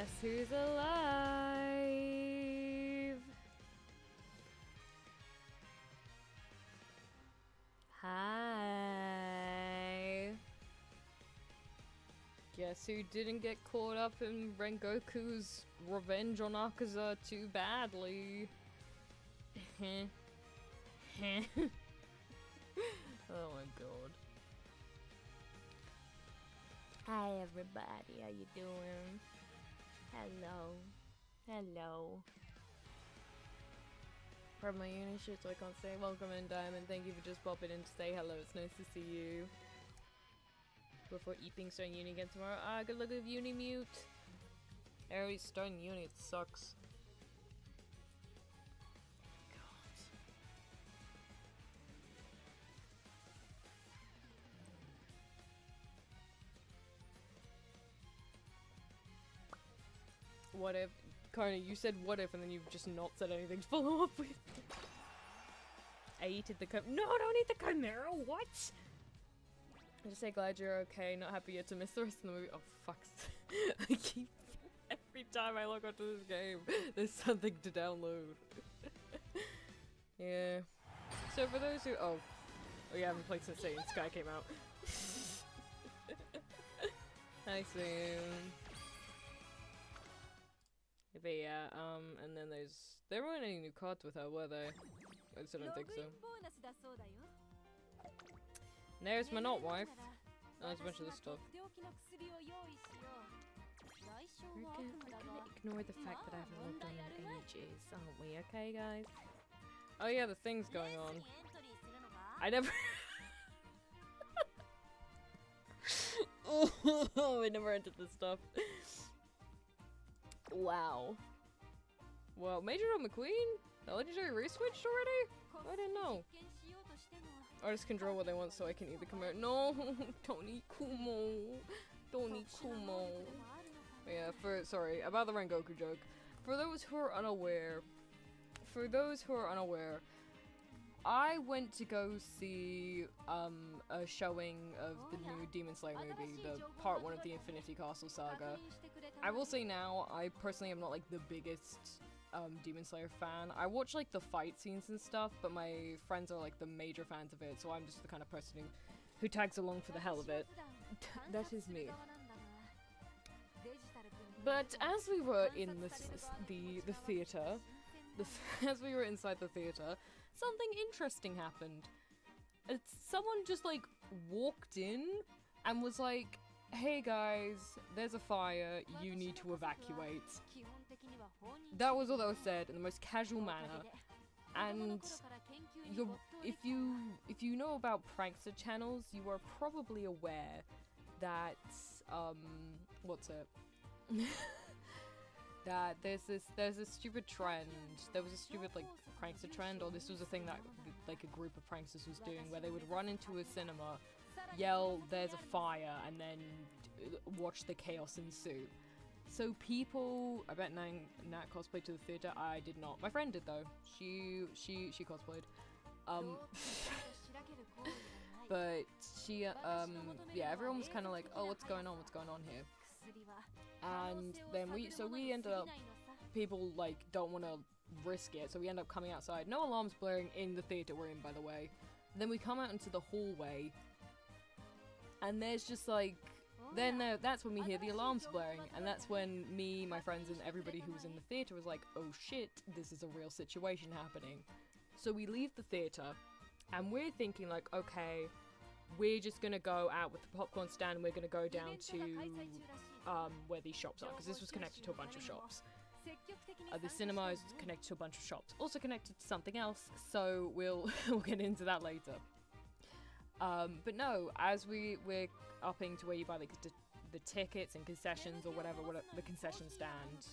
Guess who's alive? Hi. Guess who didn't get caught up in Rengoku's revenge on Akaza too badly? Oh my god. Hi everybody, how you doing? Hello. Hello. From my uni shit, so I can't say welcome in Diamond. Thank you for just popping in to say hello. It's nice to see you. Before eating, starting uni again tomorrow. Ah, good luck with uni mute. Everybody's starting uni, it sucks. What if, Carney, you said what if and then you've just not said anything to follow up with. I eated the No, don't eat the chimera, what? I just say glad you're okay, not happy yet to miss the rest of the movie. Oh, fuck. I keep, every time I log onto this game, there's something to download. Yeah. So for those who, oh yeah, I haven't played since Satan Sky came out. Hi, Sam. But yeah, and then there weren't any new cards with her, were there? I just don't think so. And there's my not wife. Oh, there's a bunch of this stuff. We're gonna ignore the fact that I haven't logged on in ages, aren't we? Okay, guys? Oh yeah, the thing's going on. I never... Oh, I never entered this stuff. Wow. Well, Major McQueen? The legendary re-switched already? I didn't know. Artists can draw what they want so I can either come out. No! Don't eat Kumo! Don't eat Kumo! Yeah, sorry, about the Rengoku joke. For those who are unaware, I went to go see a showing of the new Demon Slayer movie, the part 1 of the Infinity Castle saga. I will say now, I personally am not like the biggest Demon Slayer fan. I watch like the fight scenes and stuff, but my friends are like the major fans of it, so I'm just the kind of person who tags along for the hell of it. That is me. But as we were in the theater, as we were inside the theater, something interesting happened. Someone just like walked in and was like, "Hey guys, there's a fire, you need to evacuate." That was all that was said in the most casual manner. And if you know about prankster channels, you are probably aware that what's it? That there's this stupid trend. There was a stupid like prankster trend, or this was a thing that like a group of pranksters was doing, where they would run into a cinema, yell, "There's a fire," and then watch the chaos ensue. So people, I bet Nat cosplayed to the theater. I did not. My friend did though. She cosplayed. But she yeah, everyone was kind of like, "Oh, what's going on? What's going on here?" And then we ended up, people like don't want to risk it, so we end up coming outside. No alarms blaring in the theater we're in, by the way. And then we come out into the hallway, and there's just like, that's when we hear the alarms blaring, and that's when me, my friends, and everybody who was in the theater was like, "Oh shit, this is a real situation happening." So we leave the theater, and we're thinking like, okay, we're just gonna go out with the popcorn stand, and we're gonna go down to where these shops are, because this was connected to a bunch of shops. The cinema is connected to a bunch of shops, also connected to something else, so we'll get into that later. But no, as we're upping to where you buy like the tickets and concessions or whatever the concession stand,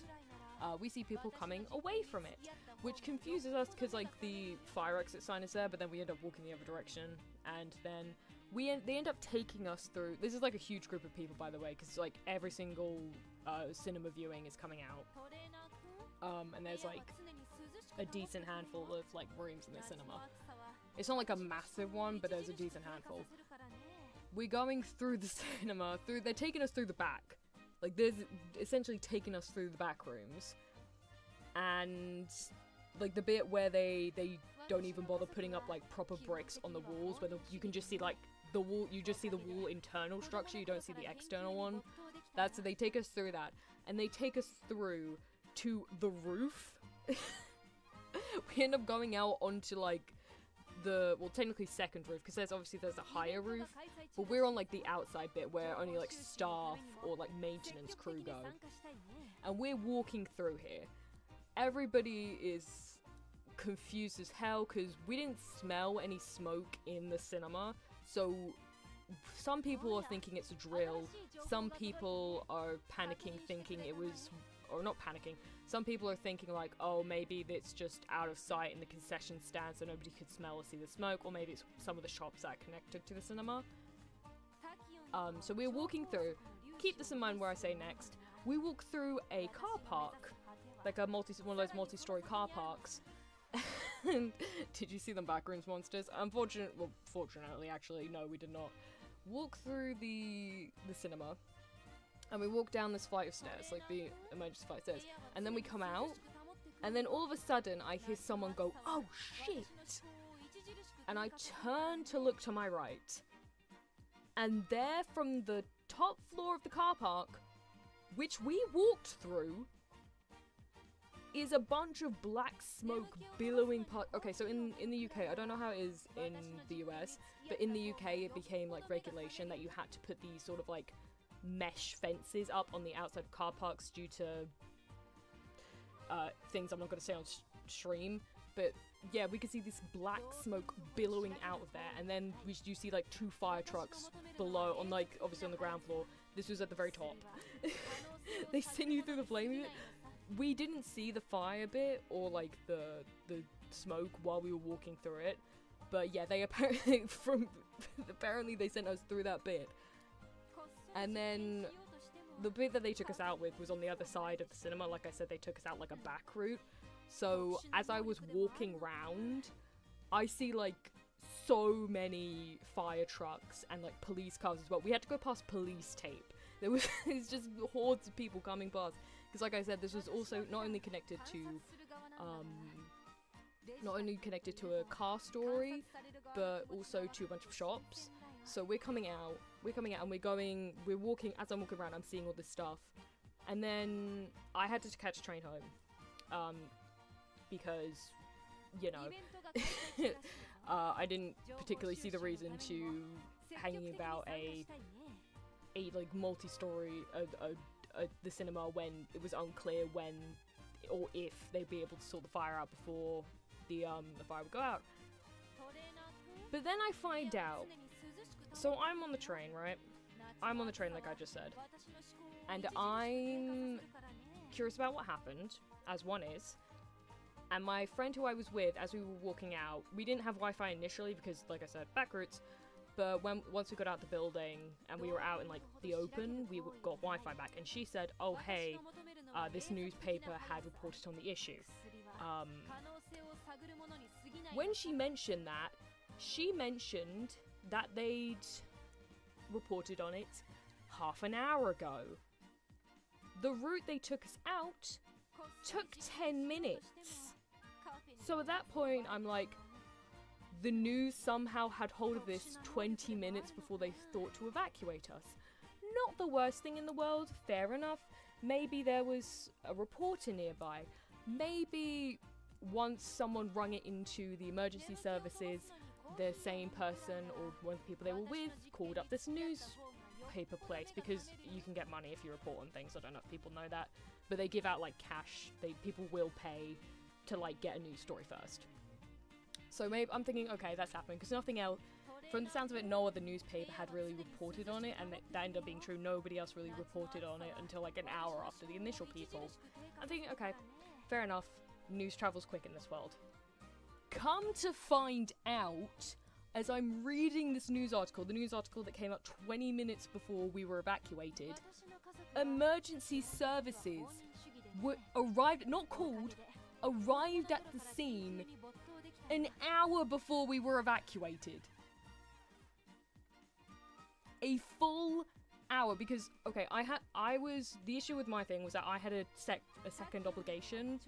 we see people coming away from it, which confuses us because like the fire exit sign is there, but then we end up walking the other direction, and then they end up taking us through. This is like a huge group of people, by the way, because like every single cinema viewing is coming out, and there's like a decent handful of like rooms in the cinema. It's not like a massive one, but there's a decent handful. We're going through the cinema, they're taking us through the back. Like, there's essentially taking us through the back rooms. And, like, the bit where they don't even bother putting up, like, proper bricks on the walls, where you can just see, like, the wall, you just see the wall internal structure, you don't see the external one. They take us through that. And they take us through to the roof. We end up going out onto, like, technically second roof, because there's a higher roof, but we're on, like, the outside bit where only, like, staff or, like, maintenance crew go. And we're walking through here. Everybody is confused as hell, because we didn't smell any smoke in the cinema, so some people are thinking it's a drill, some people are panicking thinking it was, or not panicking, some people are thinking like, oh, maybe it's just out of sight in the concession stand so nobody could smell or see the smoke, or maybe it's some of the shops that are connected to the cinema. So we're walking through, keep this in mind where I say next, we walk through a car park, like one of those multi-story car parks. And did you see them backrooms monsters? Fortunately, actually, no, we did not. Walk through the cinema, and we walk down this flight of stairs, like the emergency flight of stairs, and then we come out, and then all of a sudden I hear someone go, oh shit! And I turn to look to my right, and there from the top floor of the car park, which we walked through, is a bunch of black smoke billowing okay, so in the UK, I don't know how it is in the US, but in the UK it became like regulation that you had to put these sort of like mesh fences up on the outside of car parks due to things I'm not going to say on stream, but yeah, we could see this black smoke billowing out of there, and then you see like 2 fire trucks below, on like obviously on the ground floor. This was at the very top. They send you through the flame. We didn't see the fire bit or like the smoke while we were walking through it, but yeah, they apparently they sent us through that bit. And then the bit that they took us out with was on the other side of the cinema. Like I said, they took us out like a back route. So as I was walking round, I see like so many fire trucks and like police cars as well. We had to go past police tape. It's just hordes of people coming past. Because like I said, this was also not only connected to a car story, but also to a bunch of shops. So we're coming out, and we're walking, as I'm walking around, I'm seeing all this stuff. And then I had to catch a train home, because, you know, I didn't particularly see the reason to hanging about a like multi-story, the cinema when it was unclear when or if they'd be able to sort the fire out before the fire would go out. But then I find out, so I'm on the train, right? I'm on the train like I just said, and I'm curious about what happened, as one is, and my friend who I was with, as we were walking out, we didn't have Wi-Fi initially because, like I said, back routes. But once we got out the building and we were out in like the open, we got Wi-Fi back, and she said, "Oh hey, this newspaper had reported on the issue." When she mentioned that, she mentioned that they'd reported on it half an hour ago. The route they took us out took 10 minutes. So at that point, I'm like, the news somehow had hold of this 20 minutes before they thought to evacuate us. Not the worst thing in the world, fair enough. Maybe there was a reporter nearby. Maybe once someone rung it into the emergency services, the same person or one of the people they were with called up this newspaper place, because you can get money if you report on things. I don't know if people know that, but they give out like cash. People will pay to like get a news story first. So maybe I'm thinking, okay, that's happening, because nothing else, from the sounds of it, no other newspaper had really reported on it, and that ended up being true. Nobody else really reported on it until like an hour after the initial people. I'm thinking, okay, fair enough, news travels quick in this world. Come to find out, as I'm reading this news article, the news article that came out 20 minutes before we were evacuated, emergency services were arrived at the scene an hour before we were evacuated. A full hour because, okay, the issue with my thing was that I had a second obligation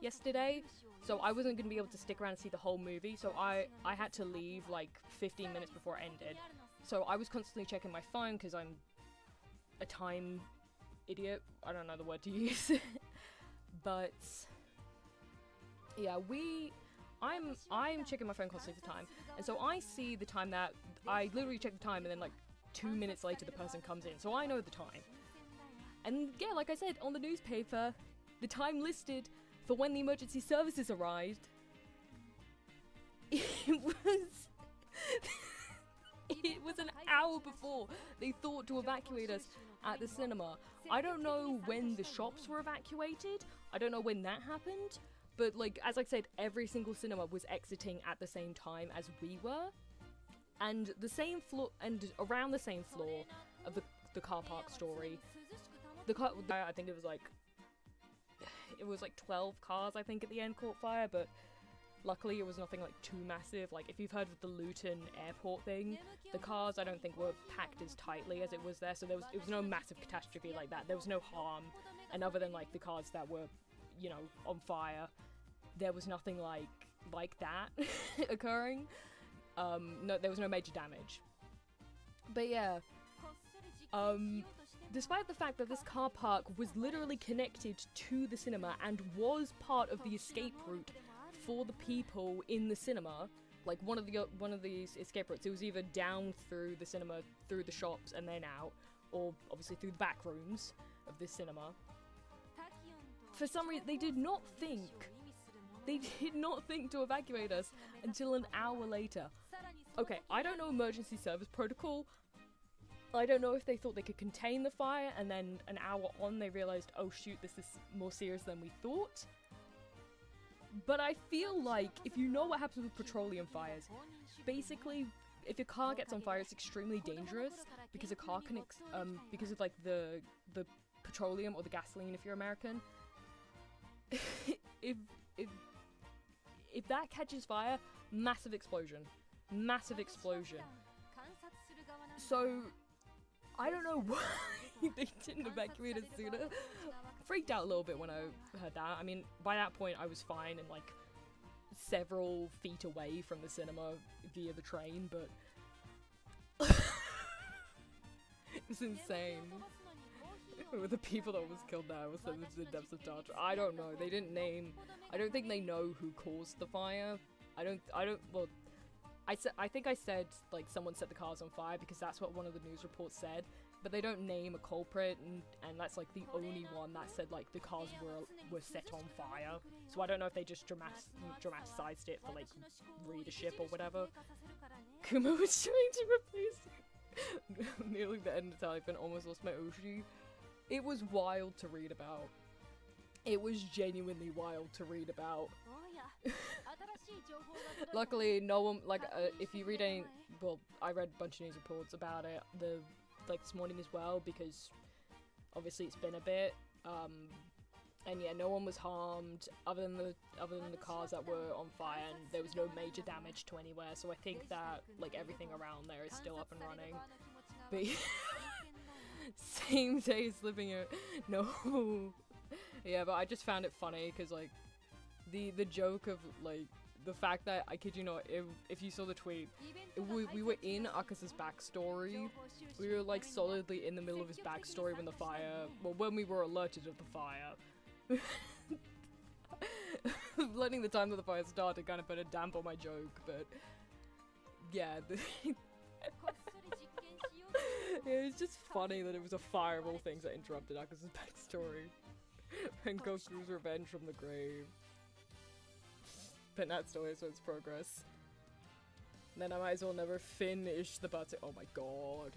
yesterday, so I wasn't going to be able to stick around and see the whole movie, so I had to leave like 15 minutes before it ended. So I was constantly checking my phone because I'm a time idiot. I don't know the word to use. But yeah, I'm checking my phone constantly for time, and so I see the time that I literally check the time, and then like 2 minutes later the person comes in, so I know the time. And yeah, like I said, on the newspaper, the time listed for when the emergency services arrived, it was an hour before they thought to evacuate us at the cinema. I don't know when the shops were evacuated, I don't know when that happened, but like, as I said, every single cinema was exiting at the same time as we were, and the same floor, and around the same floor of the car park story, I think it was like 12 cars, I think, at the end caught fire, but luckily it was nothing like too massive. Like, if you've heard of the Luton airport thing, the cars I don't think were packed as tightly as it was there, so it was no massive catastrophe like that. There was no harm, and other than like the cars that were, you know, on fire, there was nothing like that occurring. No, there was no major damage. But yeah, despite the fact that this car park was literally connected to the cinema and was part of the escape route for the people in the cinema, like one of these escape routes, it was either down through the cinema, through the shops, and then out, or obviously through the back rooms of this cinema. For some reason, they did not think to evacuate us until an hour later. Okay, I don't know emergency service protocol. I don't know if they thought they could contain the fire, and then an hour on they realized, oh shoot, this is more serious than we thought. But I feel like, if you know what happens with petroleum fires, basically, if your car gets on fire, it's extremely dangerous, because a car can, because of like the petroleum, or the gasoline if you're American. if that catches fire, massive explosion. So, I don't know why they didn't evacuate us sooner. Freaked out a little bit when I heard that. I mean, by that point I was fine and like several feet away from the cinema via the train, but it was insane. With the people that was killed there was sent into the depths of torture. I don't know. They didn't name. I don't think they know who caused the fire. Well, I think I said like someone set the cars on fire because that's what one of the news reports said, but they don't name a culprit, and that's like the only one that said like the cars were set on fire. So I don't know if they just dramatized it for like readership or whatever. Kuma was trying to replace nearly the end of type and almost lost my Oshi. It was wild to read about. It was genuinely wild to read about. Luckily, no one, like, if you read any, well, I read a bunch of news reports about it, this morning as well, because obviously it's been a bit, and yeah, no one was harmed, other than the cars that were on fire, and there was no major damage to anywhere, so I think that, like, everything around there is still up and running. But same day as living here, no. Yeah, but I just found it funny, because, like, the joke of, like, the fact that, I kid you not, if you saw the tweet, we were in Akasa's backstory. We were, like, solidly in the middle of his backstory when we were alerted of the fire. Letting the time that the fire started kind of put a damp on my joke, but yeah. It was just funny that it was a fire of all things that interrupted Akasa's backstory. And Goku's revenge from the grave. But that still is its progress. Then I might as well never finish the button. Oh my god.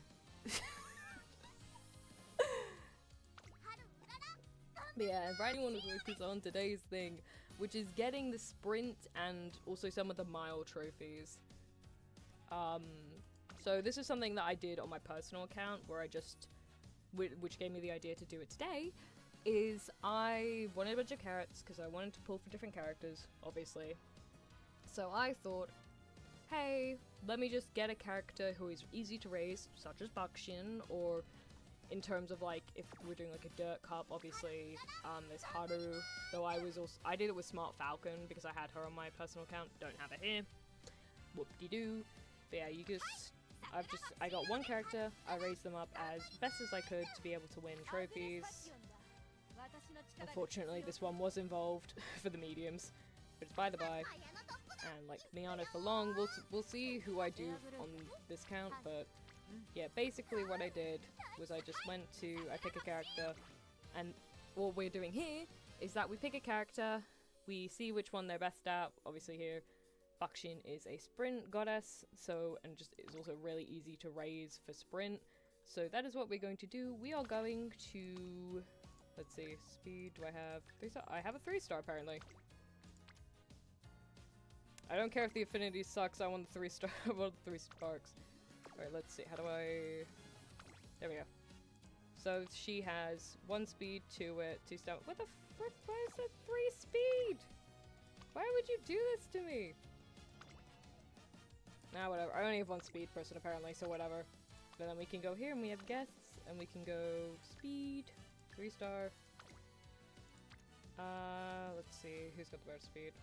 But yeah, Riding want to focus on today's thing, which is getting the sprint and also some of the mile trophies. So this is something that I did on my personal account, where I just, which gave me the idea to do it today, is I wanted a bunch of carrots, because I wanted to pull for different characters, obviously. So I thought, hey, let me just get a character who is easy to raise, such as Bakshin, or in terms of like if we're doing like a dirt cup, obviously there's Haru, though I did it with Smart Falcon because I had her on my personal account. Don't have it here. Whoop-de-doo. But yeah, I got one character, I raised them up as best as I could to be able to win trophies. Unfortunately, this one was involved for the mediums, but it's by the by. And like Miyano for long, we'll see who I do on this count, but yeah, basically what I did was I pick a character, and what we're doing here is that we pick a character, we see which one they're best at. Obviously here, Bakushin is a sprint goddess, and it's also really easy to raise for sprint. So that is what we're going to do. We are going to, let's see, speed, do I have 3-star? I have a 3-star apparently. I don't care if the affinity sucks, I want the 3-star, I want 3 sparks. Alright, let's see, how do I... There we go. So she has 1 speed, 2 wit, 2 stamina. What the frick? Why is that 3 speed? Why would you do this to me? Nah, whatever. I only have 1 speed person apparently, so whatever. But then we can go here and we have guests, and we can go speed, 3-star. Let's see, who's got the better speed?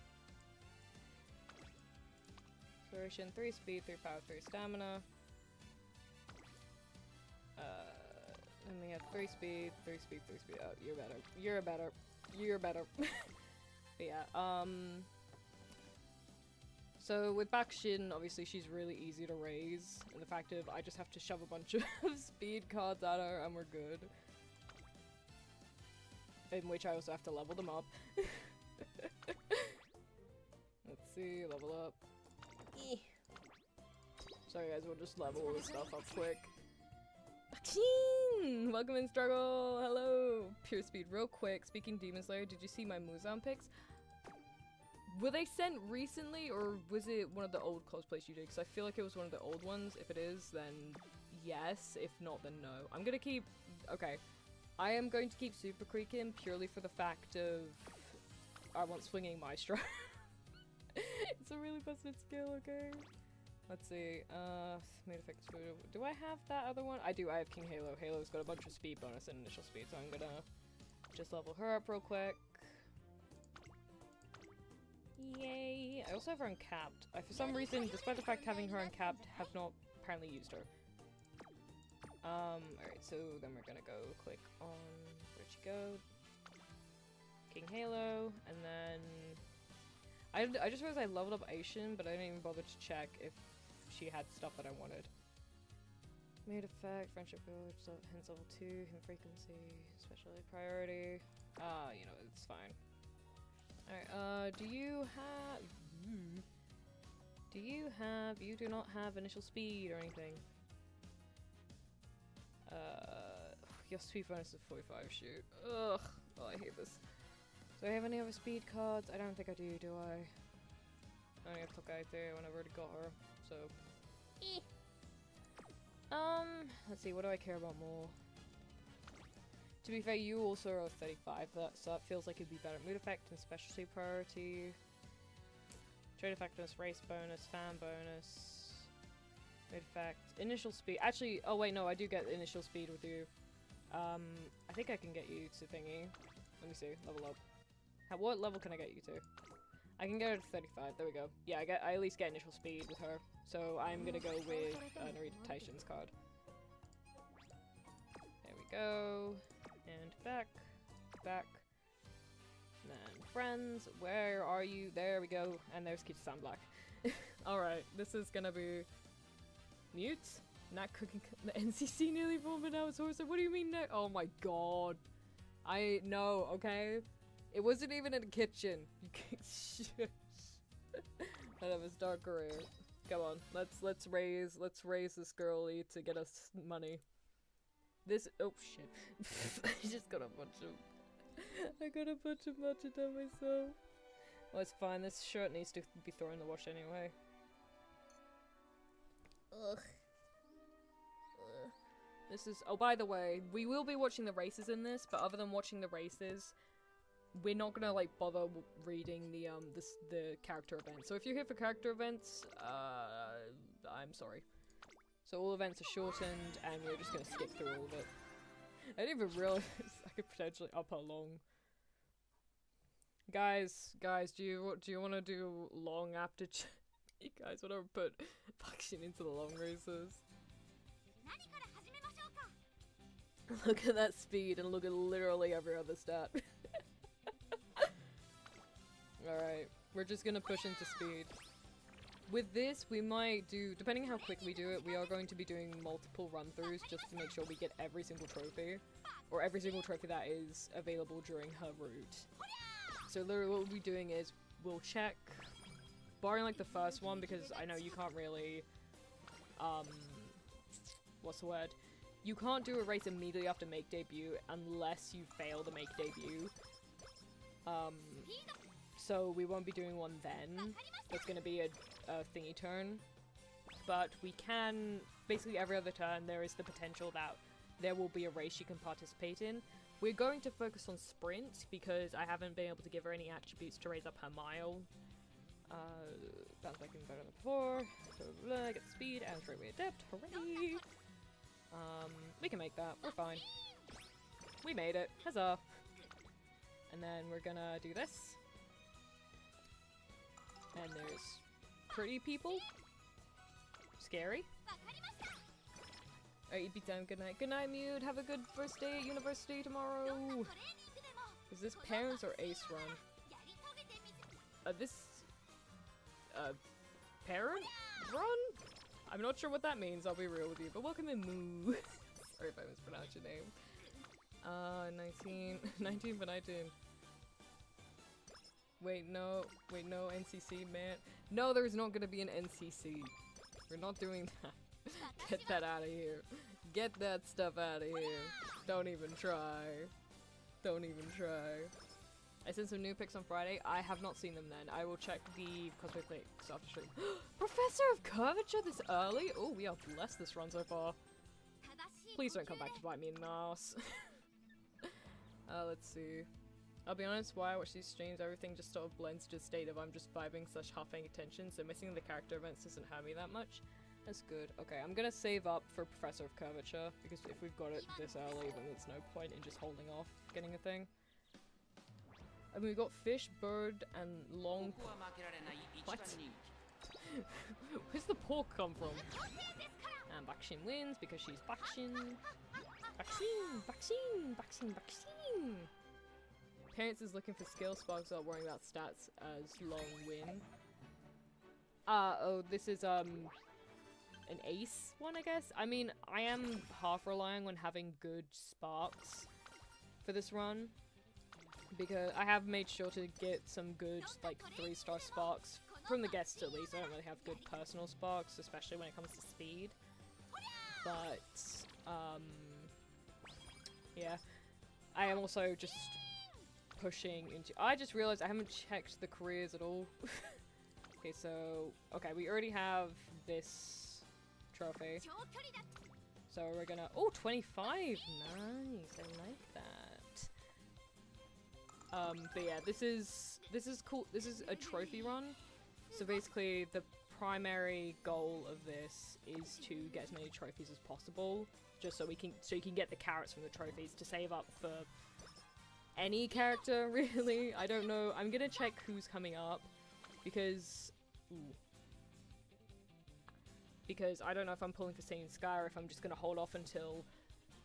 Exploration, 3 speed, 3 power, 3 stamina. And we have 3 speed, 3 speed, 3 speed. Oh, you're better. You're better. You're better. But yeah, so with Bakushin, obviously she's really easy to raise, and the fact of I just have to shove a bunch of speed cards at her and we're good. In which I also have to level them up. Let's see, level up. Sorry guys, we'll just level all this stuff up quick. Bakushin! Welcome in, Struggle! Hello! Pure speed, real quick. Speaking Demon Slayer, did you see my Muzan pics? Were they sent recently, or was it one of the old cosplays you did? Because I feel like it was one of the old ones. If it is, then yes. If not, then no. I'm gonna keep... Okay. I am going to keep Super Creaking purely for the fact of... I want Swinging Maestro. It's a really busted skill, okay? Let's see, made effect food. Do I have that other one? I do, I have King Halo. Halo's got a bunch of speed bonus and initial speed, so I'm gonna just level her up real quick. Yay! I also have her uncapped. I, for some reason, despite the fact having her uncapped, have not apparently used her. Alright, so then we're gonna go click on, where'd she go? King Halo, and then... I just realized I leveled up Aishin, but I didn't even bother to check if she had stuff that I wanted. Mood effect, friendship village, hints level 2, hint frequency, specialty priority. You know, it's fine. Alright, you do not have initial speed or anything. Your speed bonus is 45, shoot. Ugh, oh, I hate this. Do I have any other speed cards? I don't think I do I? I only have Tokaite when I've already got her, so... Let's see, what do I care about more? To be fair, you also are 35, so that feels like it'd be better. Mood effect and specialty priority. Trade effectiveness, race bonus, fan bonus. Mood effect, initial speed. Actually, oh wait, no, I do get initial speed with you. I think I can get you to thingy. Let me see, level up. What level can I get you to? I can get her to 35, there we go. Yeah, I at least get initial speed with her. So I'm gonna go with Narita Taishin's card. There we go. And back. And then friends, where are you? There we go. And there's Kichi-san Black. Alright, this is gonna be... Mute? Not cooking... The NCC nearly vomited out his horse. What do you mean no? Oh my god. No, okay? It wasn't even in the kitchen. You can't shit. I have a star career. Come on, let's raise this girlie to get us money. Oh shit. I just got a bunch of matcha done myself. Well, it's fine, this shirt needs to be thrown in the wash anyway. Ugh. This is, oh by the way, we will be watching the races in this, but other than watching the races, we're not gonna like bother reading the character events. So if you're here for character events, I'm sorry. So all events are shortened, and we're just gonna skip through all of it. I didn't even realize I could potentially up her long. Guys, do you want to do long aptitude? You guys want to put Bakshin into the long races? Look at that speed and look at literally every other stat. Alright, we're just gonna push into speed. With this, we might do, depending on how quick we do it, we are going to be doing multiple run-throughs just to make sure we get every single trophy. Or every single trophy that is available during her route. So literally what we'll be doing is, we'll check, barring like the first one, because I know you can't really, what's the word? You can't do a race immediately after make debut unless you fail the make debut. So we won't be doing one then. That's gonna be a thingy turn. But we can, basically every other turn, there is the potential that there will be a race you can participate in. We're going to focus on sprint because I haven't been able to give her any attributes to raise up her mile. Sounds like better than before. Blah, blah, get the speed and straightway adept. Hooray! We can make that. We're fine. We made it. Huzzah! And then we're gonna do this. And there's pretty people. Scary. Alright, you beat down. Good night. Good night, Mute. Have a good first day at university tomorrow. Is this parents or ace run? Parent run? I'm not sure what that means, I'll be real with you, but welcome in, Moo. Sorry if I mispronounced your name. 19 for 19. Wait, no, NCC, man. No, there's not gonna be an NCC. We're not doing that. Get that out of here. Get that stuff out of here. Don't even try. Don't even try. I sent some new pics on Friday. I have not seen them then. I will check the cosplay pics after stream. Professor of Curvature this early? Oh, we are blessed this run so far. Please don't come back to bite me in the ass. Let's see. I'll be honest, while I watch these streams, everything just sort of blends to a state of I'm just vibing / half paying attention, so missing the character events doesn't hurt me that much. That's good. Okay, I'm gonna save up for Professor of Curvature, because if we've got it this early, then there's no point in just holding off getting a thing. I mean, we've got fish, bird, and long... What? Where's the pork come from? And Bakshin wins because she's Bakshin. Bakshin. Parents is looking for skill sparks without worrying about stats as long win. Oh, this is, an ace one, I guess? I mean, I am half relying on having good sparks for this run. Because I have made sure to get some good, like, 3-star sparks from the guests at least. I don't really have good personal sparks, especially when it comes to speed. But, yeah. I am also just pushing into- I just realized I haven't checked the careers at all. Okay, so, okay, we already have this trophy. So we're gonna- oh, 25! Nice, I like that. But yeah, this is cool. This is a trophy run. So basically, the primary goal of this is to get as many trophies as possible, just so you can get the carrots from the trophies to save up for any character, really. I don't know. I'm gonna check who's coming up, because I don't know if I'm pulling for Sane Sky or if I'm just gonna hold off until...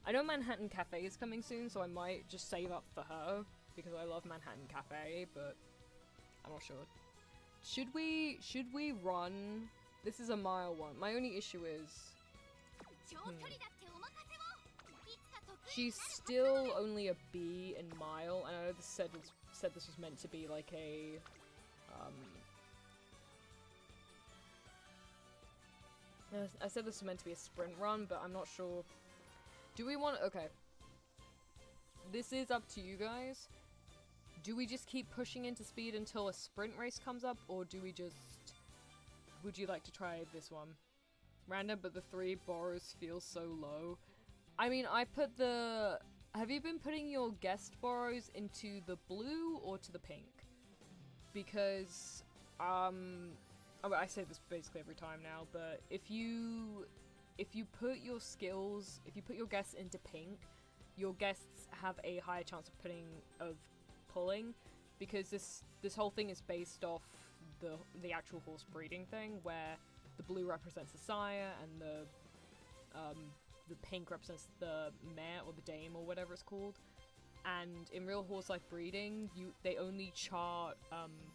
I know Manhattan Cafe is coming soon, so I might just save up for her. Because I love Manhattan Cafe, but I'm not sure. Should we run? This is a mile one. My only issue is... She's still only a B in mile, and I know this said this was meant to be like a... I said this was meant to be a sprint run, but I'm not sure. Do we want... Okay. This is up to you guys. Do we just keep pushing into speed until a sprint race comes up, or do we just... Would you like to try this one? Random, but the 3 borrows feel so low. I mean, I put the... Have you been putting your guest borrows into the blue or to the pink? Because, I say this basically every time now, but if you put your skills, if you put your guests into pink, your guests have a higher chance of pulling, because this whole thing is based off the actual horse breeding thing, where the blue represents the sire and the pink represents the mare or the dame or whatever it's called. And in real horse-like breeding, they only chart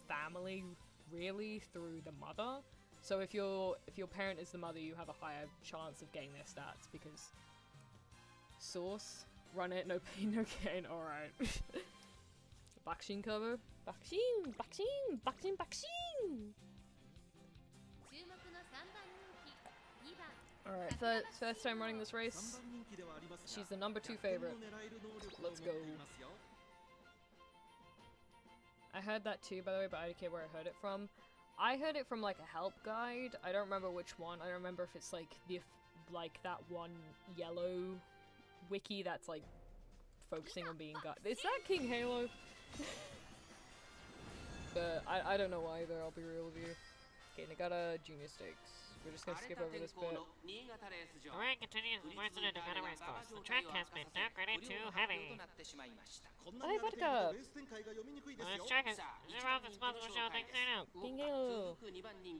family really through the mother. So if your parent is the mother, you have a higher chance of getting their stats, because source, run it, no pain, no gain. All right. Bakshin cover. Bakshin. Alright, first time running this race. She's the number 2 favorite. Let's go. I heard that too, by the way, but I don't care where I heard it from. I heard it from like a help guide. I don't remember which one. I don't remember if it's like that one yellow wiki that's like focusing on being is that King Halo? But I don't know either, I'll be real with you. Okay, Nagata Junior Stakes. We're just gonna skip over this bit. The rain continues with worse than a Nagata race course. The track has been downgraded to heavy. Hi, Vodka! This track is around the sponsor show things right now. King Halo!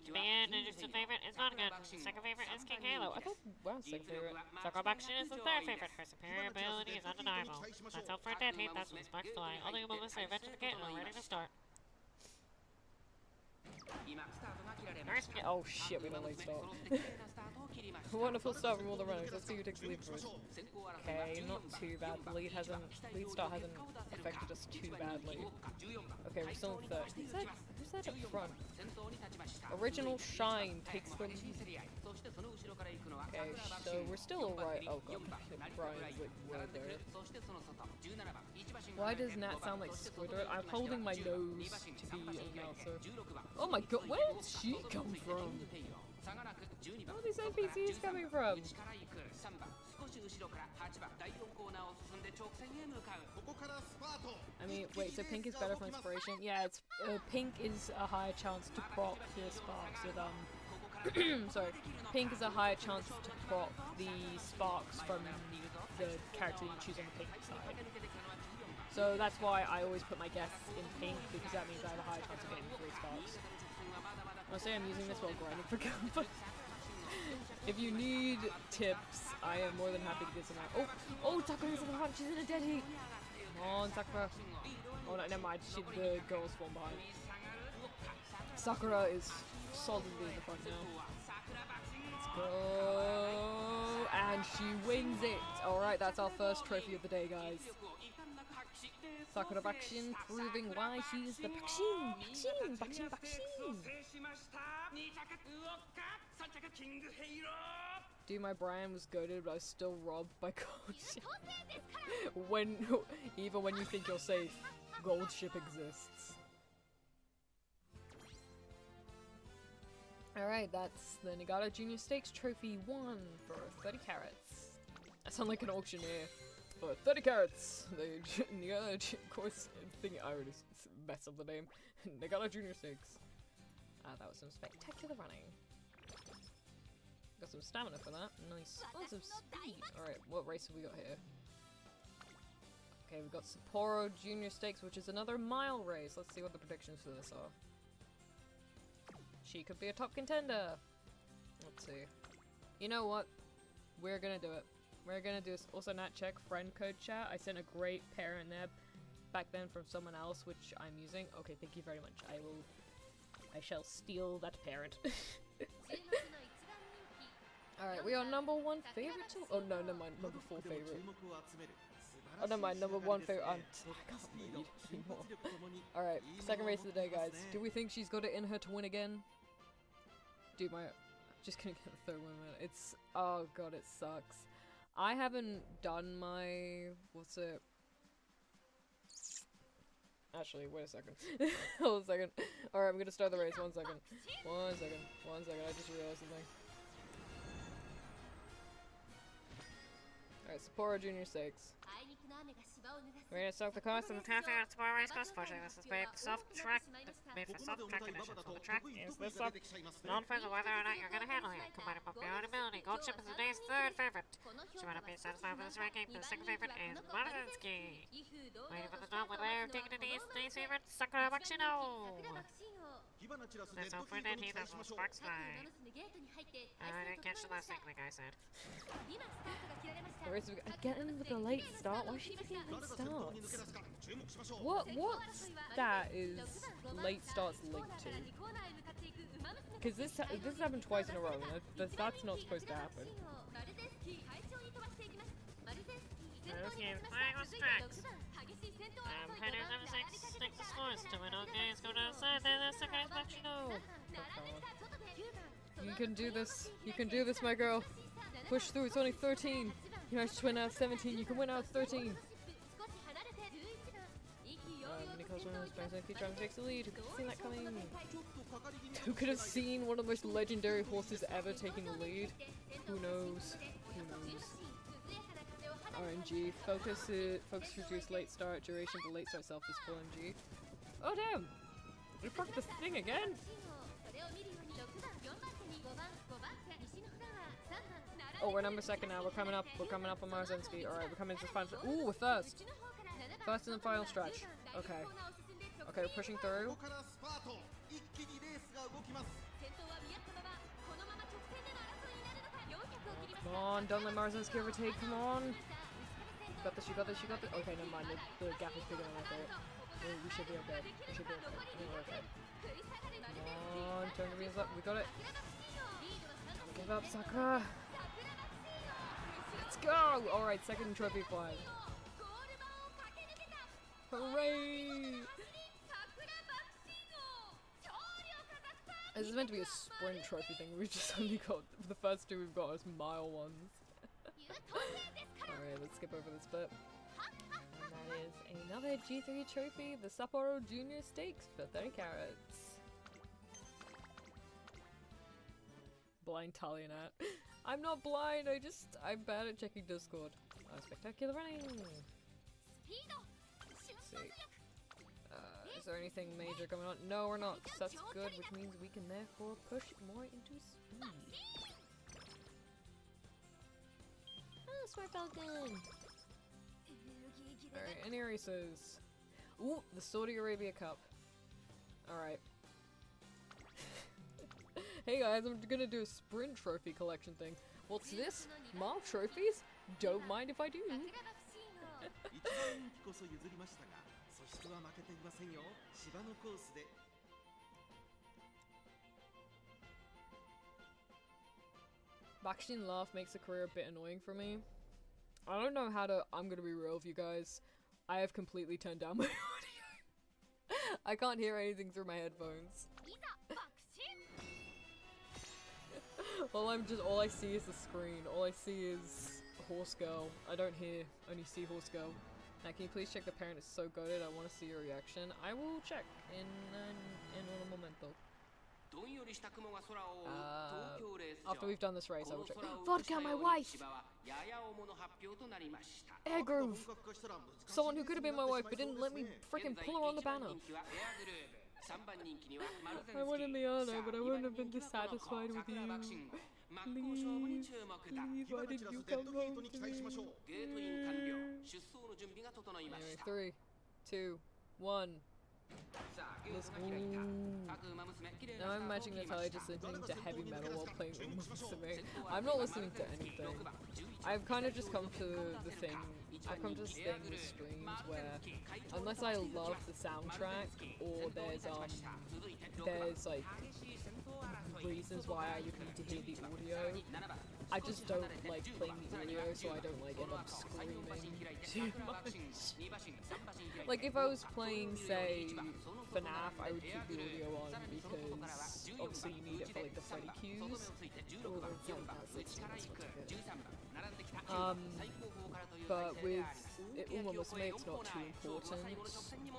Japan is the favorite is Vodka. Second favorite is King Halo. I thought, wow, second favorite. Sakura Bakshin is the third favorite. Her superior ability is undeniable. Let's hope for a dead heat. That's when sparks fly. Only a moment later, to the gate and we're ready to start. Oh shit, we got a late start. A wonderful start from all the runners. Let's see who takes the lead first. Okay, not too bad. The lead start hasn't affected us too badly. Okay, we're still in third. Who's that up front? Original Shine takes the lead. Okay, so we're still alright. Oh god, Brian's like right there. Why does Nat sound like Squidward? I'm holding my nose to be an announcer. Oh my god, where did she come from? Where are these NPCs coming from? I mean, wait, so pink is better for inspiration? Yeah, it's pink is a higher chance to proc the sparks with sorry, pink is a higher chance to proc the sparks from the character you choose on the pink side. So that's why I always put my guests in pink, because that means I have a higher chance of getting 3 sparks. I'll say I'm using this while grinding for Gumba. If you need tips, I am more than happy to give some out. Oh, Sakura's in the front, she's in a dead heat! Come on, Sakura. Oh no, never mind, the girls spawn behind. Sakura is solidly in the front now. Let's go! And she wins it! Alright, that's our first trophy of the day, guys. Sakura Bakshin proving why she's the Bakshin. Dude, my Brian was goated, but I was still robbed by gold ship. Even when you think you're safe, gold ship exists. Alright, that's the Nagata Junior Stakes Trophy 1 for 30 carats. I sound like an auctioneer. For 30 carats! The Nagata, of course, I already messed up the name. Nagata Junior Stakes. That was some spectacular running. Got some stamina for that. Nice. Oh, some speed. Alright, what race have we got here? Okay, we've got Sapporo Junior Stakes, which is another mile race. Let's see what the predictions for this are. She could be a top contender. Let's see. You know what? We're gonna do it. We're gonna do this. Also, Nat, check friend code chat. I sent a great pair in there back then from someone else, which I'm using. Okay, thank you very much. I shall steal that parent. Alright, we are number 1 favorite too? Oh no, never mind, number 4 favorite. Oh, never mind, number 1 favorite. I can't read anymore. Alright, second race of the day, guys. Do we think she's got it in her to win again? Dude, I'm just gonna get the third one. It's, oh god, it sucks. I haven't done my, what's it? Actually, wait a second. Hold a second. Alright, I'm gonna start the race. 1 second. 1 second. 1 second. I just realized something. Alright, Alright, Sapporo Junior Stakes. We're gonna soak the course of the Taffy on Sapporo Race Course. Fortunately, this is made for soft track conditions. So the track is this soft. Not depends on whether or not you're gonna handle it. Combining both your own ability, Goldship is today's third favorite. She might not be satisfied with this ranking, but the second favorite is Maruzinski. Waiting for the top with air, taking it east, today's favorite, Sakura Bakshino. That's all for that heat, that's all Sparks Fly. I didn't catch the last thing the guy said. Getting with a late start? Why is she getting late starts? What that is late starts linked to? Because this has happened twice in a row, and that's not supposed to happen. Okay, flying on tracks. Headers have six scores to win. Okay, let's go outside. Then the second is Bakshino. You can do this. You can do this, my girl. Push through. It's only 13. You managed to win out of 17. You can win out of 13. Nicole's one of those players that keep trying to take the lead. Who could have seen that coming? Who could have seen one of the most legendary horses ever taking the lead? Who knows? Who knows? RNG. Focus reduce late start duration. The late start itself is full MG. Oh damn! We fucked this thing again. Oh, we're number second now. We're coming up. We're coming up on Maruzinski. All right, we're coming to the final. Ooh, we're first. First in the final stretch. Okay. Okay, we're pushing through. Come on, don't let Maruzinski overtake. Come on. You got this. You got this. You got this. Okay, never mind. The gap is bigger than I thought. We should be okay. We should be okay. We're okay. Come on, turn the wheels up. We got it. Don't give up, Sakura. Let's go! Alright, second trophy flag. Hooray! This is meant to be a sprint trophy thing. We've just only got the first two we've got as mile ones. Alright, let's skip over this bit. And that is another G3 trophy, the Sapporo Junior Stakes for 30 carats. Blind Talionat. I'm not blind, I'm bad at checking Discord. Spectacular running! Let's see. Is there anything major going on? No, we're not. So that's good, which means we can therefore push more into speed. Oh, Smart Falcon! Alright, any races? Ooh, the Saudi Arabia Cup. Alright. Hey guys, I'm gonna do a sprint trophy collection thing. What's this? More trophies? Don't mind if I do. Bakshin laugh makes the career a bit annoying for me. I don't know how to. I'm gonna be real with you guys. I have completely turned down my audio. I can't hear anything through my headphones. All I see is the screen. All I see is Horse Girl. I don't only see Horse Girl. Now, can you please check the parent is so goated? I want to see your reaction. I will check in un momento. After we've done this race, I will check. Vodka, my wife! Air Groove! Someone who could have been my wife but didn't let me freaking pull her on the banner. I wanted the honor, but I wouldn't have been dissatisfied with you. Please, why didn't you come home to me? Anyway, 3, 2, 1. Let's go. Now I'm imagining Natalia just listening to heavy metal while playing Uma Musume. I'm not listening to anything. I've kind of just come to the thing. I've come to this thing with streams where, unless I love the soundtrack or there's like reasons why I would need to hear the audio, I just don't like playing the audio, so I don't like end up screaming too much. Like if I was playing, say, FNAF, I would keep the audio on because obviously you need it for like the Freddy cues. But with Uma Musume, it's not too important.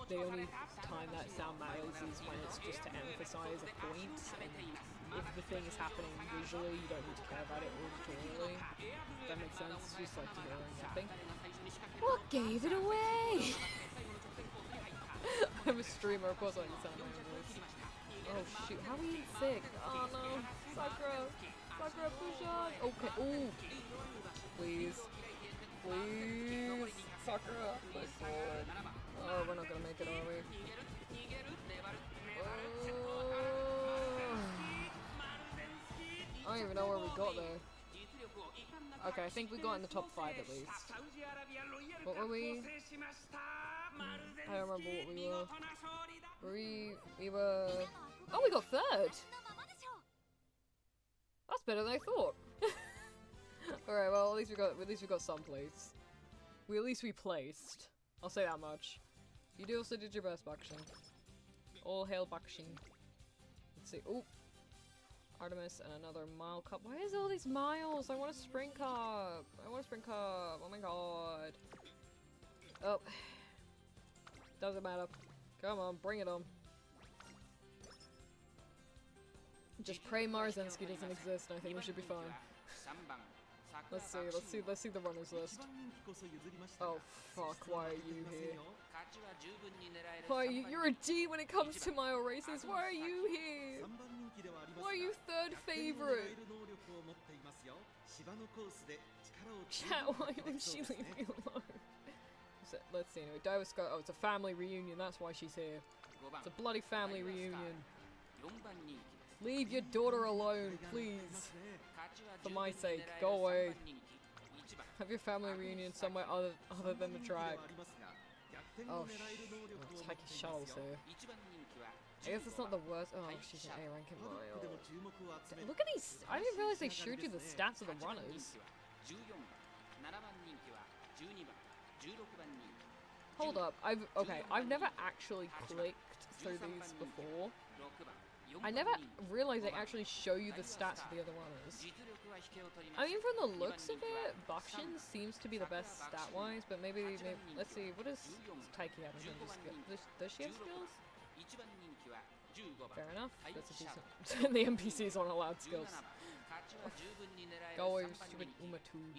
The only time that sound matters is when it's just to emphasize a point, and if the thing is happening visually, you don't need to care about it auditorily. That makes sense. It's just like hearing something. What gave it away? I'm a streamer, of course I can sound my own voice. Oh shoot, how are you sick? Oh no. Sakura! Sakura, push on! Okay, ooh! Please. Please! Sakura, my god. Oh, we're not gonna make it, are we? I don't even know where we got there. Okay, I think we got in the top 5 at least. What were we? I don't remember what we were. We were... Oh, we got 3rd! That's better than I thought. Alright, well, at least we got some place. At least we placed. I'll say that much. You also did your best, Bakshin. All hail Bakshin. Let's see. Ooh. Artemis and another mile cup. Why is all these miles? I want a spring cup. I want a spring cup. Oh my god. Oh. Doesn't matter. Come on, bring it on. Just pray Marzensky doesn't exist and I think we should be fine. Let's see the runners list. Oh fuck, why are you here? Why are you? You're a D when it comes to mile races. Why are you here? Why are you 3rd favorite? Chat, why won't she leave me alone? So, let's see anyway. Diva Scott. Oh, it's a family reunion. That's why she's here. It's a bloody family reunion. Leave your daughter alone, please. For my sake, go away. Have your family reunion somewhere other than the track. Oh, it's like a shuttles here. I guess it's not the worst. Oh, she's an A ranking mile. Look at these. I didn't realize they showed you the stats of the runners. Hold up. I've never actually clicked through these before. I never realized they actually show you the stats of the other runners. I mean, from the looks of it, Bakshin seems to be the best stat-wise, but maybe let's see, what does Taiki have in terms of skills? Does she have skills? Fair enough, that's a decent... The NPCs aren't allowed skills. Go away, stupid Uma Musume.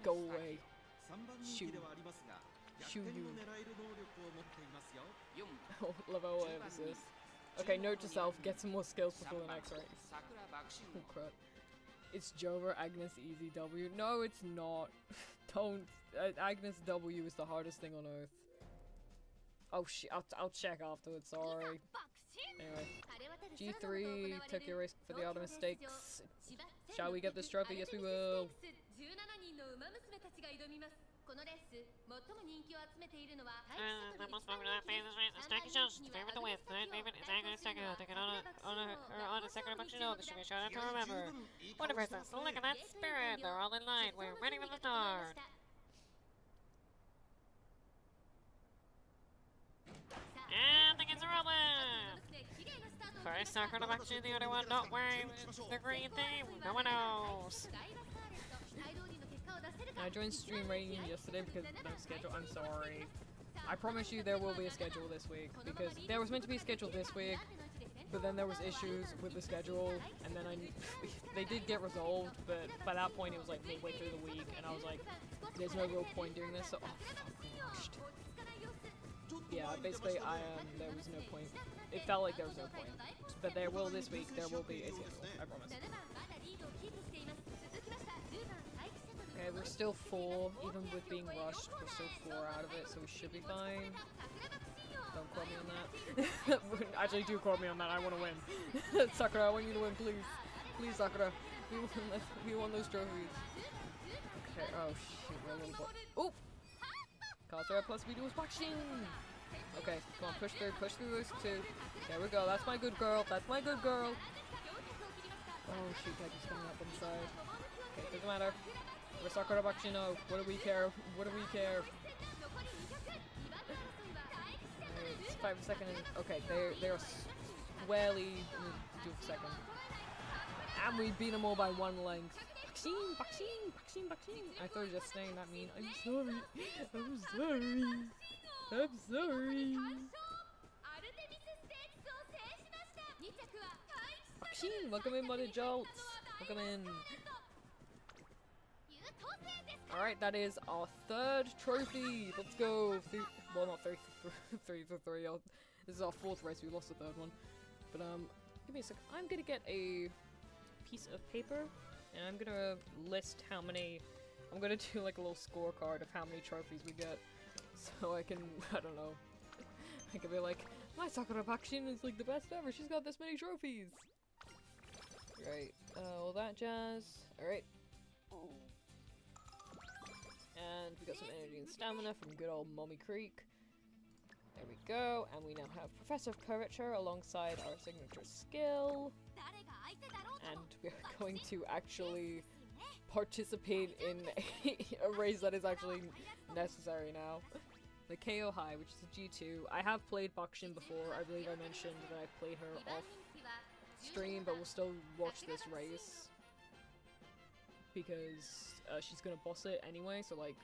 Go away. Shoot. Shoot you. Oh, level emphasis. Okay, note to self, get some more skills before the next race. Oh crap. It's Jover, Agnes, Easy W. No, it's not. Don't. Agnes W is the hardest thing on earth. Oh shit, I'll check afterwards, sorry. Anyway. G3 took your race for the auto mistakes. Shall we get this trophy? Yes, we will. The most popular fan is right. Stacky Jones, favorite to win. Third favorite is Agnes Stacker. Taking on a second bunch of dogs. Should be shout out to remember. What a person. Look at that spirit. They're all in line. We're ready for the start. And the kids are rolling. First Sakura to Bakshin, the other one not wearing the green thing. No one knows. I joined stream rating yesterday because of no schedule. I'm sorry. I promise you there will be a schedule this week because there was meant to be a schedule this week, but then there was issues with the schedule, and then they did get resolved, but by that point it was like midway through the week, and I was like, there's no real point doing this, so oh fuck, yeah, basically there was no point. It felt like there was no point, but there will this week. There will be a schedule. I promise. Okay, we're still 4, even with being rushed, we're still 4 out of it, so we should be fine. Don't quote me on that. Actually, do quote me on that, I want to win. Sakura, I want you to win, please. Please, Sakura. We want those trophies. Okay, oh shit, we're a little bit... Oop! Katsura plus we do is Bakshin! Okay, come on, push through those 2. There we go, that's my good girl, that's my good girl! Oh shoot, Taki's coming up on the side. Okay, doesn't matter. We're Sakura Bakshin, no. What do we care? What do we care? It's 5 seconds. Okay, they're squarely in the 2nd second. And we beat them all by 1 length. Bakshin, Bakshin, Bakshin, Bakshin. I thought you were just saying that mean. I'm sorry. I'm sorry. I'm sorry. Bakshin! Welcome in, Muddy Jolts! Welcome in! Alright, that is our third trophy! Let's go! Well, not three for three. This is our fourth race, we lost the third one. But, give me a sec. I'm gonna get a piece of paper, and I'm gonna list how many... I'm gonna do like a little scorecard of how many trophies we get. So I can, I don't know. I can be like, my Sakura Bakshin is like the best ever, she's got this many trophies! Right, all that jazz. Alright. And we got some energy and stamina from good old Mommy Creek. There we go, and we now have Professor of Curvature alongside our signature skill. And we're going to actually participate in a race that is actually necessary now. The KO High, which is a G2. I have played Bakshin before, I believe I mentioned that I played her off stream, but we'll still watch this race. Because she's gonna boss it anyway, so like,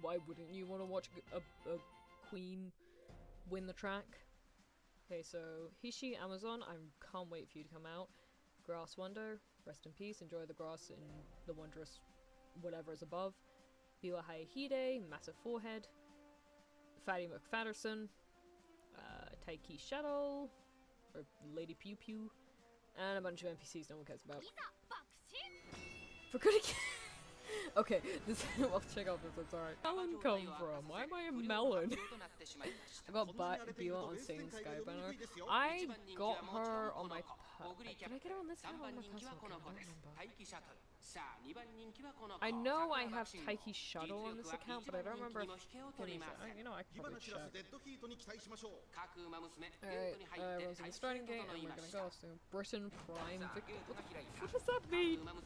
why wouldn't you want to watch a queen win the track? Okay, so Hishi Amazon, I can't wait for you to come out. Grass Wonder, rest in peace, enjoy the grass in the wondrous whatever is above. Biwa Hide, massive forehead. Fatty McFatterson, Taiki Shadow, or Lady Pew Pew, and a bunch of NPCs no one cares about. For good okay, this I'll check out this, it's alright. Melon come from? Why am I a melon? I got Bila on Sane Skybanner. I got her on my did I get her on this account or on my personal account? I don't remember. I know I have Taiki Shuttle on this account, but I don't remember if you know, I can probably check. Alright, everyone's in the starting gate, and we're gonna go soon. Britain Prime Victor. What does that mean? One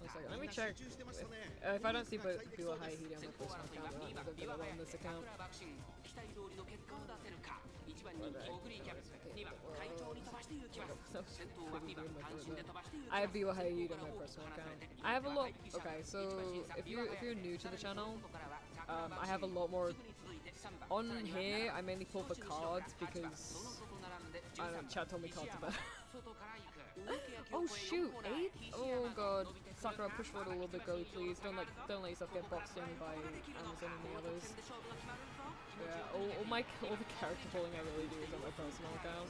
second, let me check. If I don't see Bila Haihide on my personal account, I'm gonna get it on this account. I have Biwa Haid on my personal account. I have a lot. Okay, so if you're new to the channel, I have a lot more on here. I mainly pull for cards because I don't know, chat told me cards are better. Oh shoot, 8th? Oh god. Sakura, push forward a little bit, girly, please. Don't let yourself get boxed in by Amazon and the others. Yeah, all the character pulling I really do is on my personal account,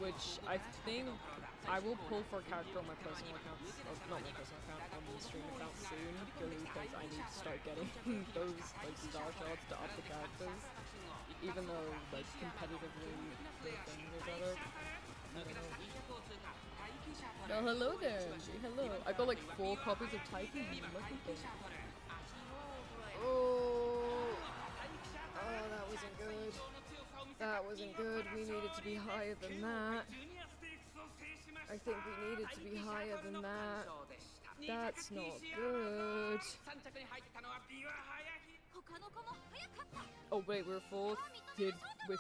which I think I will pull for a character on my personal account, or not my personal account, on the stream account soon, purely because I need to start getting those like star shots to up the characters, even though like competitively the thing is better. I don't know. Oh, hello there, hello. I got like 4 copies of Taiki. Oh, that wasn't good. That wasn't good. We needed to be higher than that. I think we needed to be higher than that. That's not good. Oh wait, we're 4th. If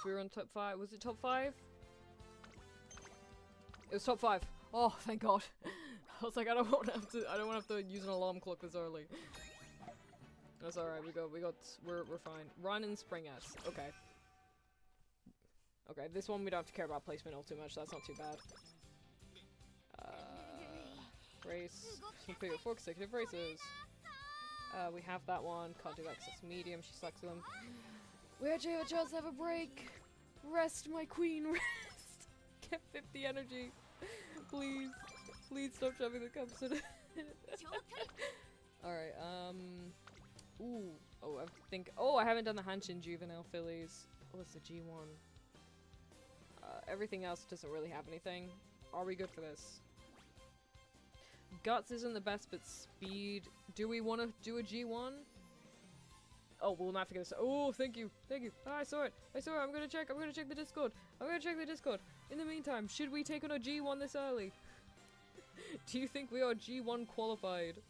we were on top 5, was it top 5? It was top 5. Oh, thank God. I was like, I don't want to have to use an alarm clock this early. That's alright, we're fine. Run and Spring S. Okay. Okay, this one we don't have to care about placement all too much, that's not too bad. Race. Complete 4 consecutive races. We have that one, can't do access medium, she sucks them. We actually have a chance to have a break! Rest, my queen, rest! Get 50 energy! Please. Please stop shoving the cups in it. Alright, ooh. Oh, I think. Oh, I haven't done the Hanshin Juvenile fillies. Oh, it's a G1. Everything else doesn't really have anything. Are we good for this? Guts isn't the best, but speed. Do we want to do a G1? Oh, we'll not forget this. Oh, thank you. Thank you. Oh, I saw it. I saw it. I'm gonna check the Discord. In the meantime, should we take on a G1 this early? Do you think we are G1 qualified?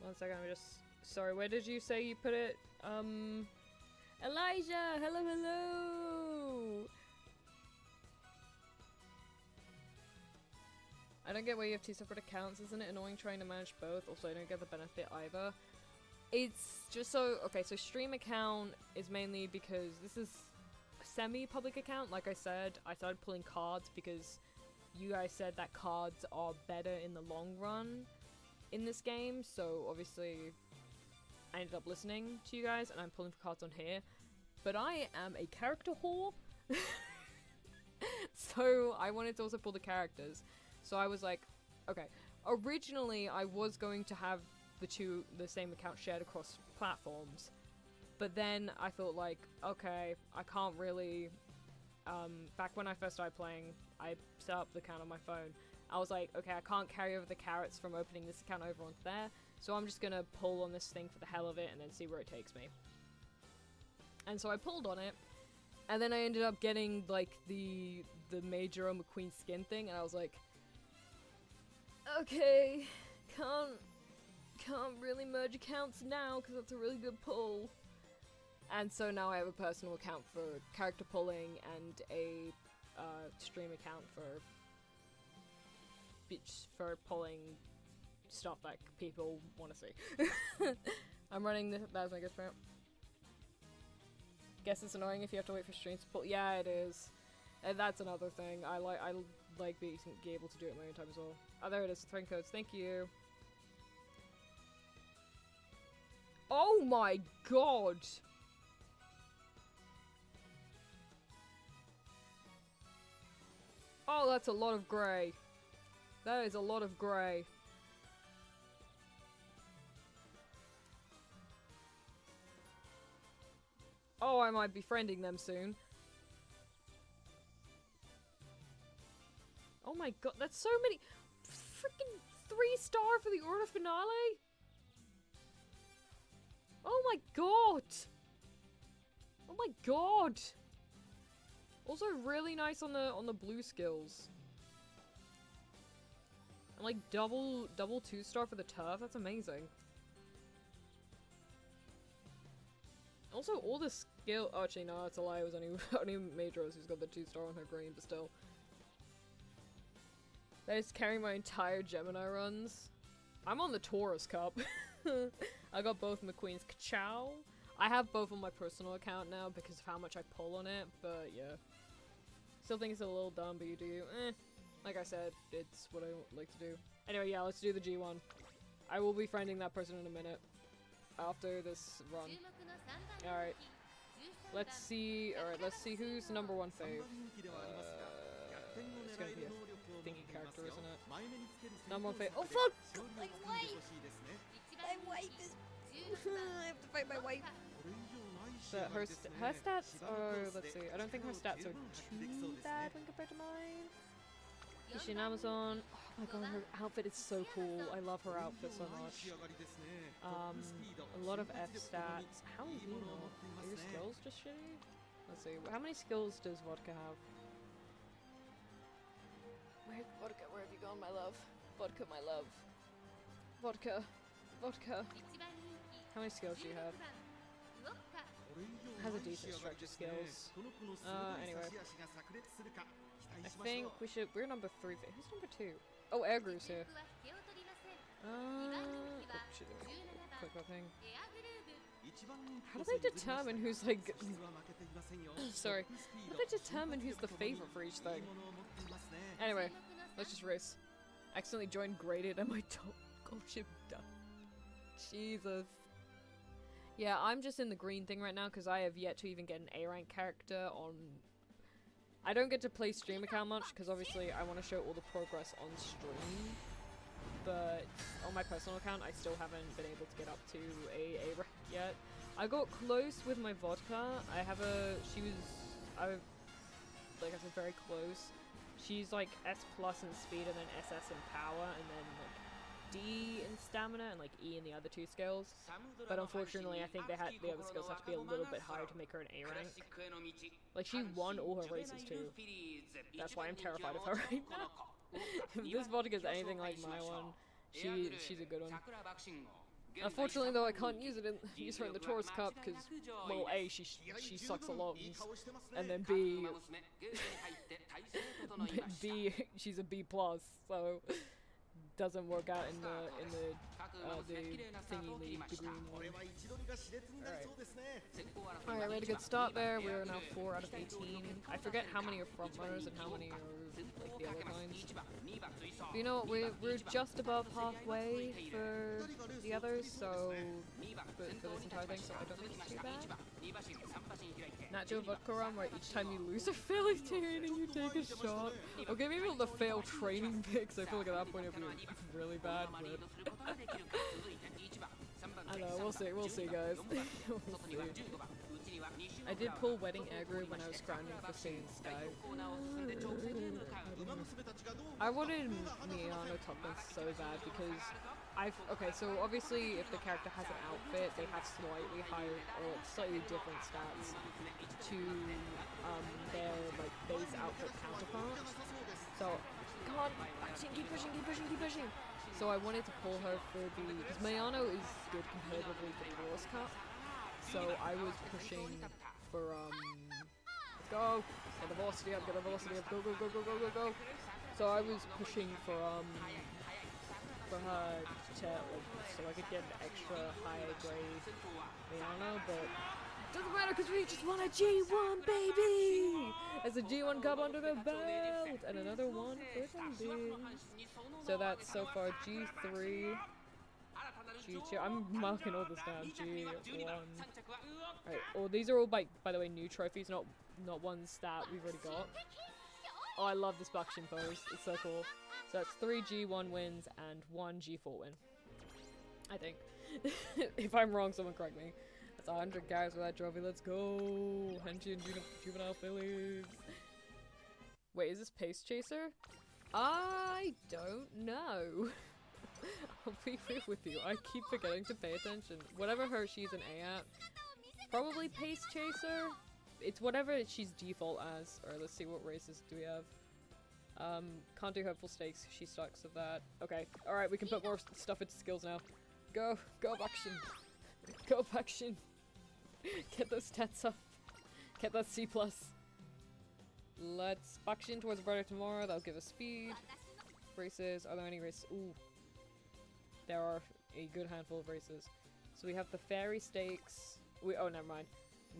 One second, I'm just... Sorry, where did you say you put it? Elijah! Hello, hello! I don't get why you have two separate accounts. Isn't it annoying trying to manage both? Also, I don't get the benefit either. It's just so... Okay, so stream account is mainly because this is a semi-public account. Like I said, I started pulling cards because you guys said that cards are better in the long run in this game. So, obviously, I ended up listening to you guys and I'm pulling for cards on here. But I am a character whore. So, I wanted to also pull the characters. So I was like, okay, originally I was going to have the same account shared across platforms, but then I thought like, okay, I can't really, back when I first started playing, I set up the account on my phone. I was like, okay, I can't carry over the carrots from opening this account over onto there, so I'm just gonna pull on this thing for the hell of it and then see where it takes me. And so I pulled on it, and then I ended up getting like the Major McQueen skin thing, and I was like, okay, can't really merge accounts now because that's a really good pull. And so now I have a personal account for character pulling and a stream account for pulling stuff that people want to see. I'm running that as my guest parent. Guess it's annoying if you have to wait for streams to pull. Yeah, it is. And that's another thing. I like being able to do it at my own time as well. Oh, there it is. Throwing codes. Thank you. Oh my god! Oh, that's a lot of grey. That is a lot of grey. Oh, I might be friending them soon. Oh my god, that's so many. Freaking 3-star for the order finale? Oh my god! Oh my god! Also really nice on the blue skills. And like double 2-star for the turf, that's amazing. Also all the skill— oh, actually no, that's a lie, it was only Majros who's got the 2-star on her green, but still. That is carrying my entire Gemini runs. I'm on the Taurus Cup. I got both McQueen's Ka-chow. I have both on my personal account now because of how much I pull on it, but yeah. Still think it's a little dumb, but you do. Like I said, it's what I like to do. Anyway, yeah, let's do the G1. I will be friending that person in a minute. After this run. Alright. Let's see. Alright, let's see who's number 1 fave. It's gonna be a thingy character, isn't it? Number 1 fave. Oh fuck! My wife! My wife is. I have to fight my wife. Her stats are. Let's see. I don't think her stats are too bad when compared to mine. Is she an Amazon? Oh my god, her outfit is so cool. I love her outfit so much. A lot of F stats. How is you know? Are your skills just shitty? Let's see. How many skills does Vodka have? Vodka, where have you gone, my love? Vodka, my love. Vodka. Vodka. How many skills do you have? Has a decent stretch of skills. Anyway. I think we should— we're number 3. Who's number 2? Oh, Airgrew's here. Oh, shit, click that thing. How do they determine who's like... sorry. How do they determine who's the favorite for each thing? Anyway, let's just race. Accidentally joined graded and my gold ship died. Jesus. Yeah, I'm just in the green thing right now because I have yet to even get an A rank character on... I don't get to play stream account much because obviously I want to show all the progress on stream. But on my personal account, I still haven't been able to get up to a rank yet. I got close with my Vodka. I have a... like I said, very close. She's like S+ in speed and then SS in power and then like D in stamina and like E in the other 2 skills. But unfortunately, I think the other skills have to be a little bit higher to make her an A rank. Like she won all her races too. That's why I'm terrified of her right now. If this Vodka is anything like my one, she's a good one. Unfortunately, though, I can't use her in the Taurus Cup because, well, A, she sucks a lungs, and then B, she's a B plus, so doesn't work out in the thingy league, the green one. Alright, we had a good start there. We're now 4 out of 18. I forget how many are front runners and how many are like the other kinds. But you know what, we're just above halfway for the others, so for this entire thing, so I don't think it's too bad. Natural vodka rum, right, each time you lose a failure and you take a shot. Okay, maybe the fail training picks, I feel like at that point it'll be really bad, but I don't know, we'll see guys. We'll see. I did pull Wedding Aggro when I was grinding for Saiyan Sky. I wanted Miyano Toughness so bad because okay, so obviously if the character has an outfit, they have slightly higher or slightly different stats to their like base outfit counterparts. So come on, keep pushing. So I wanted to pull her for because Miyano is good comparatively for Taurus Cup. So I was pushing for let's go! Get the velocity up, go! So I was pushing for her to so I could get an extra high grade Miyano, but it doesn't matter because we just won a G1, baby! As a G1 Cup under the belt! And another one for them. So that's so far G3, G2, I'm marking all this down, G1. Right, oh, these are all by the way new trophies, not ones that we've already got. Oh, I love this Bakushin pose, it's so cool. So that's 3 G1 wins and 1 G4 win. I think. If I'm wrong, someone correct me. That's 100 guys with that trophy, let's go! Henshin Juvenile Phillies. Wait, is this Pace Chaser? I don't know. I'll be real with you, I keep forgetting to pay attention. Whatever her she's an A at. Probably Pace Chaser? It's whatever she's default as. Or let's see what races do we have. Can't do Hopeful Stakes, she sucks at that. Okay, alright, we can put more stuff into skills now. Go Bakushin. Go Bakushin. Get those stats up. Get that C+. Let's Bakushin towards Brighter Tomorrow, that'll give us speed. Races, are there any races? Ooh. There are a good handful of races. So we have the Fairy Stakes. Oh, never mind.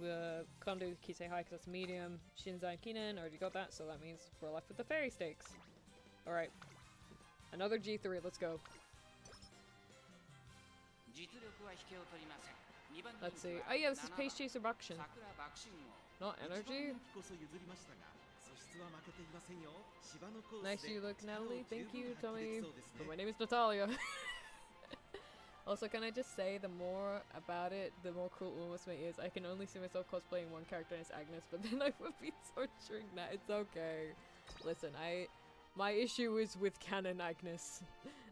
We can't do Kisei High because that's medium. Shinzai Kinen, already got that, so that means we're left with the Fairy Stakes. Alright. Another G3, let's go. Let's see. Oh yeah, this is Pace Chaser Bakushin. Not Energy. Nice you look, Natalie. Thank you, Tommy. But my name is Natalia. Also, can I just say, the more about it, the more cruel Uma Musume is. I can only see myself cosplaying one character and it's Agnes, but then I would be torturing that. It's okay. Listen, my issue is with canon Agnes.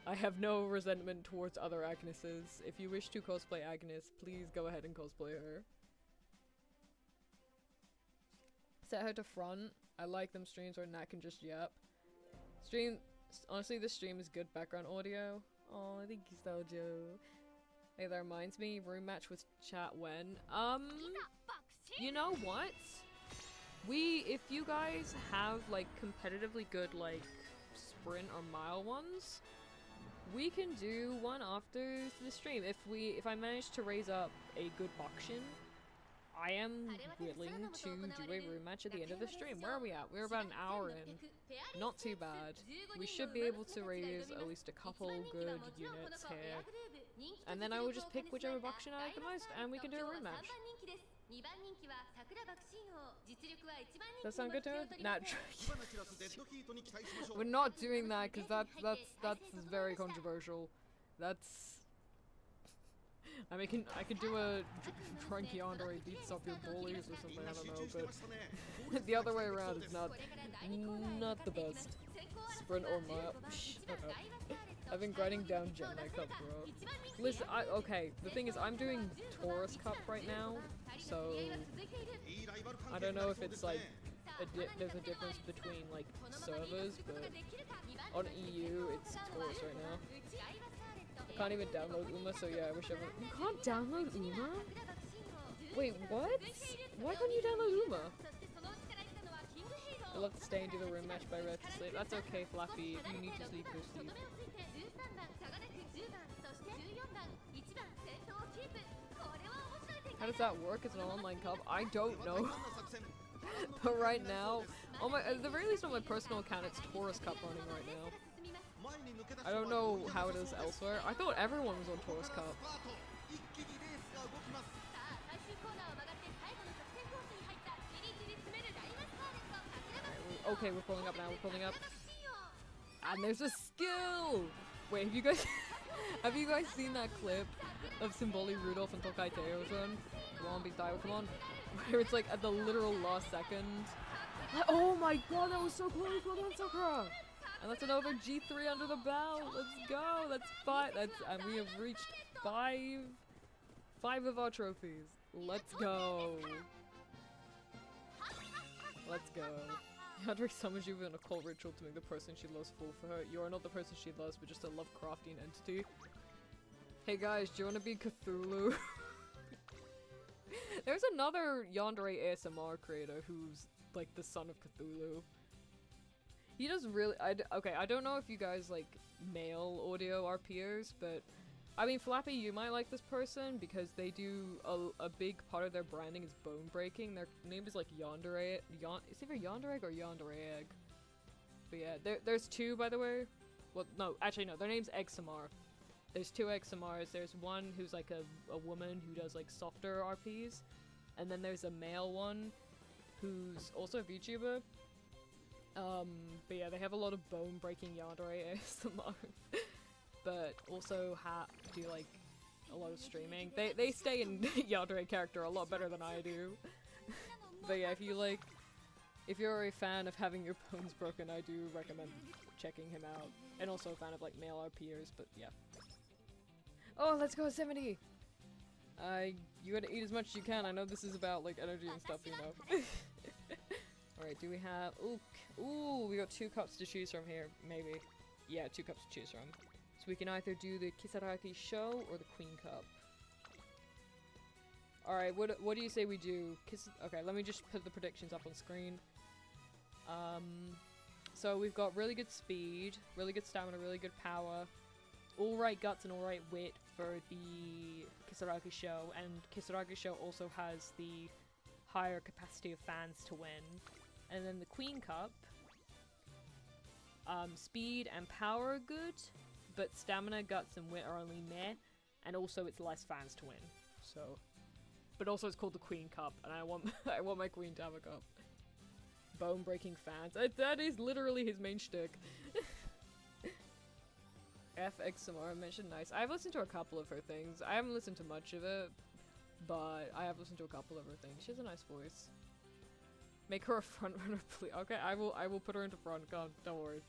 I have no resentment towards other Agneses. If you wish to cosplay Agnes, please go ahead and cosplay her. Set her to front. I like them streams where Nat can just yap. Honestly, this stream is good background audio. Oh, thank you, Staljo. Hey, that reminds me, room match with chat when? You know what? If you guys have, like, competitively good, like, sprint or mile ones, we can do one after the stream. If I manage to raise up a good Bakushin, I am willing to do a room match at the end of the stream. Where are we at? We're about an hour in. Not too bad. We should be able to raise at least a couple good units here. And then I will just pick whichever Bakushin I like the most, and we can do a room match. Does that sound good to her? Nah, we're not doing that because that's very controversial. That's. I mean, I could do a Drunky Andre beats up your bullies or something, I don't know, but the other way around is not the best. Sprint or mile. Shut up. I've been grinding down Gemini Cup, bro. Listen, okay, the thing is, I'm doing Taurus Cup right now, so I don't know if it's like, there's a difference between like servers, but on EU, it's Taurus right now. can't even download Uma, so yeah, I wish I would. You can't download Uma? Wait, what? Why can't you download Uma? I love to stay and do the room match by Red to sleep. That's okay, Flappy. If you need to sleep, go sleep. How does that work as an online cup? I don't know. But right now, at the very least on my personal account, it's Taurus Cup running right now. I don't know how it is elsewhere. I thought everyone was on Taurus Cup. Okay, we're pulling up now, we're pulling up. And there's a skill! Wait, have you guys have you guys seen that clip of Symboli, Rudolph, and Tokai Teo's run? Come on, Big Dio, come on. Where it's like at the literal last second. Oh my god, that was so close! Well done, Sakura! And that's another G3 under the belt! Let's go! That's 5, and we have reached 5 of our trophies. Let's go! Let's go. Yandere summons you with an occult ritual to make the person she loves fall for her. You are not the person she loves, but just a Lovecraftian entity. Hey guys, do you want to be Cthulhu? There's another Yandere ASMR creator who's like the son of Cthulhu. He does really- okay, I don't know if you guys like male audio our peers, but I mean, Flappy, you might like this person because they do a big part of their branding is bone breaking. Their name is like Yandere. It's either Yandere or Yandere. But yeah, there's two, by the way. Well, no, actually no, their name's Examar. There's two Examars. There's one who's like a woman who does like softer RPs, and then there's a male one who's also a VTuber. But yeah, they have a lot of bone breaking Yandere ASMR. But also do like a lot of streaming. They stay in Yandere character a lot better than I do. But yeah, if you're a fan of having your bones broken, I do recommend checking him out. And also a fan of like male RPers, but yeah. Oh, let's go 70! You gotta eat as much as you can. I know this is about like energy and stuff, you know. Alright, do we have, ooh, we got 2 cups to choose from here, maybe. Yeah, 2 cups to choose from. So we can either do the Kisaragi show or the Queen Cup. Alright, what do you say we do? Okay, let me just put the predictions up on screen. So we've got really good speed, really good stamina, really good power, alright guts and alright wit for the Kisaragi show, and Kisaragi show also has the higher capacity of fans to win. And then the Queen Cup, speed and power are good, but stamina, guts, and wit are only meh, and also it's less fans to win. So, but also it's called the Queen Cup, and I want I want my queen to have a cup. Bone breaking fans. That is literally his main shtick. FXMR mentioned nice. I've listened to a couple of her things. I haven't listened to much of it, but I have listened to a couple of her things. She has a nice voice. Make her a front runner, please. Okay, I will put her into front. Don't worry.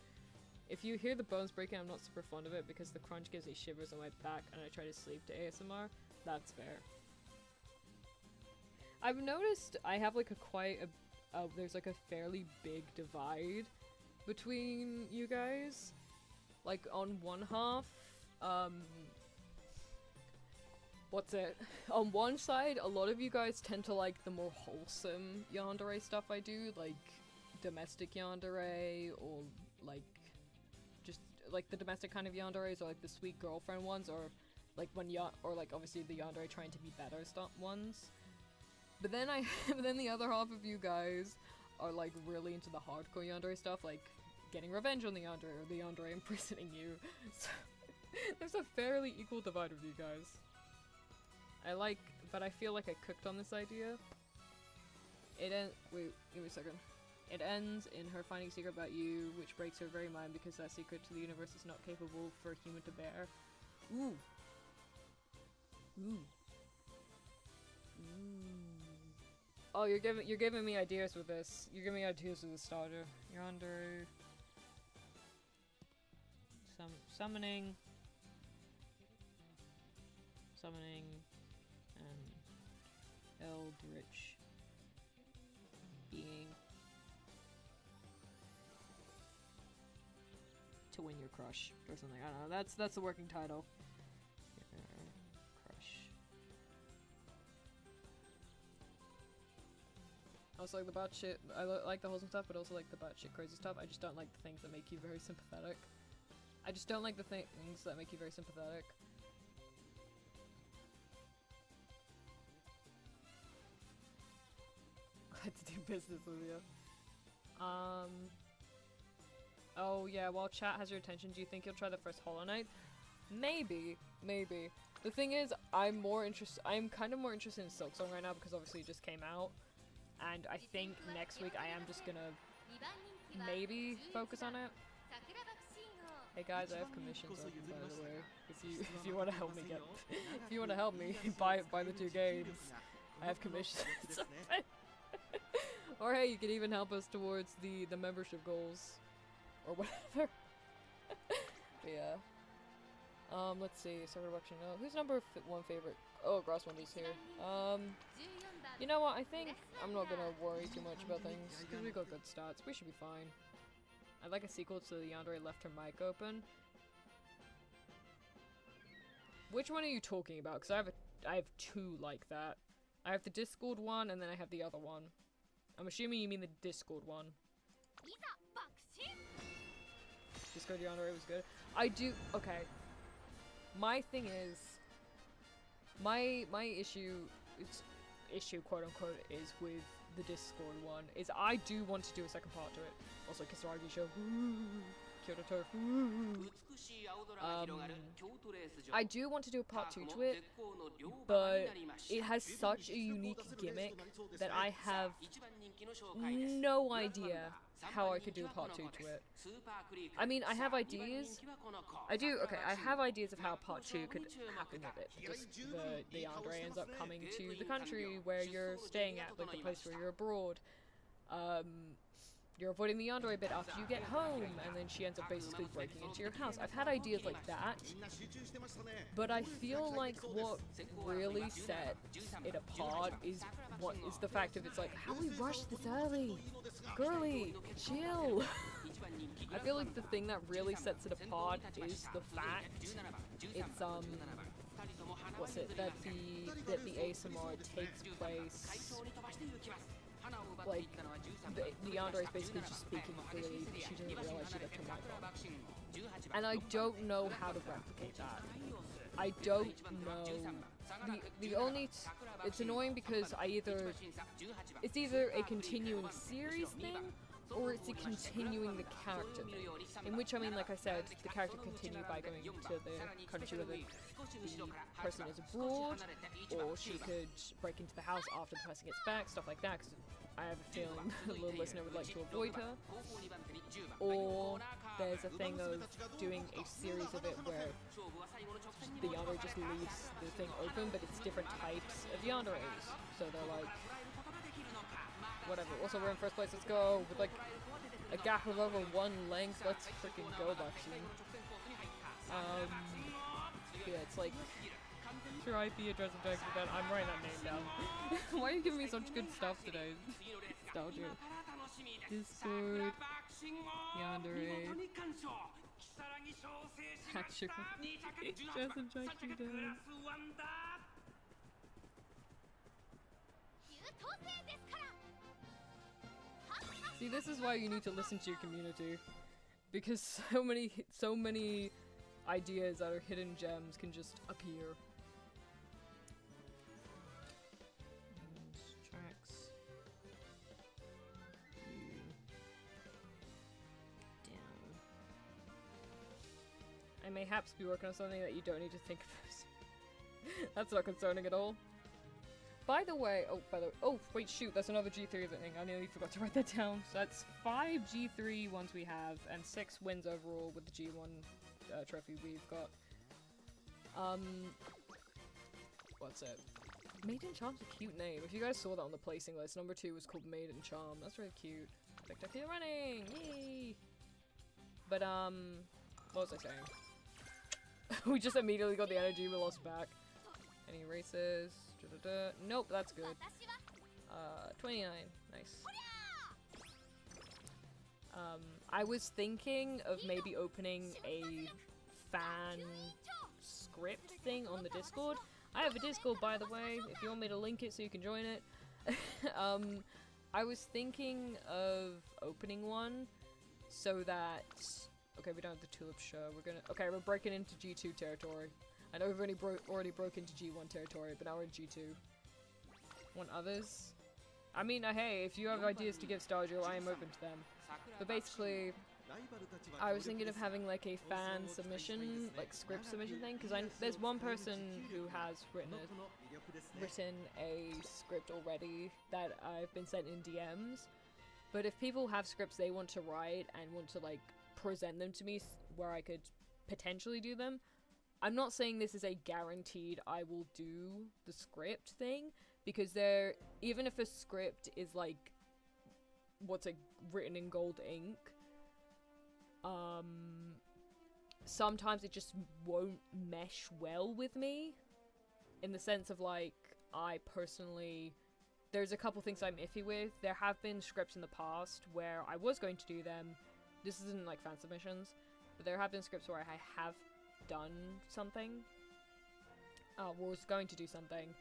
If you hear the bones breaking, I'm not super fond of it because the crunch gives me shivers on my back and I try to sleep to ASMR. That's fair. I've noticed I have like there's like a fairly big divide between you guys. Like on one half, on one side, a lot of you guys tend to like the more wholesome yandere stuff I do, like domestic yandere, or like just like the domestic kind of yanderes, or like the sweet girlfriend ones, or like or like obviously the yandere trying to be better ones. But then then the other half of you guys are like really into the hardcore yandere stuff, like getting revenge on the yandere, or the yandere imprisoning you. So there's a fairly equal divide with you guys. But I feel like I cooked on this idea. Wait, give me a second. It ends in her finding a secret about you, which breaks her very mind because that secret to the universe is not capable for a human to bear. Ooh. Ooh. Ooh. Oh, you're giving me ideas with this. You're giving me ideas with the starter. You're under summoning, an eldritch being to win your crush or something. I don't know. That's the working title. Also, like the batshit, I like the wholesome stuff, but also like the batshit crazy stuff. I just don't like the things that make you very sympathetic. I just don't like the things that make you very sympathetic. Glad to do business with you. Oh yeah, while chat has your attention, do you think you'll try the first Hollow Knight? Maybe, maybe. The thing is, I'm kind of more interested in Silksong right now because obviously it just came out. And I think next week I am just gonna maybe focus on it. Hey guys, I have commissions open, by the way. If you want to help me get, if you want to help me buy the 2 games, I have commissions open. Or hey, you can even help us towards the membership goals, or whatever. But yeah. Let's see. Server watching. Who's number 1 favorite? Oh, Gross Wendy's here. You know what? I think I'm not gonna worry too much about things because we got good stats. We should be fine. I'd like a sequel to the Yandere left her mic open. Which one are you talking about? Because I have 2 like that. I have the Discord one, and then I have the other one. I'm assuming you mean the Discord one. Discord Yandere was good. I do. Okay. My thing is, my issue quote unquote is with the Discord one is I do want to do a second part to it. Also, Kisaragi show. Kyoto Turf. I do want to do a part 2 to it, but it has such a unique gimmick that I have no idea how I could do a part 2 to it. I mean, I have ideas. I have ideas of how part 2 could happen with it. Just the Yandere ends up coming to the country where you're staying at, like the place where you're abroad. You're avoiding the Yandere bit after you get home, and then she ends up basically breaking into your house. I've had ideas like that, but I feel like what really sets it apart is the fact of it's like, how we rushed this early? Girly, chill! I feel like the thing that really sets it apart is the fact it's, that the ASMR takes place, like, the Yandere is basically just speaking freely, but she didn't realize she left her mic on. And I don't know how to replicate that. I don't know. The only it's annoying because it's either a continuing series thing, or it's a continuing the character thing. In which, I mean, like I said, the character continued by going to the country where the person is abroad, or she could break into the house after the person gets back, stuff like that, because I have a feeling the little listener would like to avoid her. Or there's a thing of doing a series of it where the Yandere just leaves the thing open, but it's different types of Yanderes. So they're like, whatever. Also, we're in first place. Let's go with like a gap of over 1 length. Let's freaking go, Buxton. Yeah, it's like your IP address of Jackson. I'm writing that name down. Why are you giving me such good stuff today? Nostalgia. Discord. Yandere. Actually, Jackson Jackson down. See, this is why you need to listen to your community, because so many ideas that are hidden gems can just appear. And tracks. Down. I mayhaps be working on something that you don't need to think of. That's not concerning at all. By the way, oh wait, shoot, that's another G3 thing. I nearly forgot to write that down. So that's 5 G3 ones we have, and 6 wins overall with the G1 trophy we've got. What's it? Maiden Charm's a cute name. If you guys saw that on the placing list, number 2 was called Maiden Charm. That's really cute. Spectacular running! Yay! But, what was I saying? We just immediately got the energy we lost back. Any races? Nope, that's good. 29. Nice. I was thinking of maybe opening a fan script thing on the Discord. I have a Discord, by the way, if you want me to link it so you can join it. I was thinking of opening one so that... Okay, we don't have the tulip show. We're breaking into G2 territory. I know we've already broke into G1 territory, but now we're in G2. Want others? I mean, hey, if you have ideas to give Stardew, I am open to them. But basically, I was thinking of having like a fan submission, like script submission thing, because there's one person who has written a script already that I've been sent in DMs. But if people have scripts they want to write and want to like present them to me where I could potentially do them, I'm not saying this is a guaranteed I will do the script thing, because even if a script is like written in gold ink, sometimes it just won't mesh well with me, in the sense of like, I personally, there's a couple things I'm iffy with. There have been scripts in the past where I was going to do them. This isn't like fan submissions, but there have been scripts where I have done something, was going to do something.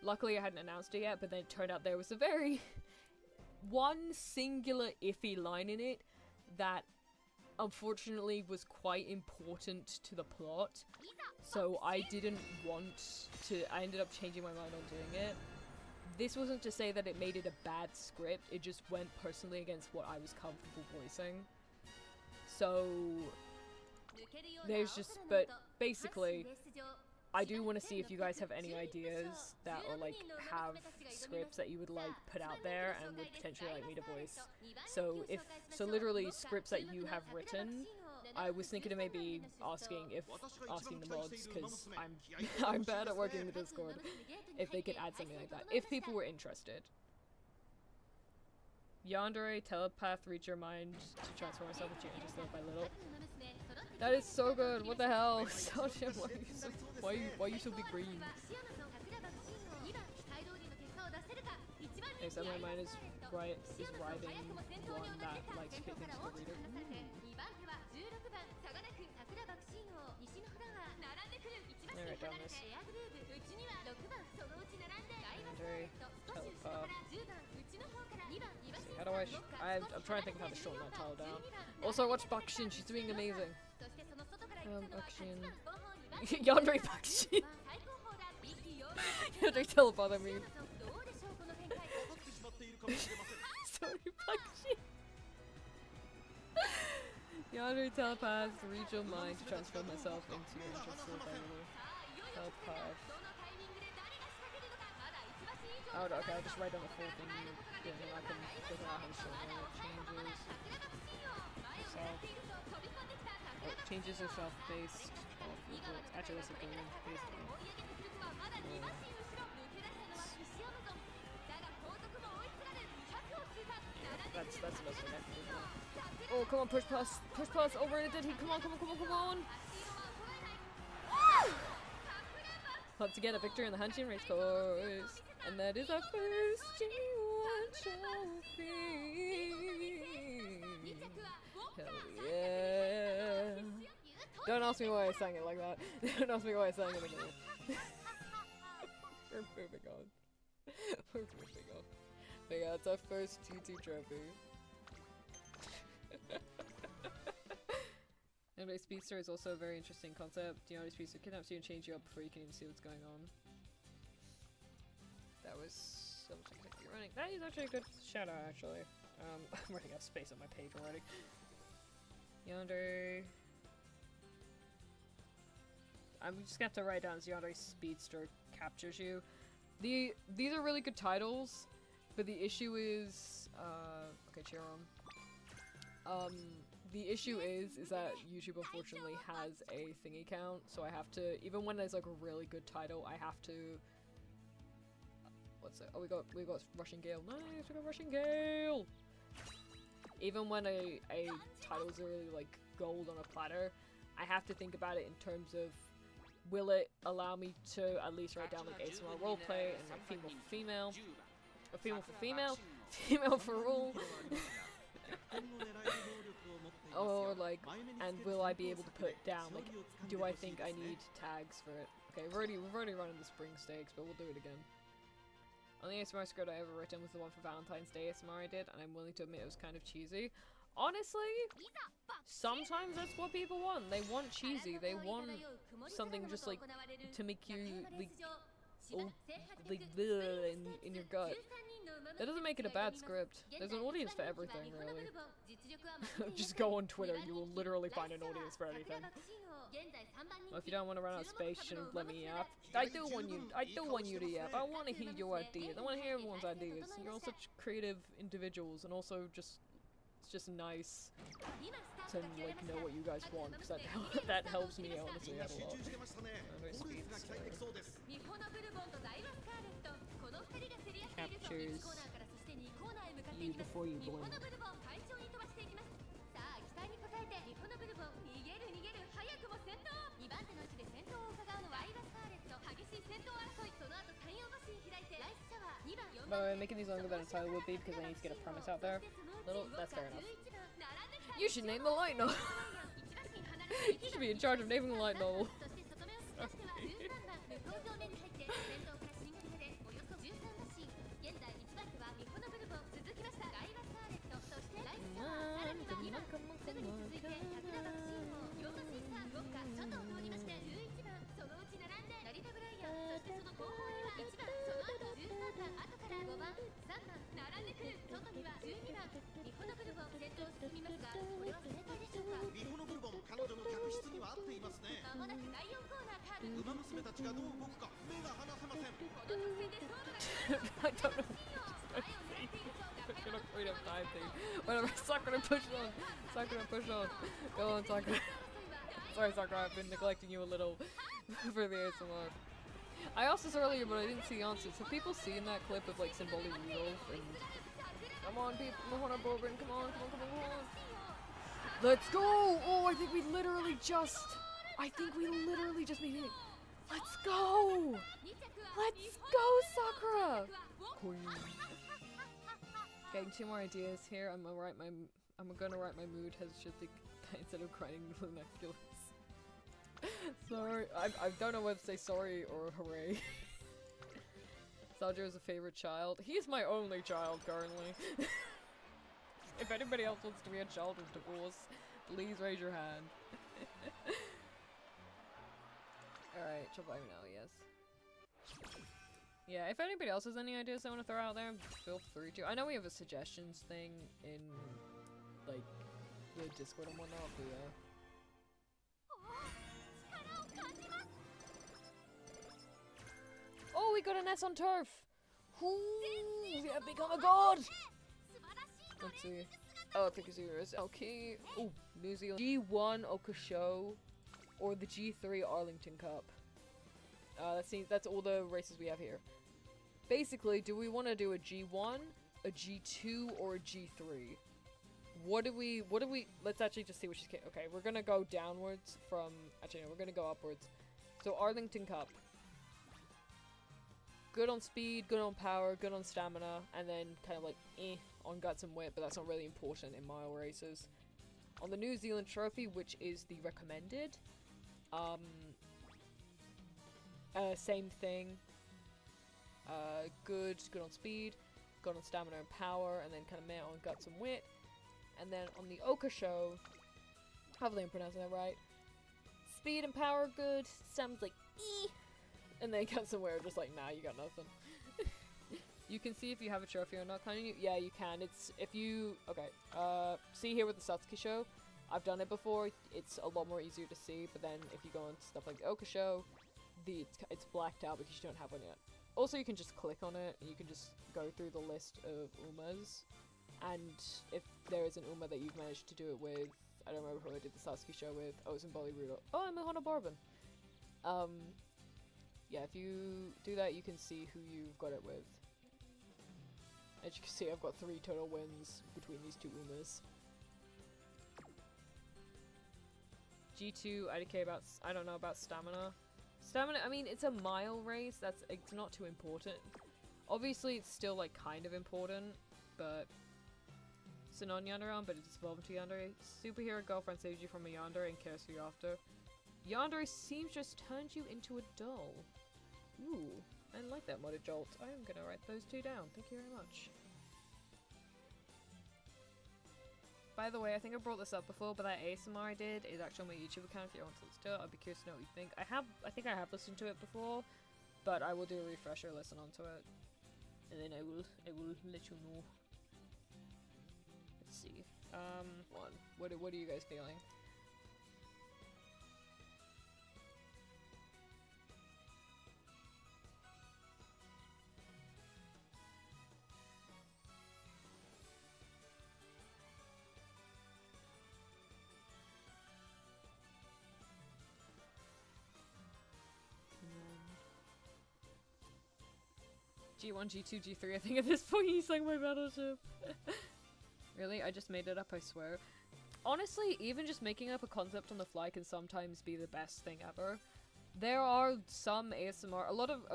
Luckily I hadn't announced it yet, but then it turned out there was a very one singular iffy line in it that unfortunately was quite important to the plot, so I didn't want to, I ended up changing my mind on doing it. This wasn't to say that it made it a bad script, it just went personally against what I was comfortable voicing. So there's just, but basically, I do want to see if you guys have any ideas that, or like have scripts that you would like put out there and would potentially like me to voice. So literally scripts that you have written, I was thinking of maybe asking the mods, because I'm bad at working the Discord, if they could add something like that, if people were interested. Yandere, telepath, reach your mind to transform myself into you, just little by little. That is so good. What the hell? Sojim, why are you so big green? Okay, so my mind is riding one that likes to get things to read it. Alright, down this. Legendary, telepath. How do I'm trying to think of how to shorten that tile down. Also, watch Bakshin, she's doing amazing. Bakshin. Yandere Bakshin. Yandere telepath, I mean. Sorry, Bakshin. Yandere telepath, reach your mind to transform myself into your interest by little. Telepath. Oh, okay, I'll just write down the full thing. Yeah, I can figure out how to show it. Changes. Self. Oh, changes are self-based. Actually, that's a good one. Basically. That's the best one I can do now. Oh, come on, push plus. Push plus over it, did he? Come on, come on, come on, come on. Hope to get a victory in the Hanshin race course. And that is our first G1 trophy. Hell yeah. Don't ask me why I sang it like that. Don't ask me why I sang it again. We're moving on. We're moving on. But yeah, it's our first G2 trophy. Anyway, Speedster is also a very interesting concept. You know, Speedster kidnaps you and changes you up before you can even see what's going on. That was so much activity running. That is actually a good shout out, actually. I'm running out of space on my page already. Yonder. I'm just gonna have to write down Yandere Speedster captures you. These are really good titles, but the issue is okay, Chiron. The issue is that YouTube unfortunately has a thingy count, so I have to, even when there's like a really good title, I have to. What's it? Oh, we got Russian Gale. Nice, we got Russian Gale. Even when a title's really like gold on a platter, I have to think about it in terms of, will it allow me to at least write down like ASMR roleplay and like female for female, or female for female, female for rule. Or like, and will I be able to put down like, do I think I need tags for it? Okay, we've already run in the spring stakes, but we'll do it again. Only ASMR script I ever written was the one for Valentine's Day ASMR I did, and I'm willing to admit it was kind of cheesy. Honestly, sometimes that's what people want. They want cheesy. They want something just like to make you like, in your gut. That doesn't make it a bad script. There's an audience for everything, really. Just go on Twitter, you will literally find an audience for anything. Well, if you don't want to run out of space, you shouldn't let me yap. I do want you to yap. I want to hear your ideas. I want to hear everyone's ideas. You're all such creative individuals, and also it's just nice to like know what you guys want, because that helps me honestly out a lot. Captures you before you blink. By the way, making these longer than a title would be because I need to get a premise out there. That's fair enough. You should name the light novel. You should be in charge of naming the light novel. I don't know. We don't have time to. Whatever, Sakura, push it on. Sakura, push on. Go on, Sakura. Sorry, Sakura, I've been neglecting you a little for the ASMR. I asked this earlier, but I didn't see answers. Have people seen that clip of like Symboli Rudolph? And come on, people, come on, Bourbon, come on. Let's go! Oh, I think we literally just made it. Let's go! Let's go, Sakura! Queen. Getting 2 more ideas here. I'm gonna write my mood has should think instead of crying Lunculus. Sorry, I don't know whether to say sorry or hooray. Sajiro is a favorite child. He's my only child currently. If anybody else wants to be a child of divorce, please raise your hand. Alright, Chobaiu now, yes. Yeah, if anybody else has any ideas they want to throw out there, feel free to. I know we have a suggestions thing in, like, the Discord and whatnot, but yeah. Oh, we got an S on turf! Ooh, we have become a god! Let's see. Oh, I think it's yours. Okay. Oh, New Zealand. G1 Okusho or the G3 Arlington Cup. That's all the races we have here. Basically, do we want to do a G1, a G2, or a G3? What do we, let's actually just see which is, okay, we're gonna go downwards from, actually no, we're gonna go upwards. So Arlington Cup. Good on speed, good on power, good on stamina, and then kind of like on guts and wit, but that's not really important in mile races. On the New Zealand Trophy, which is the recommended, same thing. Good on speed, good on stamina and power, and then kind of meh on guts and wit. And then on the Okusho, hopefully I'm pronouncing that right, speed and power good, stamina's like and then guts and wit are just like, nah, you got nothing. You can see if you have a trophy or not, can't you? Yeah, you can. It's, if you, okay, see here with the Satsuki show, I've done it before, it's a lot more easier to see, but then if you go on stuff like the Okusho, it's blacked out because you don't have one yet. Also, you can just click on it, and you can just go through the list of Umas, and if there is an Uma that you've managed to do it with, I don't remember who I did the Satsuki show with, oh, it's in Bollywood. Oh, I'm Hana Barbon. Yeah, if you do that, you can see who you've got it with. As you can see, I've got 3 total wins between these 2 Umas. G2, IDK about, I don't know about stamina. Stamina, I mean, it's a mile race, it's not too important. Obviously, it's still, like, kind of important, but it's a non-yandere, but it's evolved into yandere. Superhero girlfriend saves you from a yandere and cares for you after. Yandere seems just turned you into a doll. Ooh. I didn't like that modded jolt. I am gonna write those two down. Thank you very much. By the way, I think I brought this up before, but that ASMR I did is actually on my YouTube account if you want to listen to it. I'd be curious to know what you think. I think I have listened to it before, but I will do a refresher listen onto it. And then I will let you know. Let's see. What are you guys feeling? G1, G2, G3, I think at this point he's like my battleship. Really? I just made it up, I swear. Honestly, even just making up a concept on the fly can sometimes be the best thing ever. There are some ASMR, a lot of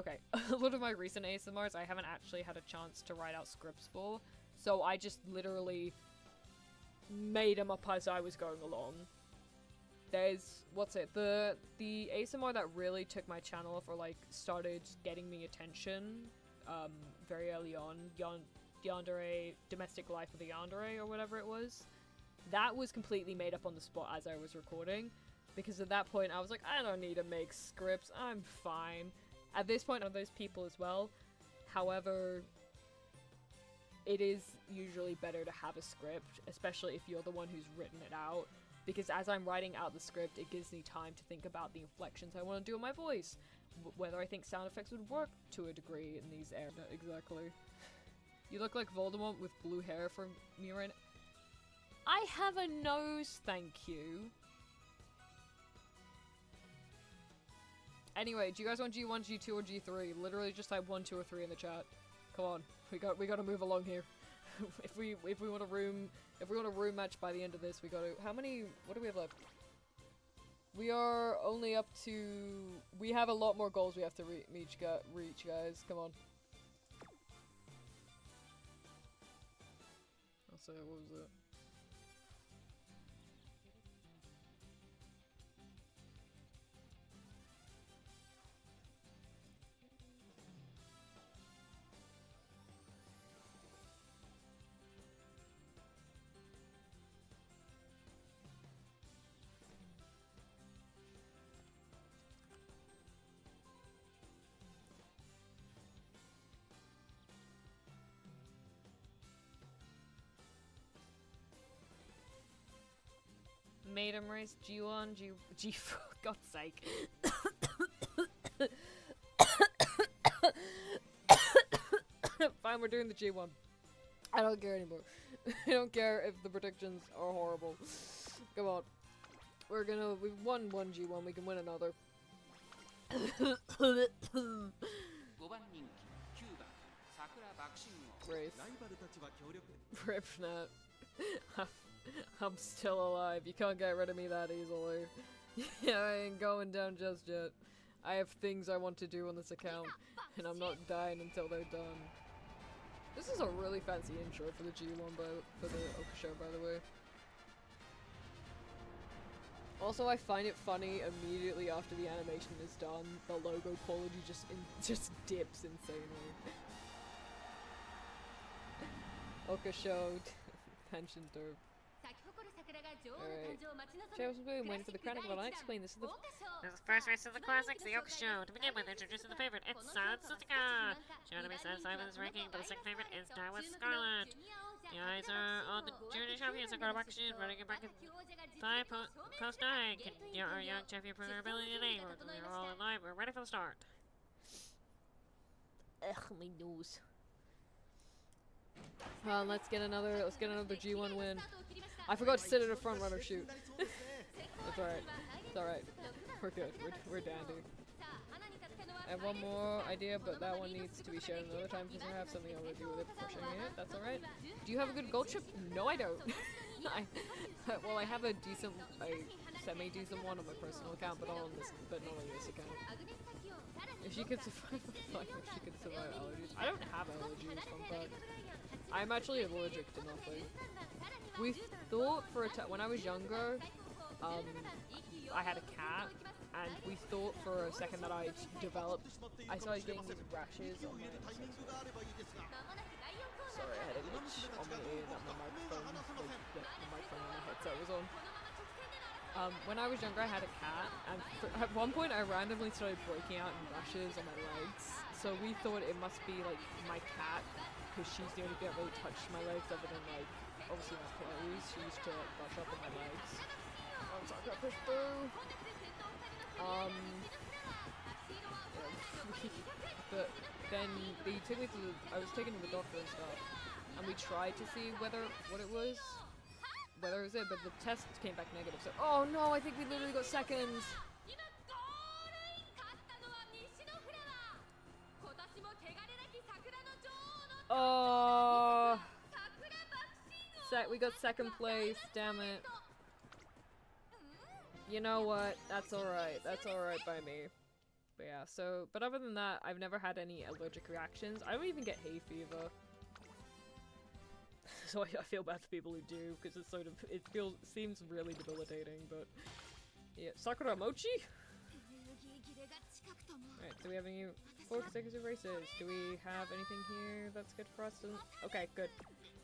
my recent ASMRs I haven't actually had a chance to write out scripts for, so I just literally made them up as I was going along. There's, the ASMR that really took my channel for, like, started getting me attention, very early on, Yandere, Domestic Life of the Yandere, or whatever it was. That was completely made up on the spot as I was recording, because at that point I was like, I don't need to make scripts, I'm fine. At this point I'm those people as well. However, it is usually better to have a script, especially if you're the one who's written it out, because as I'm writing out the script, it gives me time to think about the inflections I want to do in my voice, whether I think sound effects would work to a degree in these areas. Exactly. You look like Voldemort with blue hair from me right now. I have a nose, thank you. Anyway, do you guys want G1, G2, or G3? Literally just type 1, 2, or 3 in the chat. Come on, we gotta move along here. if we want a room match by the end of this, we gotta. What do we have left? We are only up to. We have a lot more goals we have to reach, guys. Come on. I'll say, what was it? Maiden race, G1, G for God's sake. Fine, we're doing the G1. I don't care anymore. I don't care if the predictions are horrible. Come on. We've won one G1, we can win another. Ripnut. I'm still alive. You can't get rid of me that easily. Yeah, I ain't going down just yet. I have things I want to do on this account, and I'm not dying until they're done. This is a really fancy intro for the G1 for the Oka show, by the way. Also, I find it funny immediately after the animation is done, the logo quality just dips insanely. Oka show, pension derp. Alright. Sheriff's Boom, waiting for the chronicle. I'll explain this is the first race of the classics, the Yoke Show. To begin with, introducing the favorite, it's Silent Suzuka. Show to be satisfied with his ranking, but the second favorite is Die with Scarlet. The eyes are on the junior champions, so Garabakushin running it back in 5 post 9. Can our young champion prove their ability today? We're all in line. We're ready for the start. Ugh, my nose. Let's get another G1 win. I forgot to sit at a front runner shoot. That's alright. It's alright. We're good. We're dandy. I have one more idea, but that one needs to be shared another time because I have something I want to do with it before sharing it. That's alright. Do you have a good gold chip? No, I don't. Well, I have a semi-decent one on my personal account, but not on this account. If she could survive, if she could survive allergies. I don't have allergies, fun fact. I'm actually allergic to nothing. We thought for a time when I was younger, I had a cat, and we thought for a second that I'd developed. I started getting these rashes on my. Sorry, I had a glitch on my ear that my microphone, the microphone on my headset was on. When I was younger, I had a cat, and at one point I randomly started breaking out in rashes on my legs. So we thought it must be like my cat, because she's the only thing that really touched my legs other than like obviously my clothes. She used to like, brush up on my legs. I'm sorry, I got pushed through. But then they took me to I was taken to the doctor and stuff, and we tried to see what it was, whether it was it, but the test came back negative. So, oh no, I think we literally got seconds. Oh, we got second place. Damn it. You know what? That's alright. That's alright by me. But yeah, so, but other than that, I've never had any allergic reactions. I don't even get hay fever. So I feel bad for people who do, because it's sort of, seems really debilitating, but yeah. Sakura Mochi? Alright, do we have any 4 consecutive races? Do we have anything here that's good for us? Okay, good.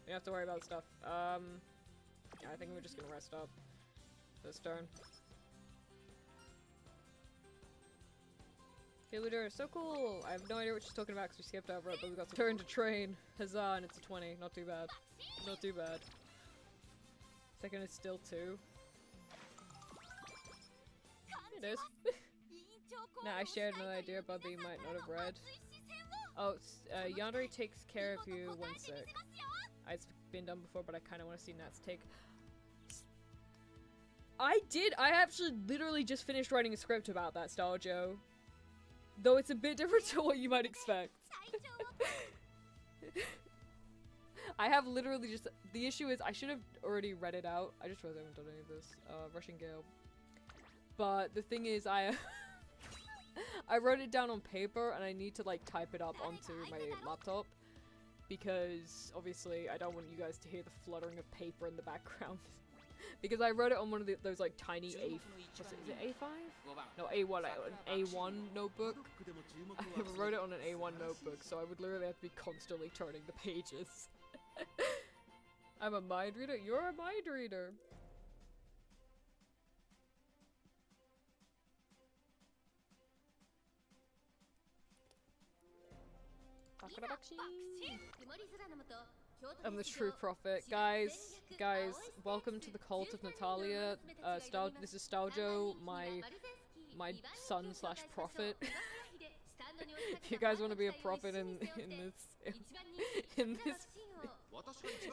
We don't have to worry about stuff. I think we're just gonna rest up this turn. Leader, so cool! I have no idea what she's talking about because we skipped over it, but we got to turn to train. Huzzah, and it's a 20. Not too bad. Not too bad. Second is still 2. It is. Nah, I shared another idea Bubby might not have read. Oh, Yandere takes care of you when sick. It's been done before, but I kind of want to see Nat's take. I actually literally just finished writing a script about that, Star Joe. Though it's a bit different to what you might expect. I have literally just... The issue is, I should have already read it out. I just realized I haven't done any of this. Russian Gale. But the thing is, I wrote it down on paper, and I need to, like, type it up onto my laptop. Because, obviously, I don't want you guys to hear the fluttering of paper in the background. Because I wrote it on one of those like tiny is it A5? No, A1, an A1 notebook. I wrote it on an A1 notebook, so I would literally have to be constantly turning the pages. I'm a mind reader? You're a mind reader! I'm the true prophet. Guys, welcome to the cult of Natalia. This is Staljo, my son slash prophet. If you guys want to be a prophet in this,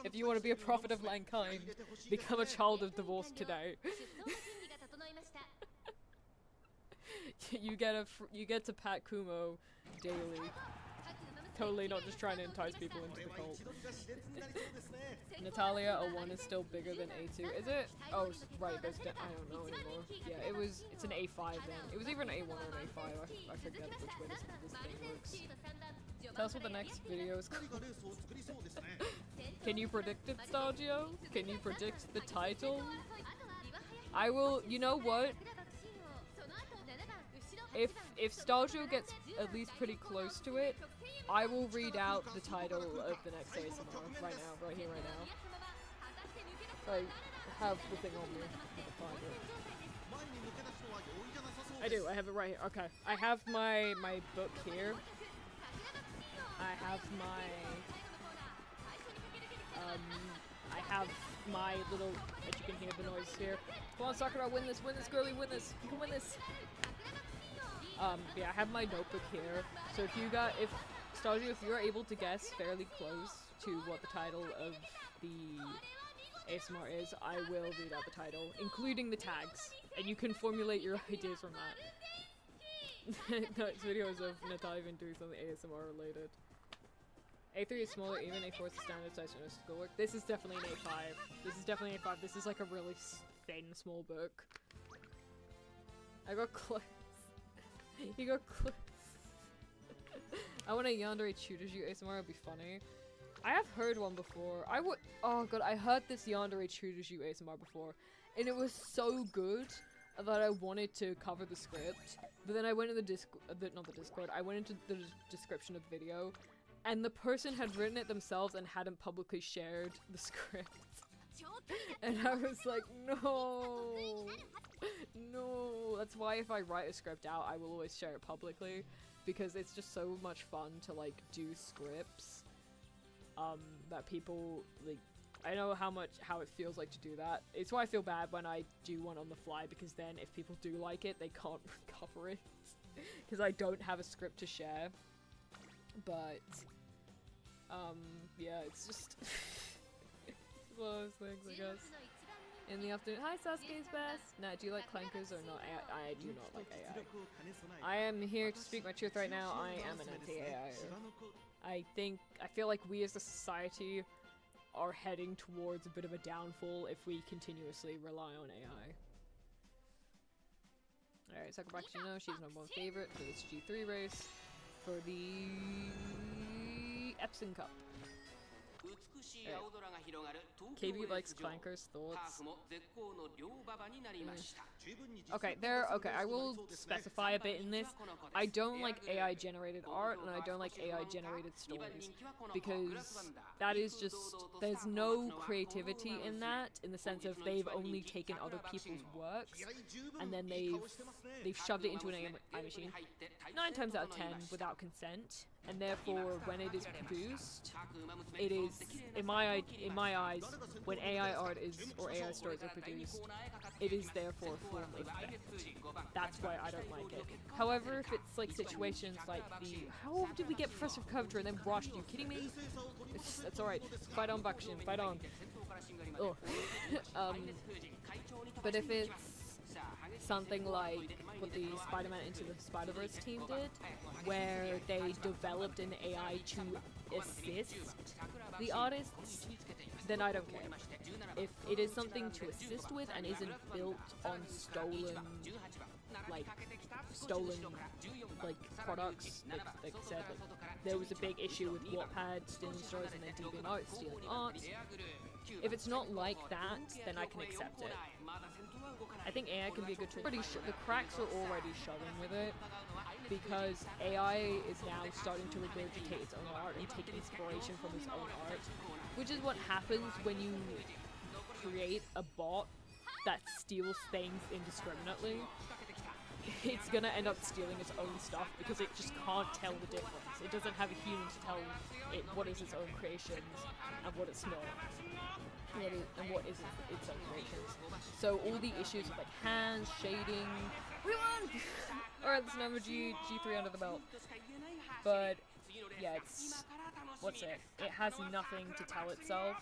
if you want to be a prophet of mankind, become a child of divorce today. You get to pat Kumo daily. Totally not just trying to entice people into the cult. Natalia, a 1 is still bigger than A2. Is it? Oh, right, I don't know anymore. Yeah, it's an A5 then. It was either an A1 or an A5. I forget which way this thing works. Tell us what the next video is called. Can you predict it, Stargio? Can you predict the title? I will, you know what? If Stargio gets at least pretty close to it, I will read out the title of the next ASMR right now, right here, right now. So I have the thing on me. I do, I have it right here. Okay. I have my book here. I have my little, as you can hear the noise here. Come on, Sakura, win this, girlie, win this. You can win this. Yeah, I have my notebook here. So if Stargio, if you're able to guess fairly close to what the title of the ASMR is, I will read out the title, including the tags, and you can formulate your ideas from that. Next video is of Natalia doing something ASMR related. A3 is smaller, even A4 is the standard size for schoolwork. This is definitely an A5. This is definitely an A5. This is like a really thin, small book. I got close. You got close. I want a Yandere tutors you ASMR, it'd be funny. I have heard one before. Oh god, I heard this Yandere tutors you ASMR before, and it was so good. that I wanted to cover the script, but then I went in the not the Discord, I went into the description of the video, and the person had written it themselves and hadn't publicly shared the script. And I was like, no! No! That's why if I write a script out, I will always share it publicly, because it's just so much fun to, like, do scripts, that people, like, I know how it feels like to do that. It's why I feel bad when I do one on the fly, because then if people do like it, they can't recover it. Because I don't have a script to share. But, yeah, it's just one of those things, I guess. In the afternoon. Hi, Sasuke's best! Nah, do you like clankers or not? I do not like AI. I am here to speak my truth right now. I am an anti-AI. I feel like we as a society are heading towards a bit of a downfall if we continuously rely on AI. Alright, Sakurabaki Shino, she's number one favorite for this G3 race for the Epson Cup. KB likes clankers, thoughts. Okay, I will specify a bit in this. I don't like AI generated art and I don't like AI generated stories, because that is just, there's no creativity in that, in the sense of they've only taken other people's works and then they've shoved it into an AI machine 9 times out of 10 without consent, and therefore when it is produced, it is, in my eyes, when AI art is, or AI stories are produced, it is therefore a form of theft. That's why I don't like it. However, if it's like situations like the, how did we get Professor Coveter and then rushed? Are you kidding me? That's alright. Fight on, Bakushin, fight on. Oh. But if it's something like what the Spider-Man Into the Spider-Verse team did, where they developed an AI to assist the artists, then I don't care. If it is something to assist with and isn't built on stolen products, like I said, like, there was a big issue with Wattpad stealing stories and then DeviantArt stealing art. If it's not like that, then I can accept it. I think AI can be a good tool. The cracks are already showing with it, because AI is now starting to regurgitate its own art and take inspiration from its own art, which is what happens when you create a bot that steals things indiscriminately. It's gonna end up stealing its own stuff because it just can't tell the difference. It doesn't have a human to tell it what is its own creations and what it's not. And what isn't its own creations. So all the issues with like hands, shading, we won! Alright, that's another G3 under the belt. But yeah, it's, what's it? It has nothing to tell itself.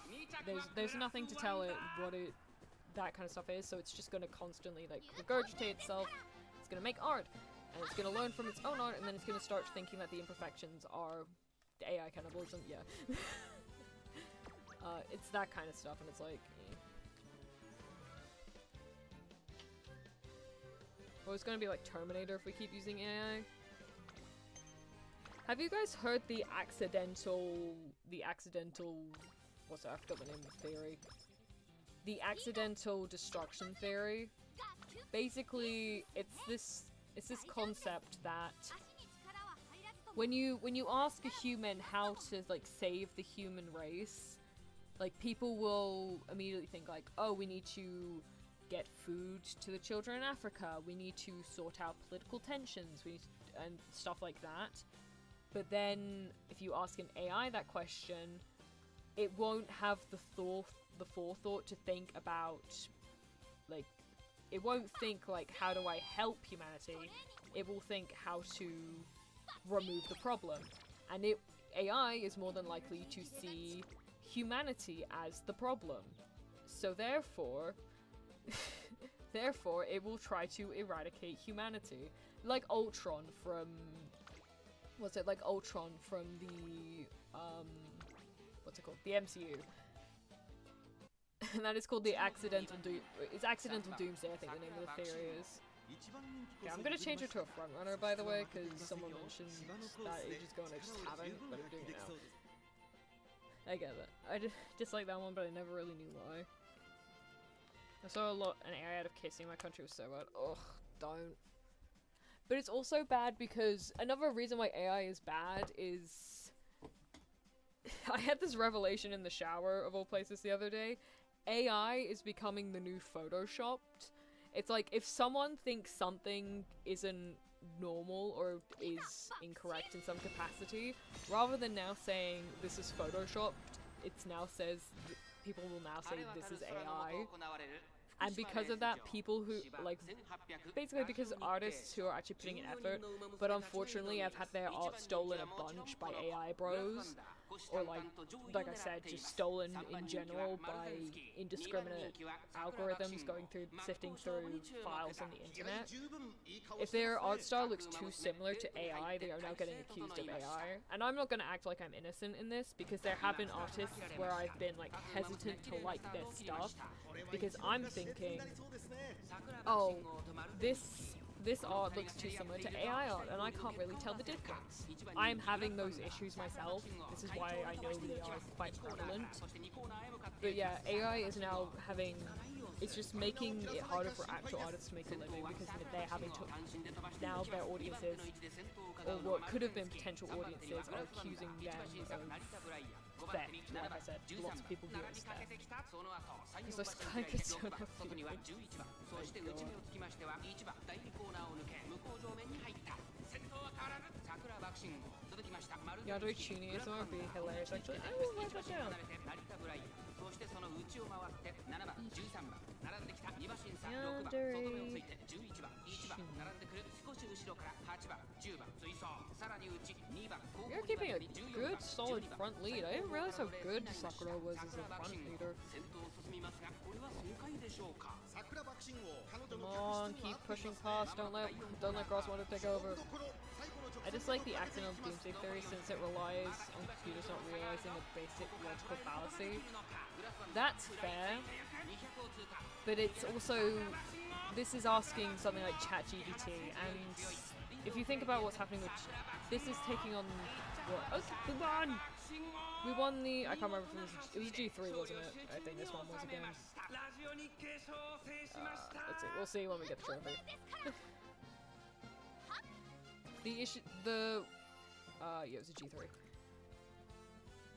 There's nothing to tell it what that kind of stuff is, so it's just gonna constantly like regurgitate itself. It's gonna make art, and it's gonna learn from its own art, and then it's gonna start thinking that the imperfections are AI cannibalism. Yeah. It's that kind of stuff, and it's like, well, it's gonna be like Terminator if we keep using AI. Have you guys heard the accidental, what's that? I forgot the name of the theory. The accidental destruction theory. Basically, it's this concept that when you ask a human how to like save the human race, like, people will immediately think like, oh, we need to get food to the children in Africa, we need to sort out political tensions, and stuff like that. But then, if you ask an AI that question, it won't have the forethought to think about, like, it won't think like, how do I help humanity? It will think how to remove the problem. And AI is more than likely to see humanity as the problem. So therefore, it will try to eradicate humanity. Like Ultron from, like Ultron from the, what's it called? The MCU. And that is called the Accidental Doomsday, I think the name of the theory is. Okay, I'm gonna change it to a frontrunner, by the way, because someone mentioned that ages ago and I just haven't, but I'm doing it now. I get it. I just dislike that one, but I never really knew why. I saw an AI out of kissing. My country was so bad. Ugh, don't. But it's also bad because another reason why AI is bad is I had this revelation in the shower of all places the other day. AI is becoming the new Photoshopped. It's like if someone thinks something isn't normal or is incorrect in some capacity, rather than now saying this is Photoshopped, it's now says people will now say this is AI. And because of that, people who, like, basically because artists who are actually putting in effort, but unfortunately have had their art stolen a bunch by AI bros, or like I said, just stolen in general by indiscriminate algorithms sifting through files on the internet. If their art style looks too similar to AI, they are now getting accused of AI. And I'm not gonna act like I'm innocent in this, because there have been artists where I've been, like, hesitant to like their stuff, because I'm thinking, oh, this art looks too similar to AI art, and I can't really tell the difference. I'm having those issues myself. This is why I know they are quite prevalent. But yeah, AI is now it's just making it harder for actual artists to make a living, because they're having to, now their audiences, or what could have been potential audiences, are accusing them of theft. Like I said, lots of people view it as theft. Because this guy gets so Yandere Chini is going to be hilarious actually. I will write that down. You're keeping a good, solid front lead. I didn't realize how good Sakura was as a front leader. Come on, keep pushing past. Don't let Cross want to take over. I just like the accidental doomsday theory, since it relies on computers not realizing a basic logical fallacy. That's fair, but it's also, this is asking something like ChatGPT, and if you think about what's happening with, this is taking on what? Okay, we won! We won the, I can't remember if it was G3, wasn't it? I think this one was again. Let's see, we'll see when we get the trophy. Yeah, it was a G3.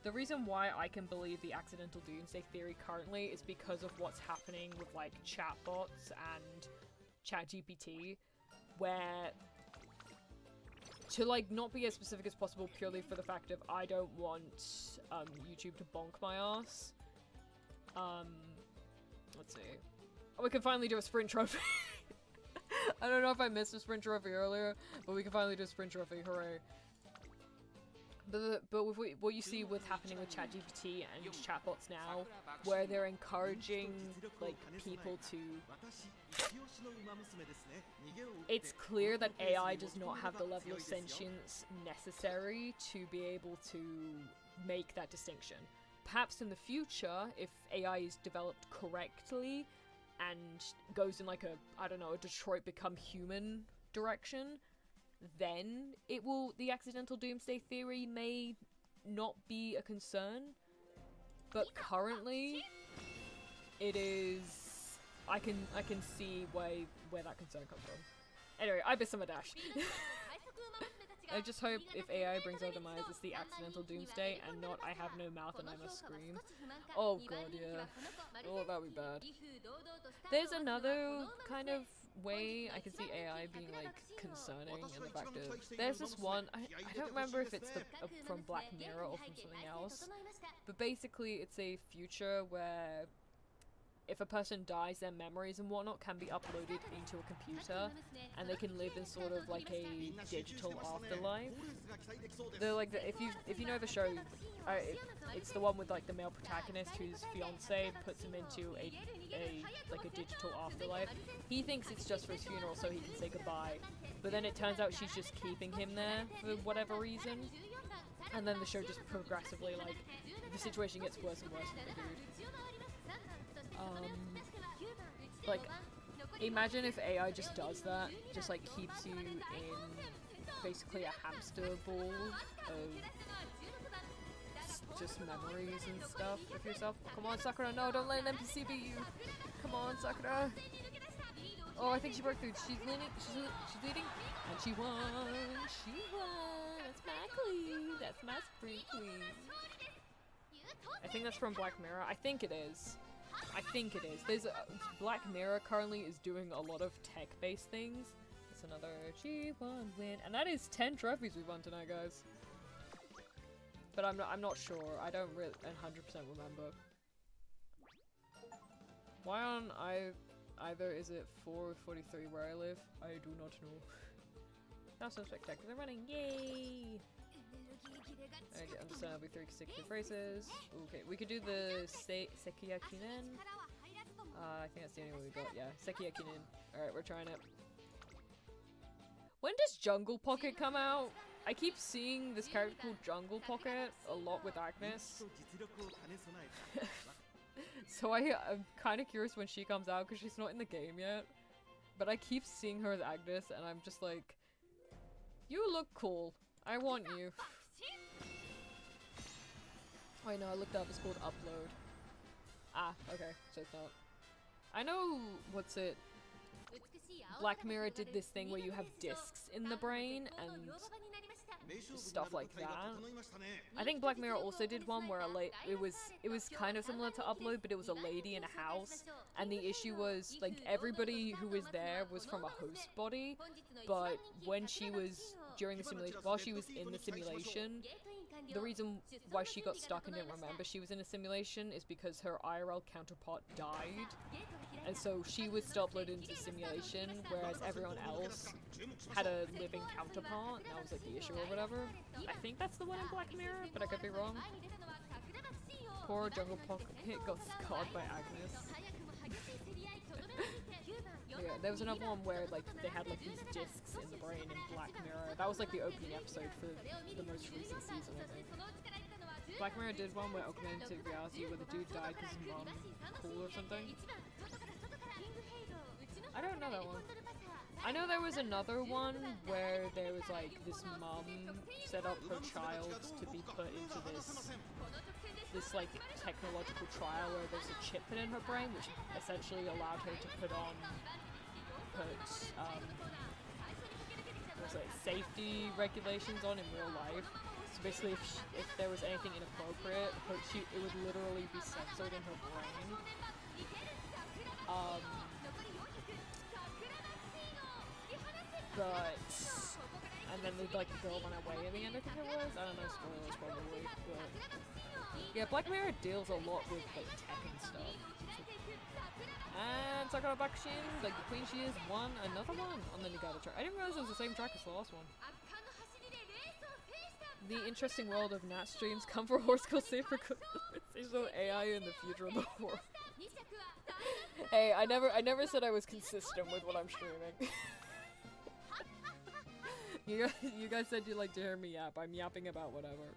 The reason why I can believe the accidental doomsday theory currently is because of what's happening with, like, chatbots and ChatGPT, where, to, like, not be as specific as possible purely for the fact of I don't want, YouTube to bonk my ass. Let's see. Oh, we can finally do a sprint trophy! I don't know if I missed a sprint trophy earlier, but we can finally do a sprint trophy, hooray. But with what you see with happening with ChatGPT and chatbots now, where they're encouraging, like, people to... It's clear that AI does not have the level of sentience necessary to be able to make that distinction. Perhaps in the future, if AI is developed correctly and goes in, like, a, I don't know, a Detroit Become Human direction, then the accidental doomsday theory may not be a concern, but currently it is. I can see where that concern comes from. Anyway, I missed my dash. I just hope if AI brings our demise, it's the accidental doomsday and not I have no mouth and I must scream. Oh god, yeah. Oh, that would be bad. There's another kind of way I can see AI being, like, concerning in the fact of, there's this one, I don't remember if it's from Black Mirror or from something else, but basically it's a future where if a person dies, their memories and whatnot can be uploaded into a computer, and they can live in sort of like a digital afterlife. They're like, if you know the show, it's the one with, like, the male protagonist whose fiance puts him into a digital afterlife. He thinks it's just for his funeral so he can say goodbye, but then it turns out she's just keeping him there for whatever reason, and then the show just progressively, like, the situation gets worse and worse for the dude. Like, imagine if AI just does that, just, like, keeps you in basically a hamster ball of just memories and stuff of yourself. Come on, Sakura, no, don't let an NPC beat you. Come on, Sakura. Oh, I think she broke through. She's leading. She's leading, and she won. She won. That's my queen. That's my spring queen. I think that's from Black Mirror. I think it is. I think it is. There's Black Mirror currently is doing a lot of tech-based things. It's another G1 win, and that is 10 trophies we've won tonight, guys. But I'm not sure. I don't really 100% remember. Why on either is it 4:43 where I live? I do not know. That's so spectacular running! Yay! I understand it'll be 3 consecutive races. Okay, we could do the Sekiyakinen. I think that's the only one we got. Yeah, Sekiyakinen. Alright, we're trying it. When does Jungle Pocket come out? I keep seeing this character called Jungle Pocket a lot with Agnes. So I'm kind of curious when she comes out because she's not in the game yet. But I keep seeing her as Agnes and I'm just like, you look cool. I want you. Wait, no, I looked up. It's called Upload. Ah, okay. So it's not. I know, what's it? Black Mirror did this thing where you have discs in the brain and stuff like that. I think Black Mirror also did one where it was kind of similar to Upload, but it was a lady in a house, and the issue was like everybody who was there was from a host body, but when she was during the simulation, while she was in the simulation, the reason why she got stuck and didn't remember she was in a simulation is because her IRL counterpart died. And so she was still uploaded into the simulation, whereas everyone else had a living counterpart, and that was like the issue or whatever. I think that's the one in Black Mirror, but I could be wrong. Poor Jungle Pocket got scarred by Agnes. Yeah, there was another one where like they had like these discs in the brain in Black Mirror. That was like the opening episode for the most recent season, I think. Black Mirror did one where augmented reality where the dude died because his mom cool or something. I don't know that one. I know there was another one where there was like this mom set up her child to be put into this like technological trial where there's a chip put in her brain which essentially allowed her to put safety regulations on in real life. So basically if there was anything inappropriate, it would literally be censored in her brain. And then like the girl run away in the end, I think it was. I don't know, spoilers probably, but yeah, Black Mirror deals a lot with like tech and stuff. And Sakura Bakushin, like the queen she is, won another one on the Nagata track. I didn't realize it was the same track as the last one. The interesting world of Nat streams come for horse called safer conversational AI in the future of the world. Hey, I never said I was consistent with what I'm streaming. You guys said you'd like to hear me yap. I'm yapping about whatever.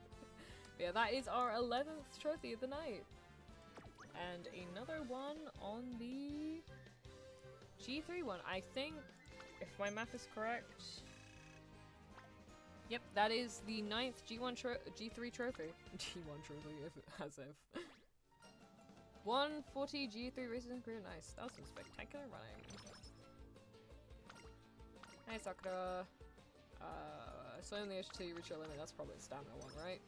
But yeah, that is our 11th trophy of the night. And another one on the G3 one. I think, if my math is correct... Yep, that is the 9th G3 trophy. G1 trophy, as if. 140 G3 races in Korea. Nice. That was some spectacular running. Hey, Sakura. So in the H2 you reach your limit, that's probably the stamina one, right?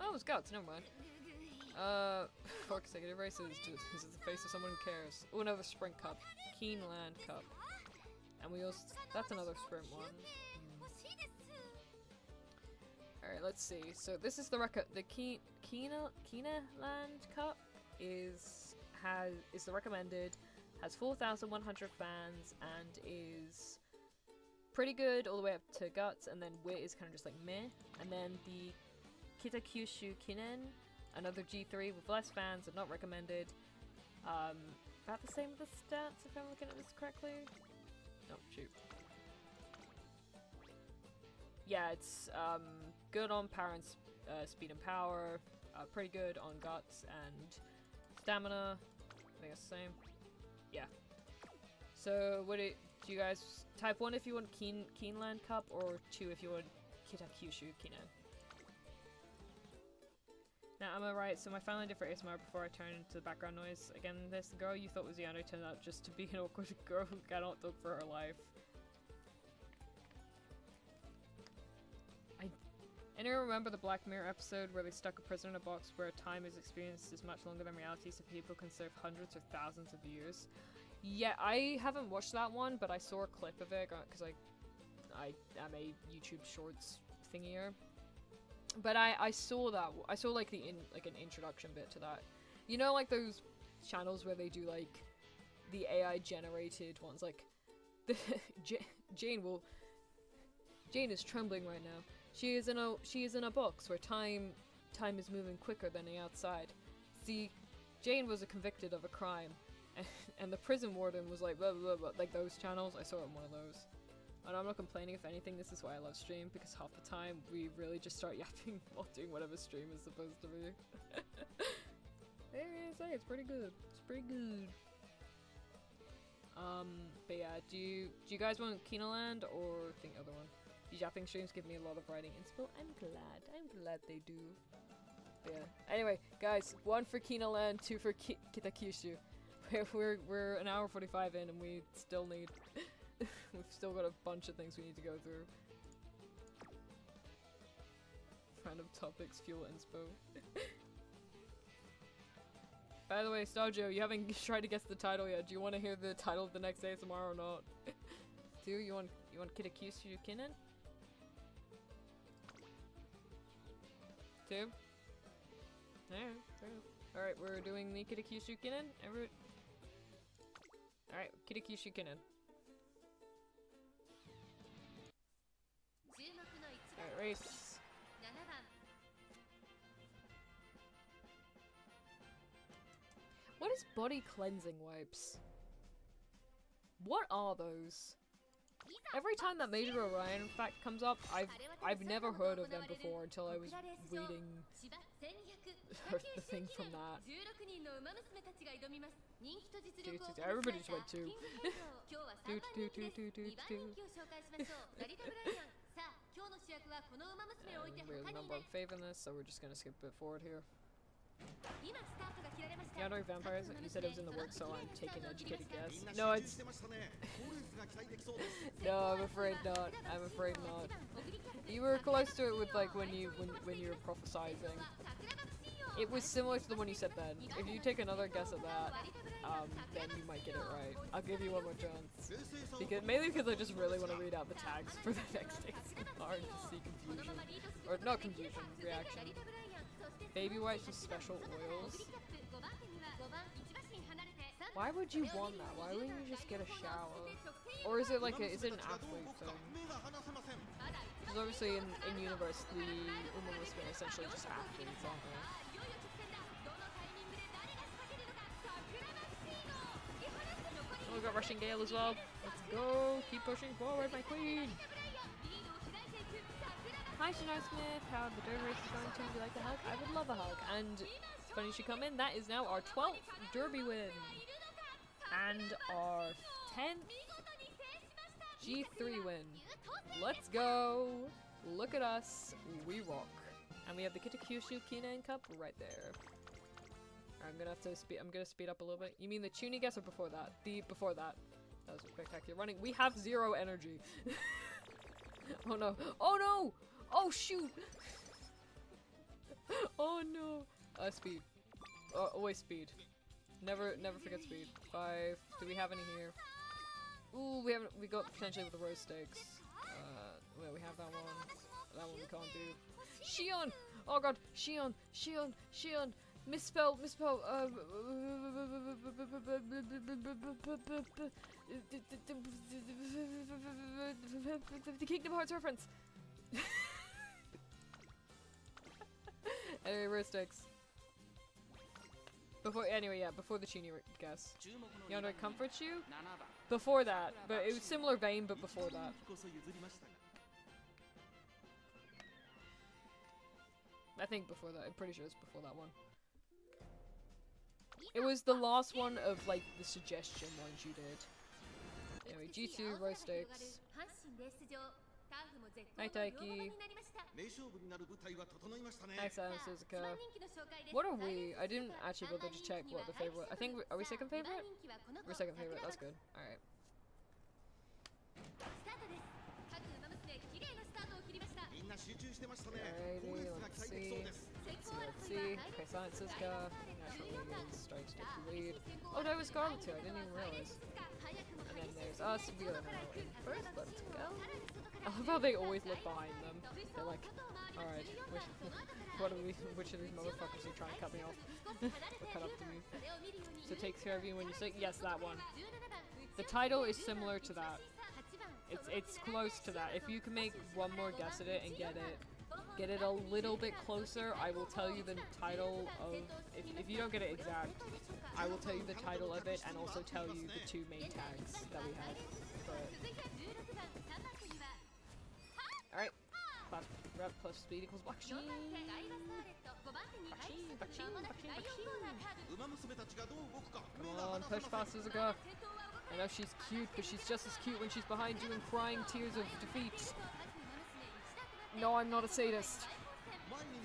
Oh, it was guts, never mind. 4 consecutive races, this is the face of someone who cares. Oh, another sprint cup. Keenland Cup. And we also, that's another sprint one. Alright, let's see. So this is the record. The Keenaland Cup is the recommended, has 4,100 fans, and is pretty good all the way up to guts, and then wit is kind of just like meh. And then the Kitakyushu Kinen, another G3 with less fans and not recommended. About the same with the stats if I'm looking at this correctly. Oh shoot. Yeah, it's good on power and speed and power, pretty good on guts and stamina. I think it's the same. Yeah. So do you guys type 1 if you want Keenland Cup, or 2 if you want Kitakyushu Kinen? Now, am I right? So my final idea for ASMR before I turn into the background noise. Again, this girl you thought was Yano turned out just to be an awkward girl who cannot talk for her life. Anyone remember the Black Mirror episode where they stuck a prisoner in a box where time is experienced is much longer than reality, so people can serve hundreds or thousands of years? Yeah, I haven't watched that one, but I saw a clip of it because I am a YouTube Shorts thingier. But I saw that. I saw like an introduction bit to that. You know, like those channels where they do like the AI generated ones, like the Jane is trembling right now. She is in a box where time is moving quicker than the outside. See, Jane was convicted of a crime, and the prison warden was like blah blah blah, like those channels. I saw it in one of those. And I'm not complaining, if anything, this is why I love stream, because half the time we really just start yapping while doing whatever stream is supposed to be. Hey, it's pretty good. It's pretty good. But yeah, do you guys want Kinoland or the other one? These yapping streams give me a lot of writing inspo. I'm glad they do. But yeah. Anyway, guys, 1 for Kinoland, 2 for Kitakyushu. We're an hour 45 in and we still need... We've still got a bunch of things we need to go through. Random topics, fuel inspo. By the way, Starjo, you haven't tried to guess the title yet. Do you want to hear the title of the next ASMR or not? 2, you want Kitakyushu Kinen? 2? Alright, we're doing the Kitakyushu Kinen. Alright, Kitakyushu Kinen. Alright, race. What is body cleansing wipes? What are those? Every time that Major Orion fact comes up, I've never heard of them before until I was reading the thing from that. Everybody just went 2. We're the number one favor in this, so we're just gonna skip a bit forward here. Yandere vampires, you said it was in the works, so I'm taking an educated guess. No, it's... No, I'm afraid not. I'm afraid not. You were close to it with like when you were prophesizing. It was similar to the one you said then. If you take another guess at that, then you might get it right. I'll give you one more chance. Mainly because I just really want to read out the tags for the next ASMR to see confusion. Or not confusion, reaction. Baby wipes with special oils. Why would you want that? Why wouldn't you just get a shower? Or is it like is it an athlete thing? Because obviously in universe the Uma Musume are essentially just athletes, aren't they? Oh, we got Rushing Gale as well. Let's go! Keep pushing forward, my queen! Hi Shania Smith, how the derby race is going to? Would you like a hug? I would love a hug. And it's funny you should come in, that is now our 12th derby win. And our 10th G3 win. Let's go! Look at us, we rock. And we have the Kitakyushu Kinen Cup right there. I'm gonna have to speed up a little bit. You mean the Chuny guess or before that? Before that. That was spectacular running. We have 0 energy. Oh no. Oh no! Oh shoot! Oh no! Speed. Always speed. Never forget speed. 5. Do we have any here? Ooh, we got potentially with the roast steaks. Well, we have that one. That one we can't do. Shion! Oh god, Shion! Misspell! The Kingdom Hearts reference! Anyway, roast steaks. Before the Chuny guess. Yandere comforts you? Before that, but it was similar vein, but before that. I think before that, I'm pretty sure it's before that one. It was the last one of, like, the suggestion ones you did. Anyway, G2, roast steaks. Hi Taiki. Hi Sam Suzuka. What are we? I didn't actually bother to check what the favorite. I think are we second favorite? We're second favorite. That's good. All right. Alrighty, let's see. Let's see. Okay, Science Suzuka. Naturally is starting to take the lead. Oh, that was Scarlet too. I didn't even realize. And then there's us. We are now in first. Let's go. I love how they always look behind them. They're like, alright, which of these motherfuckers are trying to cut me off? Or cut up to me. So takes care of you when you say, yes, that one. The title is similar to that. It's close to that. If you can make one more guess at it and get it a little bit closer, I will tell you the title of, if you don't get it exact, I will tell you the title of it and also tell you the two main tags that we have for it. Alright, rep plus speed equals Bakshi. Come on, push fast as a go. I know she's cute, but she's just as cute when she's behind you and crying tears of defeat. No, I'm not a sadist.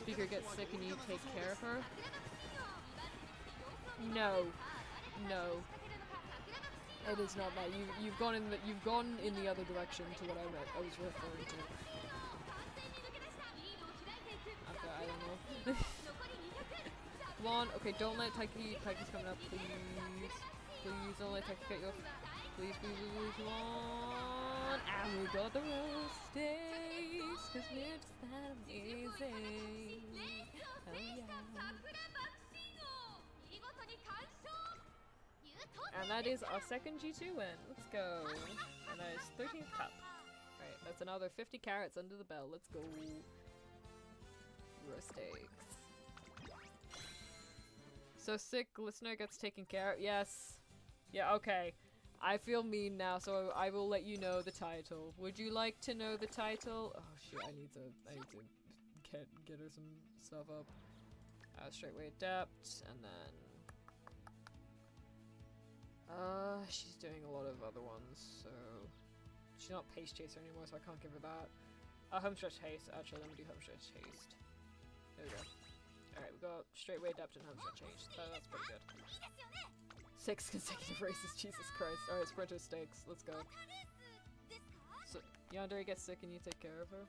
Speaker gets sick and you take care of her? No. No. It is not that. You've gone in the other direction to what I was referring to. Okay, I don't know. Come on, okay, don't let Taiki's coming up, please. Please don't let Taiki get you off. Please, come on. And we got the roasties, cause we're just that amazing. Oh yeah. And that is our second G2 win. Let's go. And that is 13th cup. Alright, that's another 50 carats under the belt. Let's go. Roasties. So sick listener gets taken care of. Yes. Yeah, okay. I feel mean now, so I will let you know the title. Would you like to know the title? Oh shit, I need to get her some stuff up. Straightway adapt, and then she's doing a lot of other ones, so she's not Pace Chaser anymore, so I can't give her that. Homestretch Haste. Actually, let me do Homestretch Haste. There we go. Alright, we got Straightway adapt and Homestretch Haste. That's pretty good. 6 consecutive races, Jesus Christ. Alright, Sprinter Stakes, let's go. So, Yandere gets sick and you take care of her?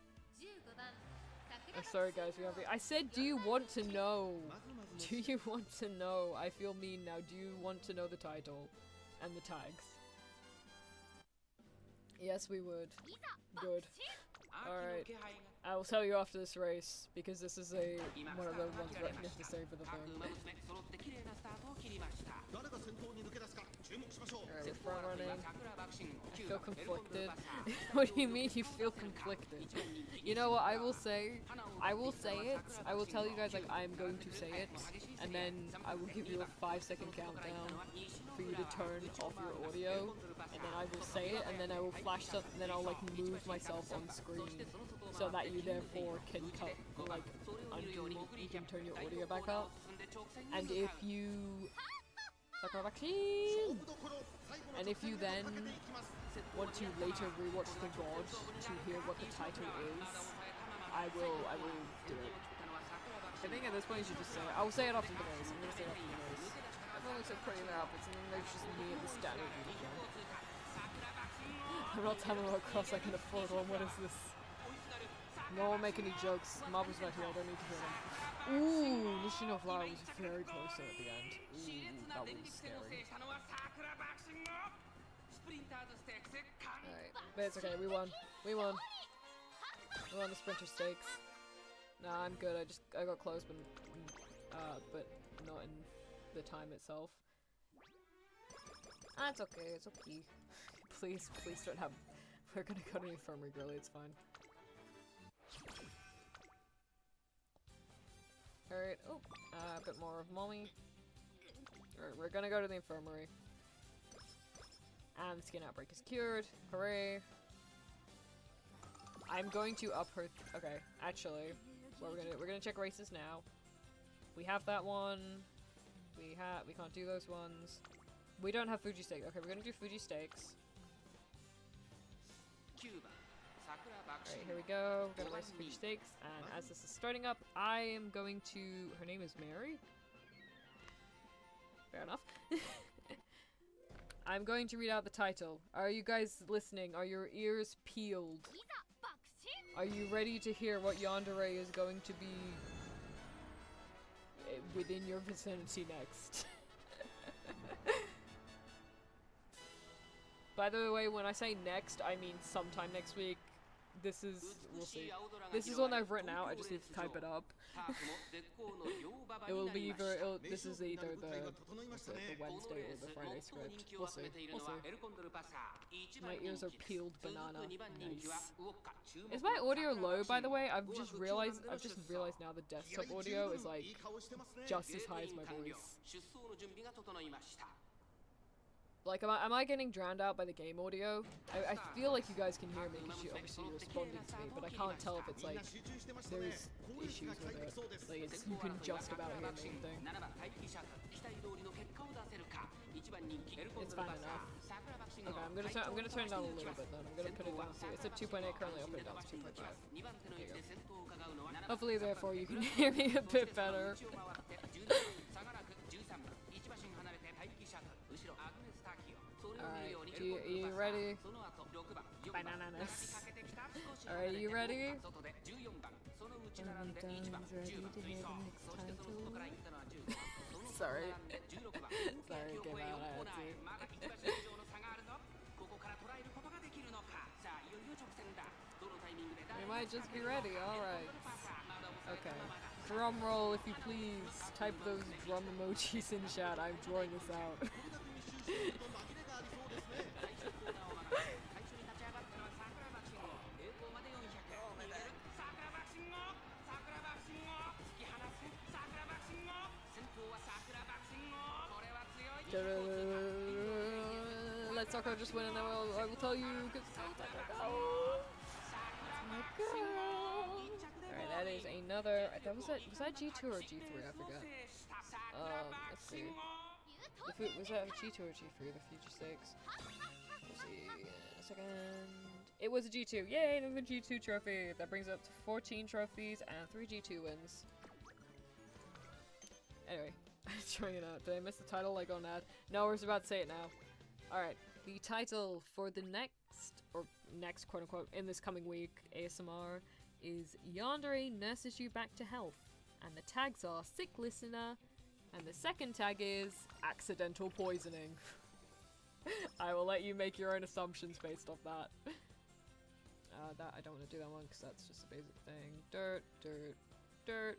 I'm sorry guys, I said, do you want to know? Do you want to know? I feel mean now. Do you want to know the title? And the tags? Yes, we would. Good. Alright. I will tell you after this race, because this is one of the ones that I have to say for the thing. Alright, we're front running. I feel conflicted. What do you mean you feel conflicted? You know what, I will say it. I will tell you guys, like, I'm going to say it, and then I will give you a 5-second countdown for you to turn off your audio, and then I will say it, and then I will flash something, and then I'll, like, move myself on screen, so that you therefore can cut, like, you can turn your audio back up. And if you... And if you then want to later rewatch the VOD to hear what the title is, I will do it. I think at this point you should just say it. I will say it after the race. I'm gonna say it after the race. Everyone looks like pretty in their outfits, and then there's just me in the standard uniform. I'm not telling what cross I can afford one. What is this? No one make any jokes. Marvel's not here. I don't need to hear them. Ooh, Nishino Flower was very close there at the end. Ooh, that was scary. Alright, but it's okay. We won. We won. We won the Sprinter Stakes. Nah, I'm good. I got close, but not in the time itself. Ah, it's okay. It's okay. Please don't have. We're gonna go to the infirmary, girlie. It's fine. Alright, oh, a bit more of mommy. Alright, we're gonna go to the infirmary. And the skin outbreak is cured. Hooray. I'm going to up her. Okay, actually, what we're gonna check races now. We have that one. We can't do those ones. We don't have Fuji Steak. Okay, we're gonna do Fuji Steaks. Alright, here we go. We're gonna roast fish steaks, and as this is starting up, I am going to... Her name is Mary? Fair enough. I'm going to read out the title. Are you guys listening? Are your ears peeled? Are you ready to hear what yandere is going to be within your vicinity next? By the way, when I say next, I mean sometime next week. This is, we'll see. This is one I've written out, I just need to type it up. It will be either, this is either the Wednesday or the Friday script. We'll see, we'll see. My ears are peeled banana. Nice. Is my audio low, by the way? I've just realized now the desktop audio is like, just as high as my voice. Like, am I getting drowned out by the game audio? I feel like you guys can hear me because obviously you're responding to me, but I can't tell if it's like, there's issues with it. Like, you can just about hear me thing. It's fine enough. Okay, I'm gonna turn it down a little bit then. I'm gonna put it down to, it's at 2.8 currently, I'll put it down to 2.5. There you go. Hopefully therefore you can hear me a bit better. Alright, are you ready? Bananas. Alright, you ready? Sorry. Sorry, came out, I had to. We might just be ready, alright. Okay. Drum roll if you please. Type those drum emojis in chat, I'm drawing this out. Let Sakura just win and then I will tell you because alright, that is another, was that G2 or G3? I forgot. Let's see. Was that G2 or G3, the Future Stakes? We'll see in a second. It was a G2. Yay, another G2 trophy. That brings up to 14 trophies and 3 G2 wins. Anyway, I'm trying it out. Did I miss the title like on that? No, we're about to say it now. Alright, the title for the next quote unquote, in this coming week, ASMR, is Yandere Nurses You Back to Health. And the tags are Sick Listener, and the second tag is accidental poisoning. I will let you make your own assumptions based off that. That I don't want to do that one because that's just a basic thing. Dirt, dirt, dirt.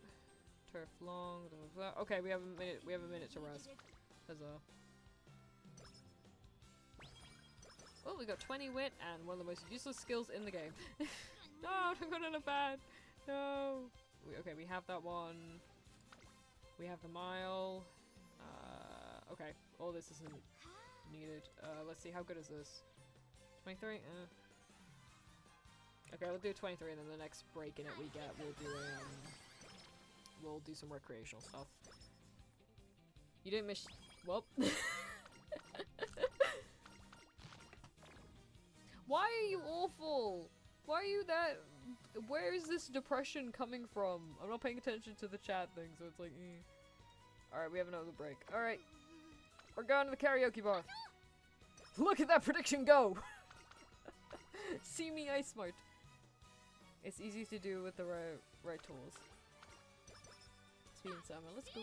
Turf long. Blah, blah. Okay, we have a minute. We have a minute to rest. Huzzah! Oh, we got 20 wit and one of the most useless skills in the game. No, I'm going in a bad. No. Okay, we have that one. We have the mile. Okay. All this isn't needed. Let's see, how good is this? 23? Okay, we'll do 23 and then the next break in it we get, we'll do some recreational stuff. You didn't miss- well. Why are you awful? Why are you that- where is this depression coming from? I'm not paying attention to the chat thing, so it's like, Alright, we have another break. Alright. We're going to the karaoke bar. Look at that prediction go! See me, I smart. It's easy to do with the right tools. Speed and salmon, let's go.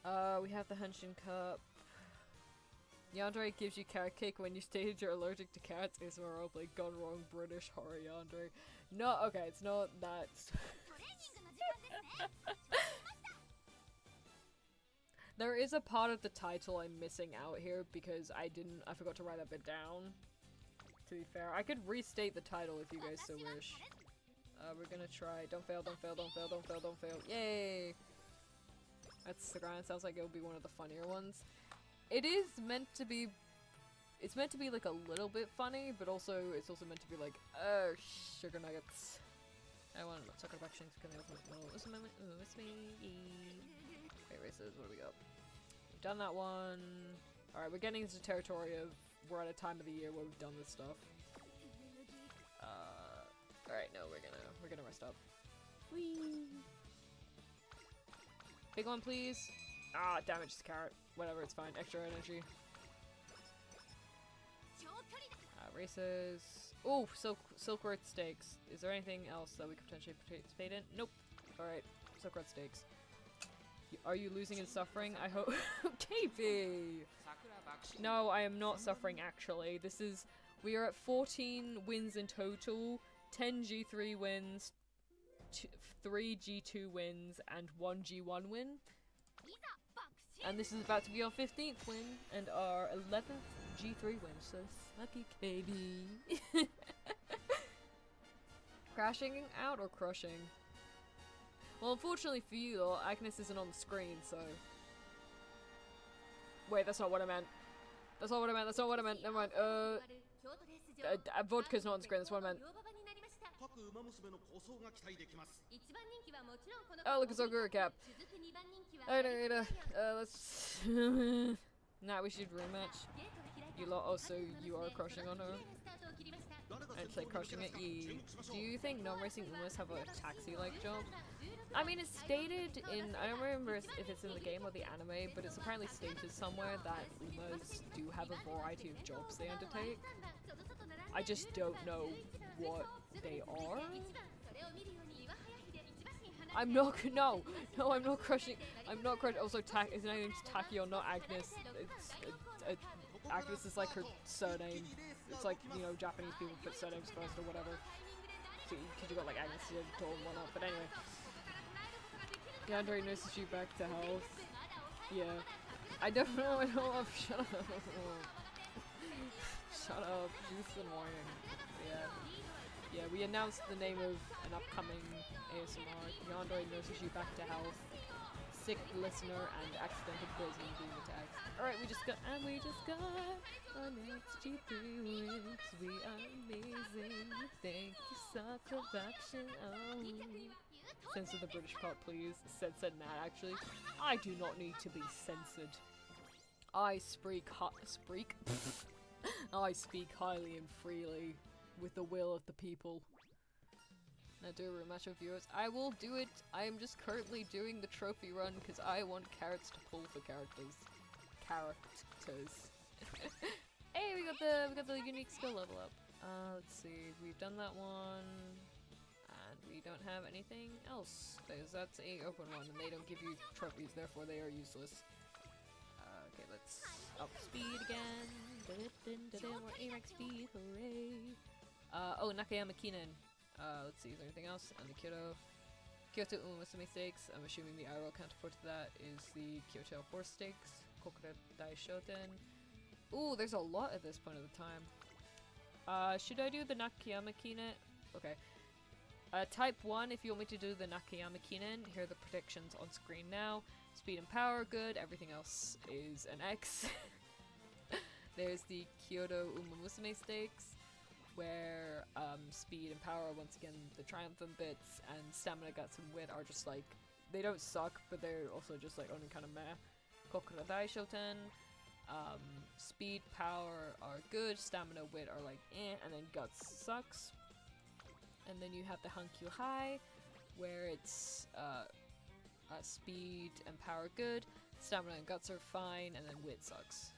Alright. We have the Henshin Cup. Yandere gives you carrot cake when you stage you're allergic to carrots. Is more roleplay gone wrong British horror Yandere. No, okay, it's not that. There is a part of the title I'm missing out here because I forgot to write that bit down. To be fair, I could restate the title if you guys so wish. We're gonna try. Don't fail, don't fail, don't fail, don't fail, don't fail. Yay! That's the grind. Sounds like it would be one of the funnier ones. It is meant to be. It's meant to be like a little bit funny, but also it's also meant to be like, oh, sugar nuggets. I want to talk about things because it's me. Wait, races. What do we got? We've done that one. All right, we're getting into territory of we're at a time of the year where we've done this stuff. Alright, no, we're gonna rest up. Whee! Big one, please. Ah, damage the carrot. Whatever, it's fine. Extra energy. Races. Oh, silk road stakes. Is there anything else that we could potentially participate in? Nope. Alright, silk road stakes. Are you losing and suffering? I hope. KB! No, I am not suffering actually. We are at 14 wins in total, 10 G3 wins, 3 G2 wins, and 1 G1 win. And this is about to be our 15th win, and our 11th G3 win, so lucky KB. Crashing out or crushing? Well, unfortunately for you, though, Agnes isn't on the screen, so... Wait, that's not what I meant. That's not what I meant, that's not what I meant, never mind. Vodka's not on the screen, that's what I meant. Oh, look, it's Ogura Cap. Alright, let's... Nah, we should rematch. You lot also, you are crushing on her. And say crushing at ye. Do you think non-racing Umas have a taxi-like job? I mean, it's stated in, I don't remember if it's in the game or the anime, but it's apparently stated somewhere that Umas do have a variety of jobs they undertake. I just don't know what they are. I'm not, no, I'm not crushing, also his name's Takio, not Agnes. Agnes is like her surname. It's like, you know, Japanese people put surnames first or whatever. Because you got like Agnes and whatnot, but anyway. Yandere nurses you back to health. Yeah. I don't know, shut up. Shut up, she's annoying. Yeah. Yeah, we announced the name of an upcoming ASMR. Yandere nurses you back to health. Sick listener and accidental poison being attacked. Alright, we just got our next G3 wins. We are amazing. Thank you, Soccer Action. Oh. Censor the British part, please. Said Nat, actually. I do not need to be censored. I speak highly and freely with the will of the people. Now do a rematch of viewers. I will do it. I am just currently doing the trophy run because I want Carrats to pull for characters. Hey, we got the unique skill level up. Let's see. We've done that one, and we don't have anything else because that's a open one, and they don't give you trophies, therefore they are useless. Okay, let's up speed again. More A-rank speed, hooray! Oh, Nakayama Kinen. Let's see, is there anything else? And the Kyoto Uma Musume stakes. I'm assuming the IRL counterpart to that is the Kyoto Horse stakes. Kokura Dai Shoten. Ooh, there's a lot at this point of the time. Should I do the Nakayama Kinen? Okay. Type 1, if you want me to do the Nakayama Kinen, here are the predictions on screen now. Speed and power, good. Everything else is an X. There's the Kyoto Uma Musume stakes, where speed and power are once again the triumphant bits, and stamina, guts, and wit are just like, they don't suck, but they're also just like only kind of meh. Kokura Dai Shoten, speed, power are good, stamina, wit are like eh, and then guts sucks. And then you have the Hankyu High, where it's speed and power good, stamina and guts are fine, and then wit sucks.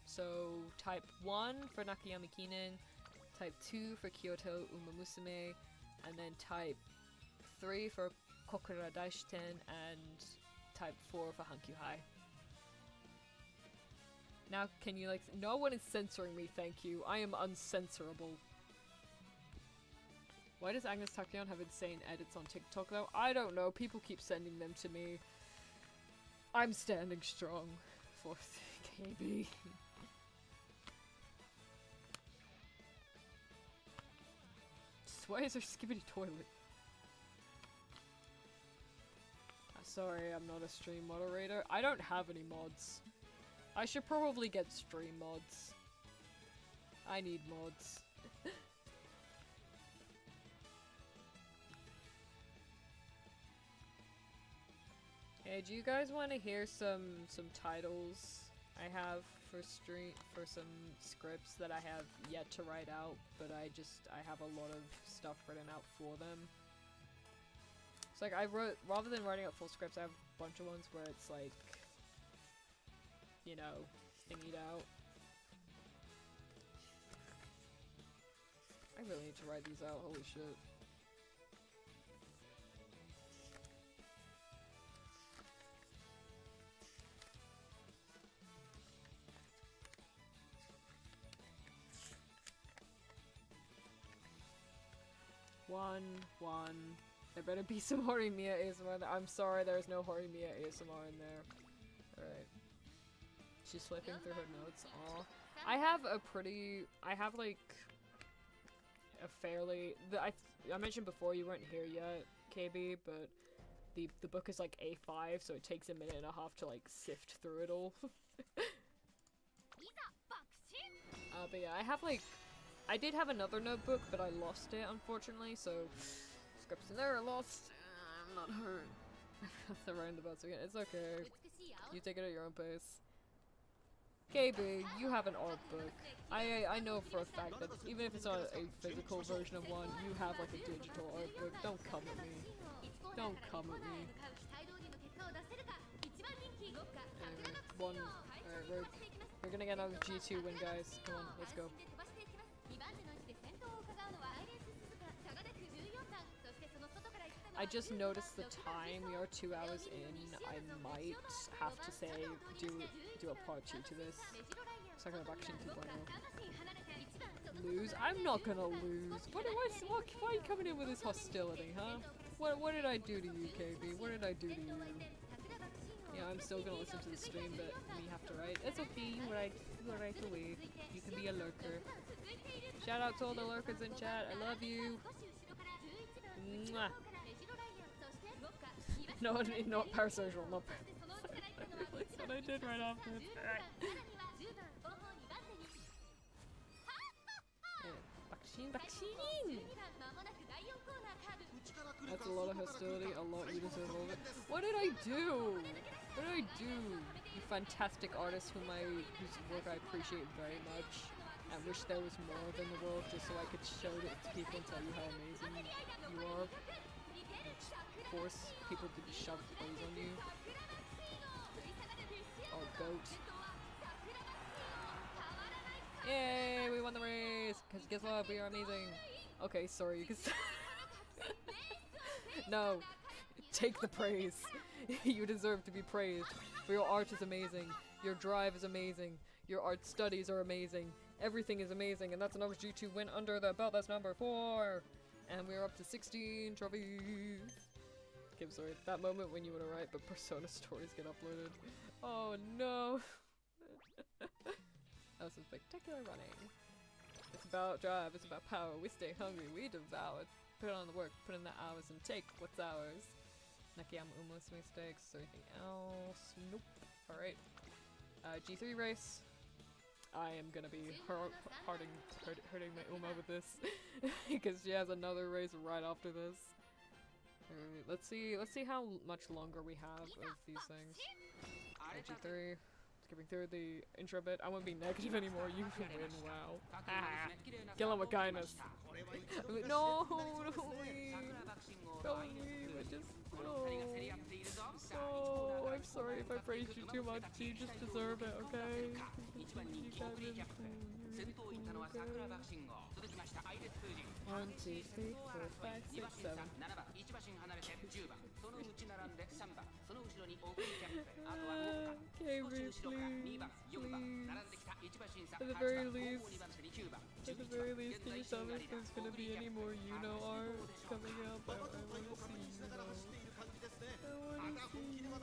So type 1 for Nakayama Kinen, type 2 for Kyoto Uma Musume, and then type 3 for Kokura Daishiten, and type 4 for Hankyu High. Now can you like, no one is censoring me, thank you. I am uncensorable. Why does Agnes Takion have insane edits on TikTok though? I don't know, people keep sending them to me. I'm standing strong for KB. Why is there skibbity toilet? Sorry, I'm not a stream moderator. I don't have any mods. I should probably get stream mods. I need mods. Hey, do you guys want to hear some titles I have for some scripts that I have yet to write out, but I have a lot of stuff written out for them. So like I wrote, rather than writing out full scripts, I have a bunch of ones where it's like, you know, thingied out. I really need to write these out, holy shit. One. There better be some Horimiya ASMR. I'm sorry, there's no Horimiya ASMR in there. Alright. She's flipping through her notes. Aw. I have like a fairly. I mentioned before you weren't here yet, KB, but the book is like A5, so it takes a minute and a half to like sift through it all. But yeah, I did have another notebook, but I lost it, unfortunately, so scripts in there are lost. I'm not hurt. The roundabouts again. It's okay. You take it at your own pace. KB, you have an art book. I know for a fact that even if it's not a physical version of one, you have like a digital art book. Don't come at me. Don't come at me. Anyway, alright, we're gonna get another G2 win, guys. Come on, let's go. I just noticed the time. We are 2 hours in. I might have to say do a part 2 to this. Second of Action 2.0. Lose? I'm not gonna lose. Why are you coming in with this hostility, huh? What did I do to you, KB? What did I do to you? Yeah, I'm still gonna listen to the stream, but we have to write. It's okay, you write away. You can be a lurker. Shout out to all the lurkers in chat. I love you. Mwah. No, not parasocial, not That's what I did right after. Vaccine! That's a lot of hostility, a lot, you deserve all of it. What did I do? What did I do? You fantastic artist whose work I appreciate very much and wish there was more of in the world just so I could show it to people and tell you how amazing you are. Force people to shove praise on you. Oh, goat. Yay, we won the race! Because guess what? We are amazing. Okay, sorry, you can No, take the praise. You deserve to be praised. For your art is amazing. Your drive is amazing. Your art studies are amazing. Everything is amazing, and that's another G2 win under the belt. That's number 4. And we're up to 16 trophies. Okay, I'm sorry. That moment when you want to write, but Persona stories get uploaded. Oh no. That was some spectacular running. It's about drive, it's about power. We stay hungry, we devour. Put on the work, put in the hours, and take what's ours. Nakayama Uma Musume mistakes. Is there anything else? Nope. Alright. G3 race. I am gonna be hurting my Uma with this. Because she has another race right after this. Alright, let's see how much longer we have of these things. G3. Skipping through the intro bit. I won't be negative anymore. You can win. Wow. Kill him with kindness. No, don't leave. Don't leave. I just no. Oh, I'm sorry if I praised you too much. You just deserve it, okay? You got really cool. You're really cool, okay? 1, 2, 3, 4, 5, 6, 7. KB, please. At the very least, can you tell me if there's gonna be any more art coming up? I wanna see Yuno. I wanna see Yuno.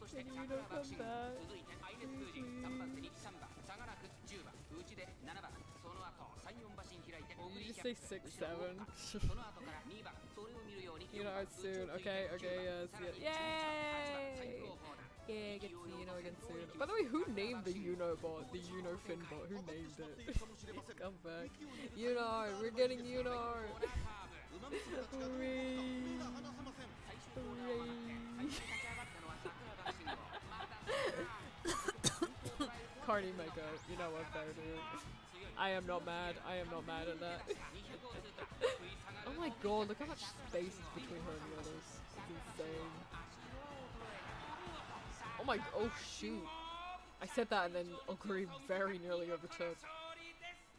Can Yuno come back? Please. Did you just say 6, 7? Art soon. Okay, yes. Yay! Yay, get to see Yuno again soon. By the way, who named the Yuno bot? The Yuno Fin bot? Who named it? Come back. Yuno, we're getting Yuno. Hooray! Hooray! party makeout. You know what, fair dude. I am not mad. I am not mad at that. Oh my god, look how much space is between her and the others. It's insane. Oh my, oh shoot. I said that and then Okuri very nearly overtook.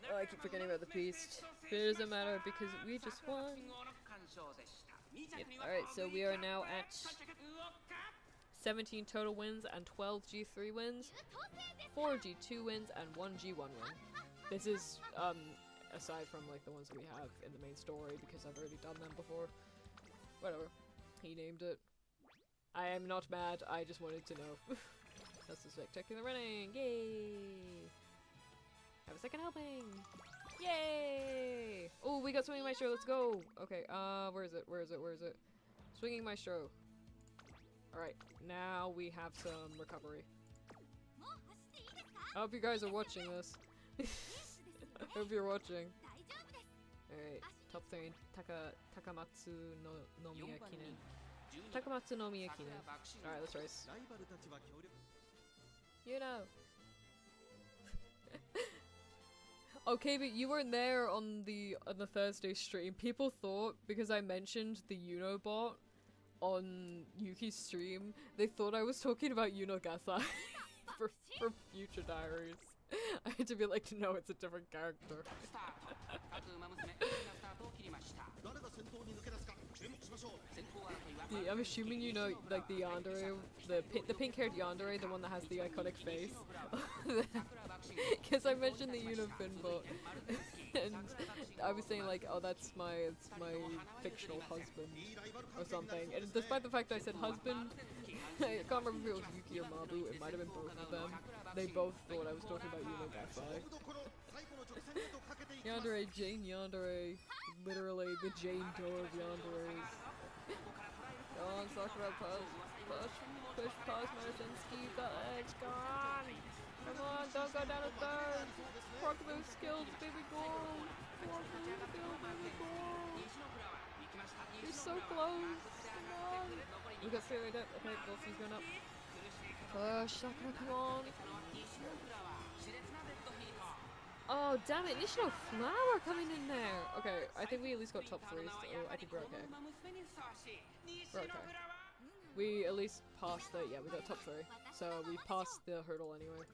Oh, I keep forgetting about the beast. But it doesn't matter because we just won. Yep. Alright, so we are now at 17 total wins and 12 G3 wins, 4 G2 wins, and 1 G1 win. This is, aside from like the ones that we have in the main story because I've already done them before. Whatever. He named it. I am not mad, I just wanted to know. That's the spectacular running! Yay! Have a second helping! Yay! Oh, we got Swinging Maestro, let's go! Okay, where is it? Where is it? Where is it? Swinging Maestro. Alright, now we have some recovery. I hope you guys are watching this. I hope you're watching. Alright, top 3. Takamatsu no Miyakinen. Takamatsu no Miyakinen. Alright, let's race. You know. Okay, but you weren't there on the Thursday stream. People thought, because I mentioned the Unobot on Yuki's stream, they thought I was talking about Unogasai for future diaries. I had to be like, no, it's a different character. I'm assuming you know, like, the yandere, the pink-haired yandere, the one that has the iconic face. Because I mentioned the Unofin-bot, and I was saying like, oh, it's my fictional husband, or something. And despite the fact that I said husband, I can't remember if it was Yuki or Mabu, it might have been both of them. They both thought I was talking about Unogasai. Yandere, Jane Yandere, literally the Jane Doe of yanderes. Go on, Sakura, push past Martinsky, got legs, go on! Come on, don't go down the stairs! Rock move skills, baby, go! Rock move skills, baby, go! You're so close! Come on! We got three right up. Okay, Wolfie's going up. Push, Sakura, come on! Oh, damn it, there's no flower coming in there! Okay, I think we at least got top 3, so I think we're okay. We're okay. We at least passed the, yeah, we got top 3. So we passed the hurdle anyway.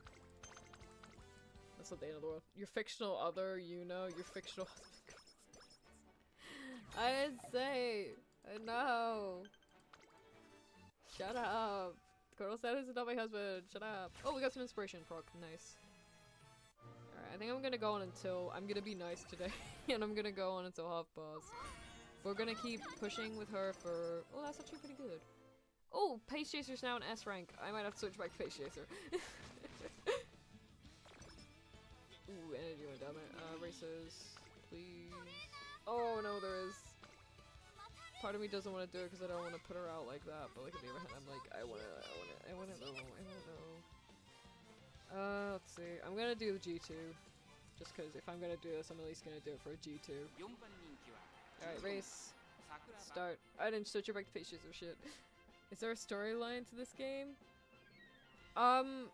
That's not the end of the world. Your fictional other, you know, your fictional husband. I didn't say! I know! Shut up! Colonel said he's not my husband, shut up! Oh, we got some inspiration proc, nice. Alright, I think I'm gonna go on until, I'm gonna be nice today, and I'm gonna go on until half boss. We're gonna keep pushing with her for, oh, that's actually pretty good. Oh, Pace Chaser's now an S rank. I might have to switch back to Pace Chaser. Ooh, energy went down there. Races, please. Oh no, there is. Part of me doesn't want to do it because I don't want to put her out like that, but like at the other hand, I'm like, I want to know. Let's see. I'm gonna do the G2, just because if I'm gonna do this, I'm at least gonna do it for a G2. Alright, race. Start. I didn't switch it back to Pace Chaser, shit. Is there a storyline to this game?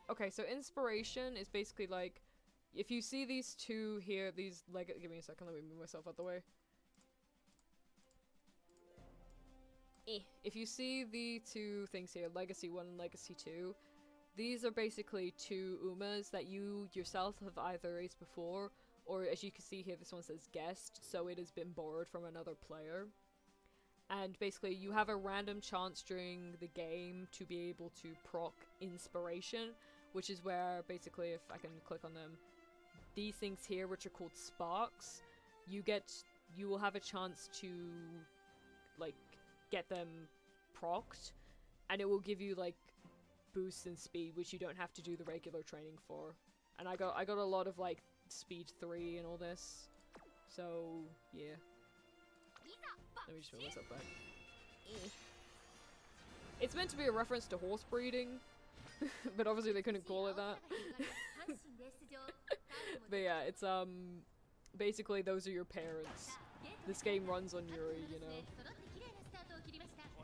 Okay, so inspiration is basically like, if you see these two here, these give me a second, let me move myself out the way. If you see the two things here, Legacy 1 and Legacy 2, these are basically two Umas that you yourself have either raised before, or as you can see here, this one says guest, so it has been borrowed from another player. And basically, you have a random chance during the game to be able to proc inspiration, which is where, basically, if I can click on them, these things here, which are called sparks, you will have a chance to, like, get them procced, and it will give you, like, boosts in speed, which you don't have to do the regular training for. And I got a lot of, like, speed 3 and all this, so, yeah. Let me just move myself back. It's meant to be a reference to horse breeding, but obviously they couldn't call it that. But yeah, it's basically those are your parents. This game runs on Yuri, you know.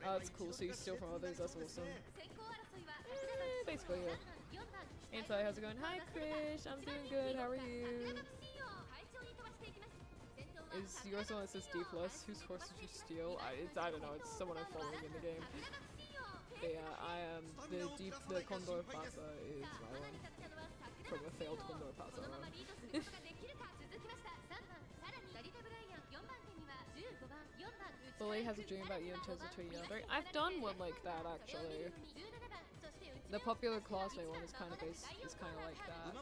Oh, that's cool, so you steal from others, that's awesome. They basically, yeah. Anti, how's it going? Hi, Krish. I'm doing good. How are you? Is yours the one that says D+? Whose horse did you steal? I don't know. It's someone I'm following in the game. But yeah, I am the Condor Pasa is my one from a failed Condor Pasa run. Bully has a dream about you and chose a tweet yonder. I've done one like that actually. The popular classmate one is kind of like that.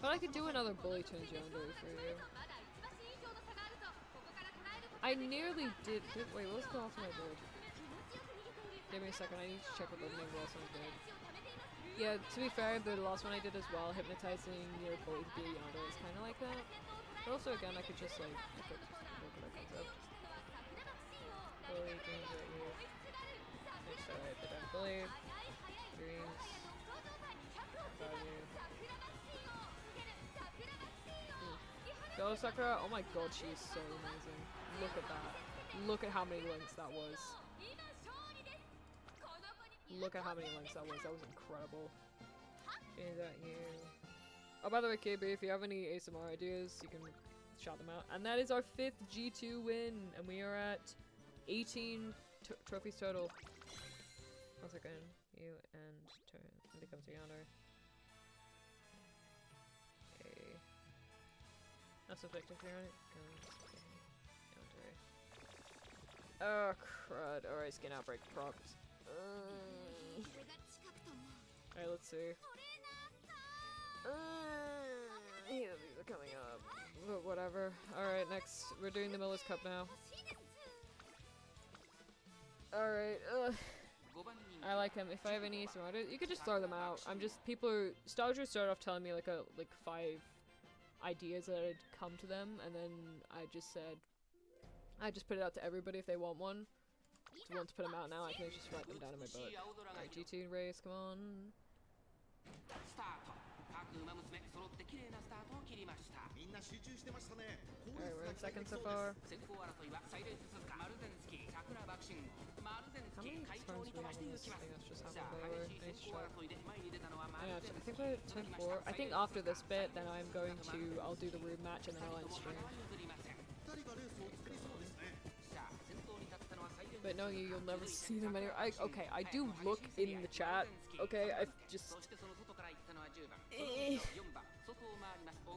But I could do another Bully turns yonder for you. I nearly did. Wait, what was the last one I did? Give me a second. I need to check what the name of the last one I did. Yeah, to be fair, the last one I did as well, hypnotizing your Bully to be a yonder, is kind of like that. But also, again, I could just like look at that concept. Bully, dreams at you. Sorry, but don't bully. Dreams. About you. Go Sakura! Oh my god, she is so amazing. Look at that. Look at how many links that was. Look at how many links that was. That was incredible. Is that you? Oh, by the way, KB, if you have any ASMR ideas, you can shout them out. And that is our 5th G2 win, and we are at 18 trophies total. 1 second. You and turn. And it comes to yonder. Okay. Not subjective here, right? Oh, crud. Alright, skin outbreak propped. Alright, let's see. Yeah, these are coming up. But whatever. Alright, next. We're doing the Miller's Cup now. Alright, I like him. If I have any ASMR, you could just throw them out. I'm just, people are, Starter started off telling me like 5 ideas that had come to them, and then I just said, I just put it out to everybody if they want one. If you want to put them out now, I can just write them down in my book. Alright, G2 race, come on. Alright, we're in second so far. How many turns do we have on this thing that's just happened, by the way? I need to check. I think we're at turn 4. I think after this bit, then I'm going to, I'll do the room match and then I'll end stream. But knowing you, you'll never see them anywhere. Okay, I do look in the chat. Okay, I just...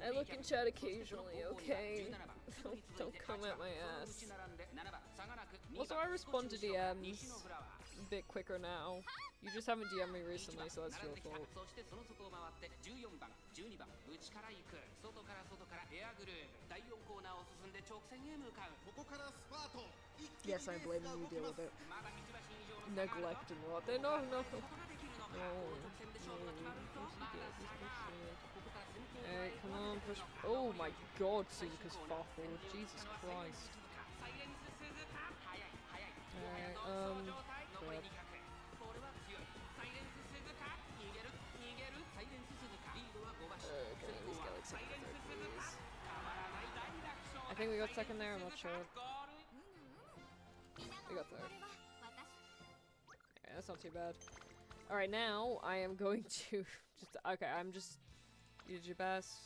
I look in chat occasionally, okay? Don't come at my ass. Also, I respond to DMs a bit quicker now. You just haven't DM'd me recently, so that's your fault. Yes, I blame you, deal with it. Neglect and rot. No, no. Alright, come on, push. Oh my god, Suzuka's far forward. Jesus Christ. Alright, God. Okay, let's get like second or third, please. I think we got second there, I'm not sure. We got third. Okay, that's not too bad. Alright, now I am going to just, okay, you did your best.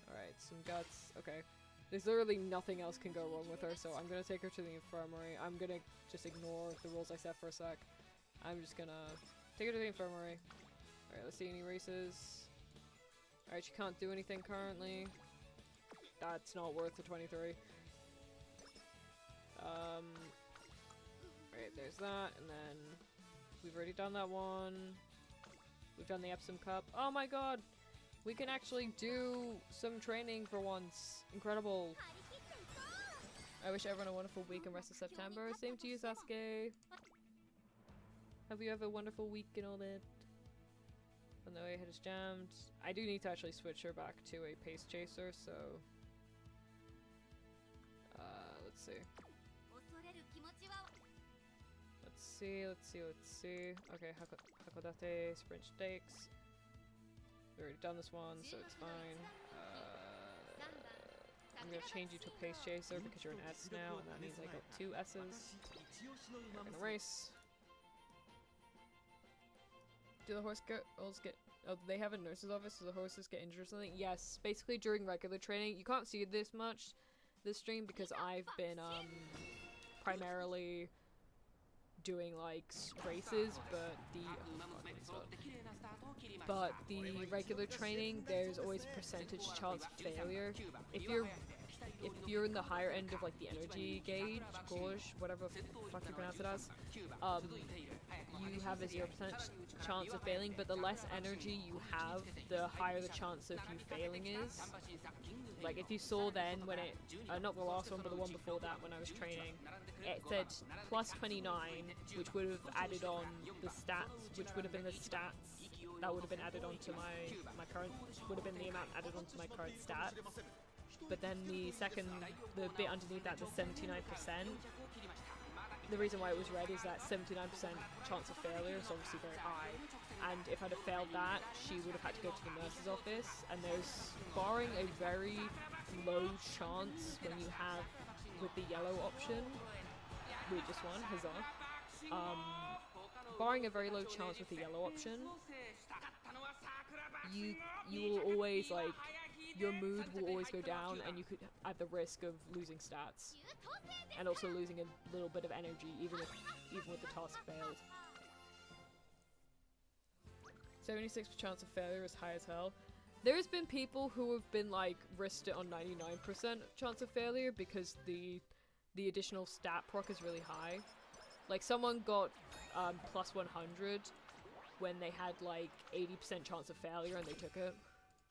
Alright, some guts. Okay. There's literally nothing else can go wrong with her, so I'm gonna take her to the infirmary. I'm gonna just ignore the rules I set for a sec. I'm just gonna take her to the infirmary. Alright, let's see any races. Alright, she can't do anything currently. That's not worth the 23. Right, there's that, and then we've already done that one. We've done the Epsom Cup. Oh my god! We can actually do some training for once. Incredible. I wish everyone a wonderful week and rest of September. Same to you, Sasuke. Hope you have a wonderful week and all that. Oh no, your head is jammed. I do need to actually switch her back to a pace chaser, so... let's see. Let's see. Okay, Hakodate, sprint stakes. We've already done this one, so it's fine. I'm gonna change you to pace chaser because you're an S now, and that means I got 2 S's. We're gonna race. Do the horse girls get... Oh, they have a nurse's office, so the horses get injured or something? Yes, basically during regular training. You can't see this much, this stream, because I've been, primarily doing, like, races, but the regular training, there's always percentage chance of failure. If you're in the higher end of, like, the energy gauge, whatever the fuck you pronounce it as, you have a 0% chance of failing, but the less energy you have, the higher the chance of you failing is. Like, if you saw then, when it, not the last one, but the one before that, when I was training, it said plus 29, which would have added on the stats, which would have been the stats that would have been added onto my current, would have been the amount added onto my current stats. But then the bit underneath that, the 79%, the reason why it was red is that 79% chance of failure is obviously very high, and if I'd have failed that, she would have had to go to the nurse's office, and there's, barring a very low chance when you have, with the yellow option, we just won, huzzah, barring a very low chance with the yellow option, you will always, like, your mood will always go down, and you could at the risk of losing stats, and also losing a little bit of energy, even with the task failed. 76% chance of failure is high as hell. There's been people who have been like risked it on 99% chance of failure because the additional stat proc is really high. Like someone got plus 100 when they had like 80% chance of failure and they took it.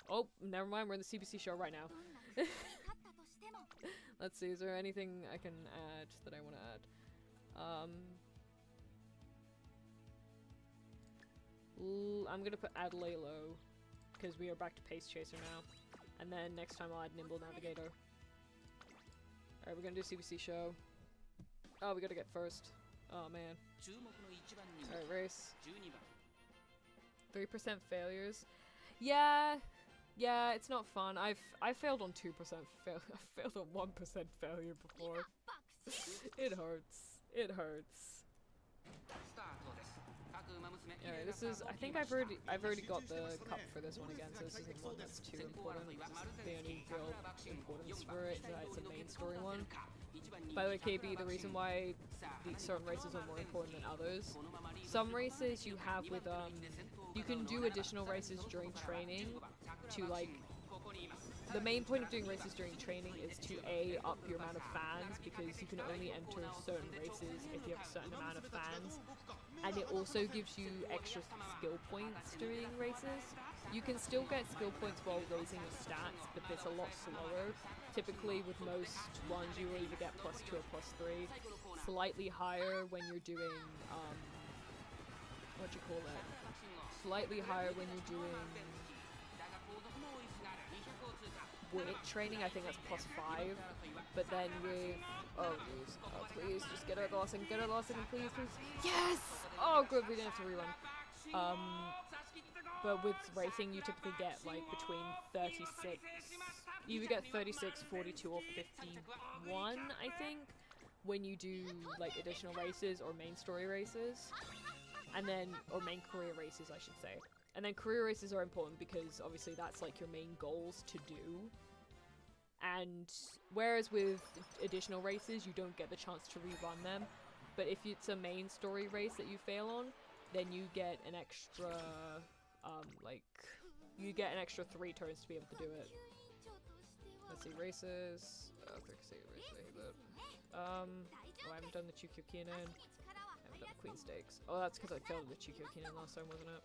Oh, never mind, we're in the CBC show right now. Let's see, is there anything I can add that I want to add? I'm gonna put add Laylo, because we are back to Pace Chaser now. And then next time I'll add Nimble Navigator. Alright, we're gonna do CBC show. Oh, we gotta get first. Oh man. Alright, race. 3% failures. Yeah, it's not fun. I've failed on 2% failure. I failed on 1% failure before. It hurts. It hurts. Alright, this is, I think I've already got the cup for this one again, so this isn't one that's too important. The only real importance for it is that it's a main story one. By the way, KB, the reason why certain races are more important than others, some races you have with, you can do additional races during training to, like, the main point of doing races during training is to A, up your amount of fans, because you can only enter certain races if you have a certain amount of fans, and it also gives you extra skill points during races. You can still get skill points while raising your stats, but it's a lot slower. Typically with most ones you will either get +2 or +3, slightly higher when you're doing, what do you call it? Slightly higher when you're doing weight training, I think that's +5, but then with, oh please, just get out of the last second, please, yes! Oh good, we didn't have to rerun. But with racing you typically get like between 36, you would get 36, 42 or 51, I think, when you do like additional races or main story races, and then, or main career races I should say. And then career races are important because obviously that's like your main goals to do. And whereas with additional races you don't get the chance to rerun them, but if it's a main story race that you fail on, then you get an extra, you get an extra 3 turns to be able to do it. Let's see, races, oh, I haven't done the Chukyokinen, I haven't done the Queen Stakes. Oh, that's because I failed the Chukyokinen last time, wasn't it?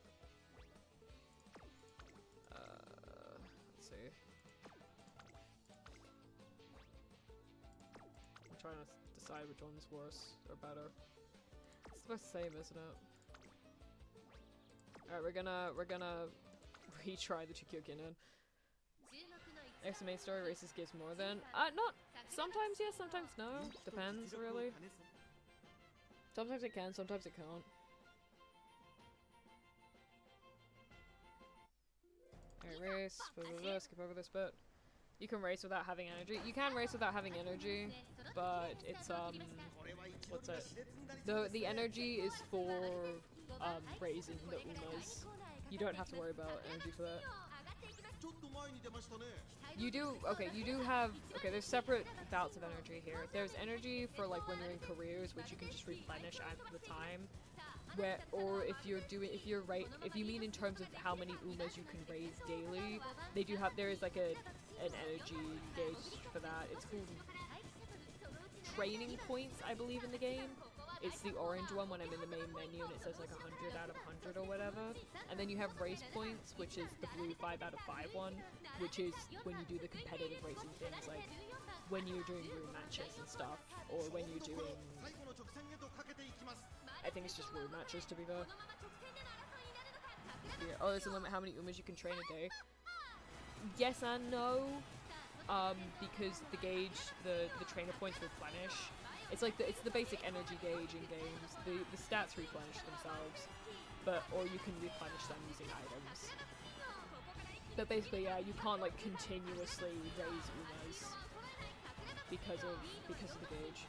Let's see. I'm trying to decide which one's worse or better. It's the same, isn't it? Alright, we're gonna retry the Chukyokinen. Extra main story races gives more than not sometimes yes, sometimes no. Depends really. Sometimes it can, sometimes it can't. Alright, race, skip over this bit. You can race without having energy. You can race without having energy, but it's what's it? The energy is for raising the Umas. You don't have to worry about energy for that. You do have, there's separate bouts of energy here. There's energy for like when you're in careers, which you can just replenish at the time. Or if you mean in terms of how many Umas you can raise daily, there is like an energy gauge for that. It's called training points, I believe, in the game. It's the orange one when I'm in the main menu and it says like 100 out of 100 or whatever. And then you have race points, which is the blue 5 out of 5 one, which is when you do the competitive racing things, like when you're doing room matches and stuff, or when you're doing... I think it's just room matches, to be fair. Yeah. Oh, there's a limit how many Umas you can train a day. Yes and no, because the gauge, the trainer points replenish. It's like it's the basic energy gauge in games. The stats replenish themselves, or you can replenish them using items. But basically, yeah, you can't like continuously raise Umas because of the gauge.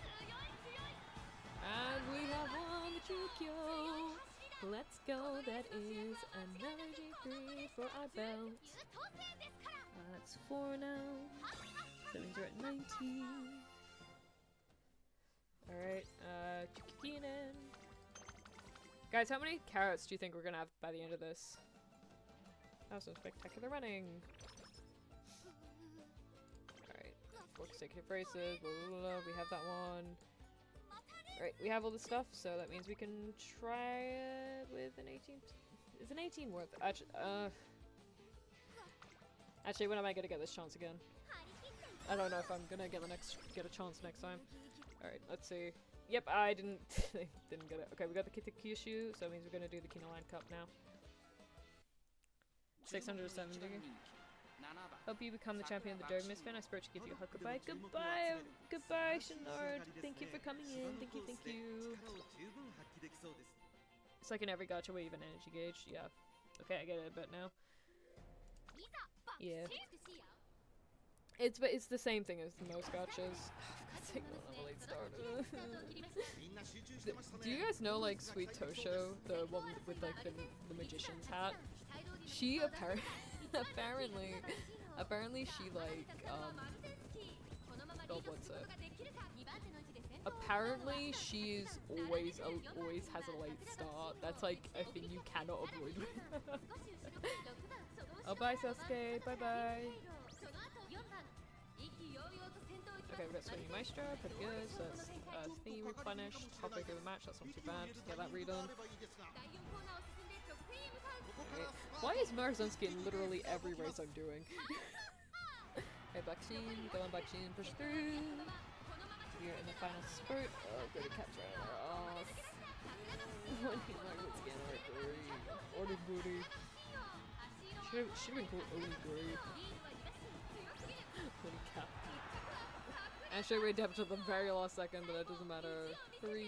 And we have won the Chukyo. Let's go. That is an energy 3 for our belt. That's 4 now. That means we're at 19. Alright, Chukinen. Guys, how many carrots do you think we're gonna have by the end of this? That was some spectacular running. Alright, 4 consecutive races, blah, blah, blah, we have that one. Alright, we have all the stuff, so that means we can try it with an 18. Is an 18 worth it? Actually, when am I gonna get this chance again? I don't know if I'm gonna get a chance next time. Alright, let's see. Yep, I didn't get it. Okay, we got the Kyushu, so it means we're gonna do the Kinoland Cup now. 670. Hope you become the champion of the Derby Miss fan. I suppose to give you a hug. Goodbye. Goodbye, Shinard. Thank you for coming in. Thank you. It's like in every gacha where you have an energy gauge. Yeah. Okay, I get it a bit now. Yeah. It's the same thing as most gachas. Take the late start. Do you guys know like Sweet Tosho, the one with like the magician's hat? She apparently she like God, what's it? Apparently she's always has a late start. That's like a thing you cannot avoid. Oh, bye Sasuke. Bye bye. Okay, we've got Swinging Maestro, pretty good, so that's theme replenished, halfway through the match, that's not too bad, get that redone. Okay. Why is Marzunski in literally every race I'm doing? Okay, Baksheen, go on Baksheen, push through. We're in the final spurt. Oh, good, it kept right on our ass. One hit my wits again, Order booty. Should've been called Oniguri. Holy cap. Actually, we adapted at the very last second, but it doesn't matter. 3.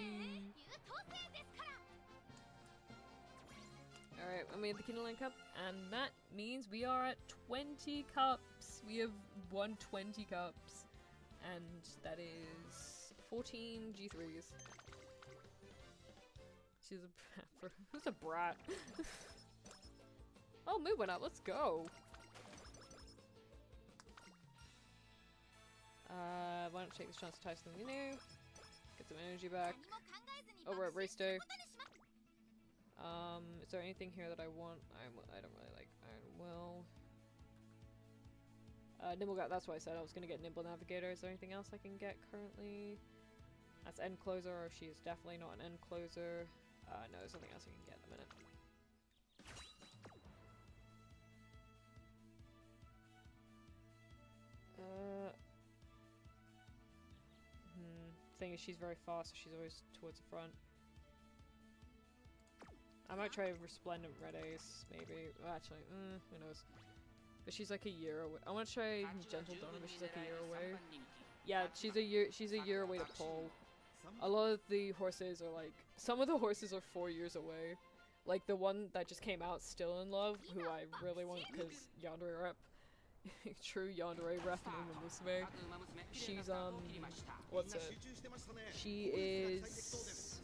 Alright, I made the Kindle Cup, and that means we are at 20 cups. We have won 20 cups, and that is 14 G3s. She's a who's a brat? Oh, mood went up. Let's go. Why don't take this chance to tie something new? Get some energy back. Oh, we're at race day. Is there anything here that I want? I don't really like Iron Will. Nimble that's why I said I was gonna get Nimble Navigator. Is there anything else I can get currently? That's End Closer, or she is definitely not an End Closer. No, there's nothing else I can get in a minute. Thing is, she's very fast, so she's always towards the front. I might try Resplendent Red Ace, maybe. Well, actually, who knows. But she's like a year away. I want to try Gentle Donor, but she's like a year away. Yeah, she's a year away to pull. A lot of the horses are like, some of the horses are 4 years away. Like the one that just came out, Still in Love, who I really want because Yandere rep. True yandere ref in Uma Musume. She's what's it? She is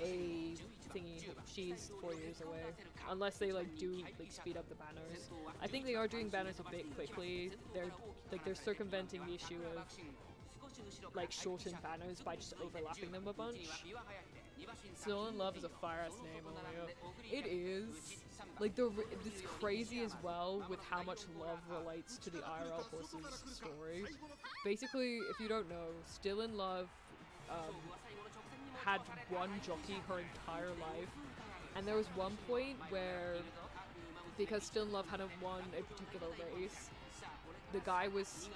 a thingy. She's 4 years away, unless they like do like speed up the banners. I think they are doing banners a bit quickly. They're circumventing the issue of like shortened banners by just overlapping them a bunch. Still in Love is a fire-ass name, oh my god. It is. Like, it's crazy as well with how much love relates to the IRL horse's story. Basically, if you don't know, Still in Love had one jockey her entire life, and there was one point where, because Still in Love hadn't won a particular race, the guy was,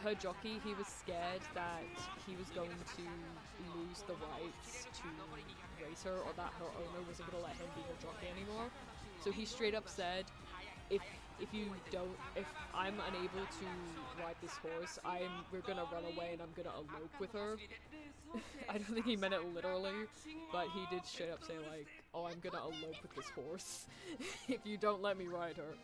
her jockey, he was scared that he was going to lose the rights to race her, or that her owner wasn't going to let him be her jockey anymore. So he straight up said, if I'm unable to ride this horse, we're gonna run away and I'm gonna elope with her. I don't think he meant it literally, but he did straight up say like, oh, I'm gonna elope with this horse if you don't let me ride her.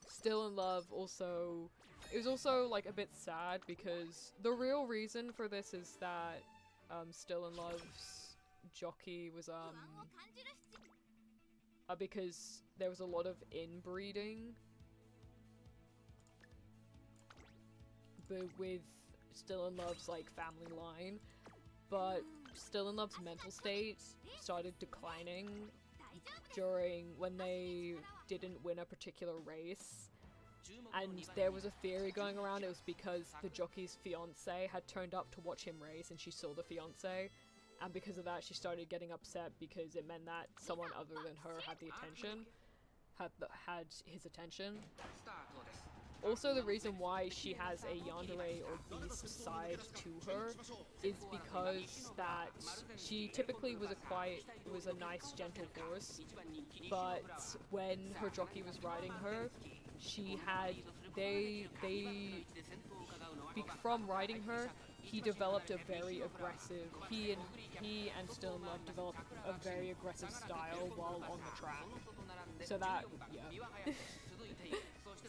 Still in Love also, it was also like a bit sad because the real reason for this is that Still in Love's jockey was because there was a lot of inbreeding with Still in Love's like family line, but Still in Love's mental state started declining when they didn't win a particular race, and there was a theory going around it was because the jockey's fiance had turned up to watch him race and she saw the fiance, and because of that she started getting upset because it meant that someone other than her had his attention. Also, the reason why she has a yandere or beast side to her is because that she typically was a nice, gentle horse, but when her jockey was riding her, from riding her, he developed a very aggressive, he and Still in Love developed a very aggressive style while on the track. So that, yeah.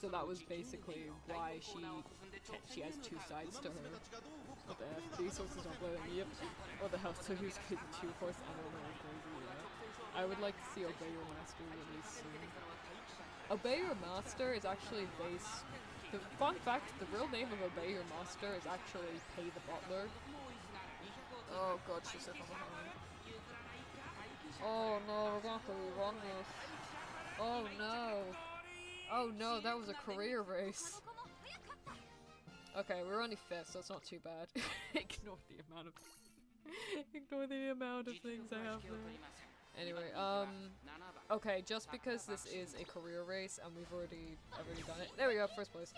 So that was basically why she has two sides to her. What the F? These horses don't blow me up. What the hell? So who's crazy? Two horse animal crazy, yeah. I would like to see Obey Your Master released soon. Obey Your Master is actually based... The fun fact, the real name of Obey Your Master is actually Pay the Butler. Oh god, she's so far behind. Oh no, we're gonna have to rerun this. Oh no. Oh no, that was a career race. Okay, we're only 5th, so it's not too bad. Ignore the amount of things I have there. Anyway, okay, just because this is a career race and I've already done it. There we go, first place.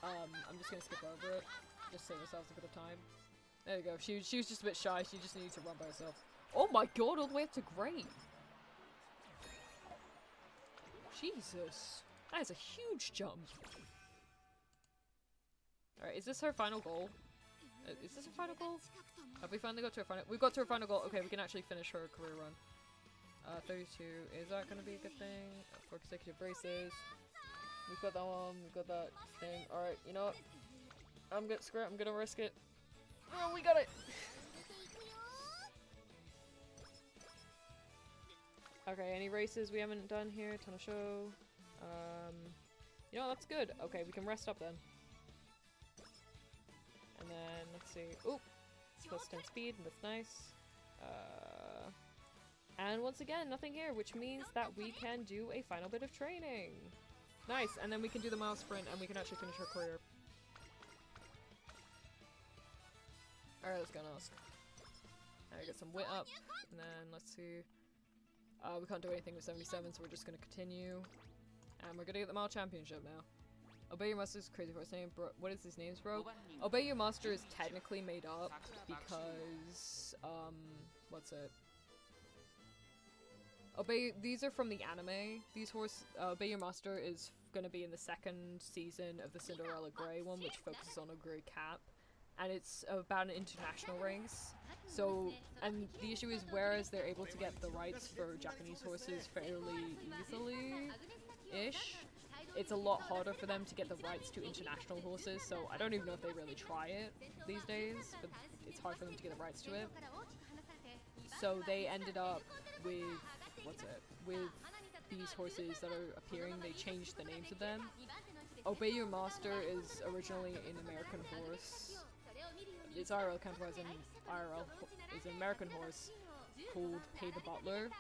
I'm just gonna skip over it. Just save ourselves a bit of time. There we go. She was just a bit shy. She just needed to run by herself. Oh my god, all the way up to great. Jesus. That is a huge jump. Alright, is this her final goal? Is this her final goal? Have we finally got to her final- We've got to her final goal. Okay, we can actually finish her career run. 32. Is that gonna be a good thing? 4 consecutive races. We've got that one. We've got that thing. Alright, you know what? Screw it. I'm gonna risk it. Oh, we got it! Okay, any races we haven't done here? Ton of show. You know, that's good. Okay, we can rest up then. And then, let's see. Oop! It's plus 10 speed, that's nice. And once again, nothing here, which means that we can do a final bit of training. Nice, and then we can do the mile sprint and we can actually finish our career. Alright, let's go and ask. Alright, get some wit up, and then let's see. We can't do anything with 77, so we're just gonna continue. And we're gonna get the mile championship now. Obey Your Master's crazy horse name, bro. What is his name, bro? Obey Your Master is technically made up because, what's it? These are from the anime. Obey Your Master is gonna be in the 2nd season of the Cinderella Grey one, which focuses on a grey cap. and it's about an international race. So, and the issue is, whereas they're able to get the rights for Japanese horses fairly easily-ish, it's a lot harder for them to get the rights to international horses, so I don't even know if they really try it these days, but it's hard for them to get the rights to it. So they ended up with, with these horses that are appearing. They changed the names of them. Obey Your Master is originally an American horse. It's IRL counterpart in IRL is an American horse called Pay the Butler.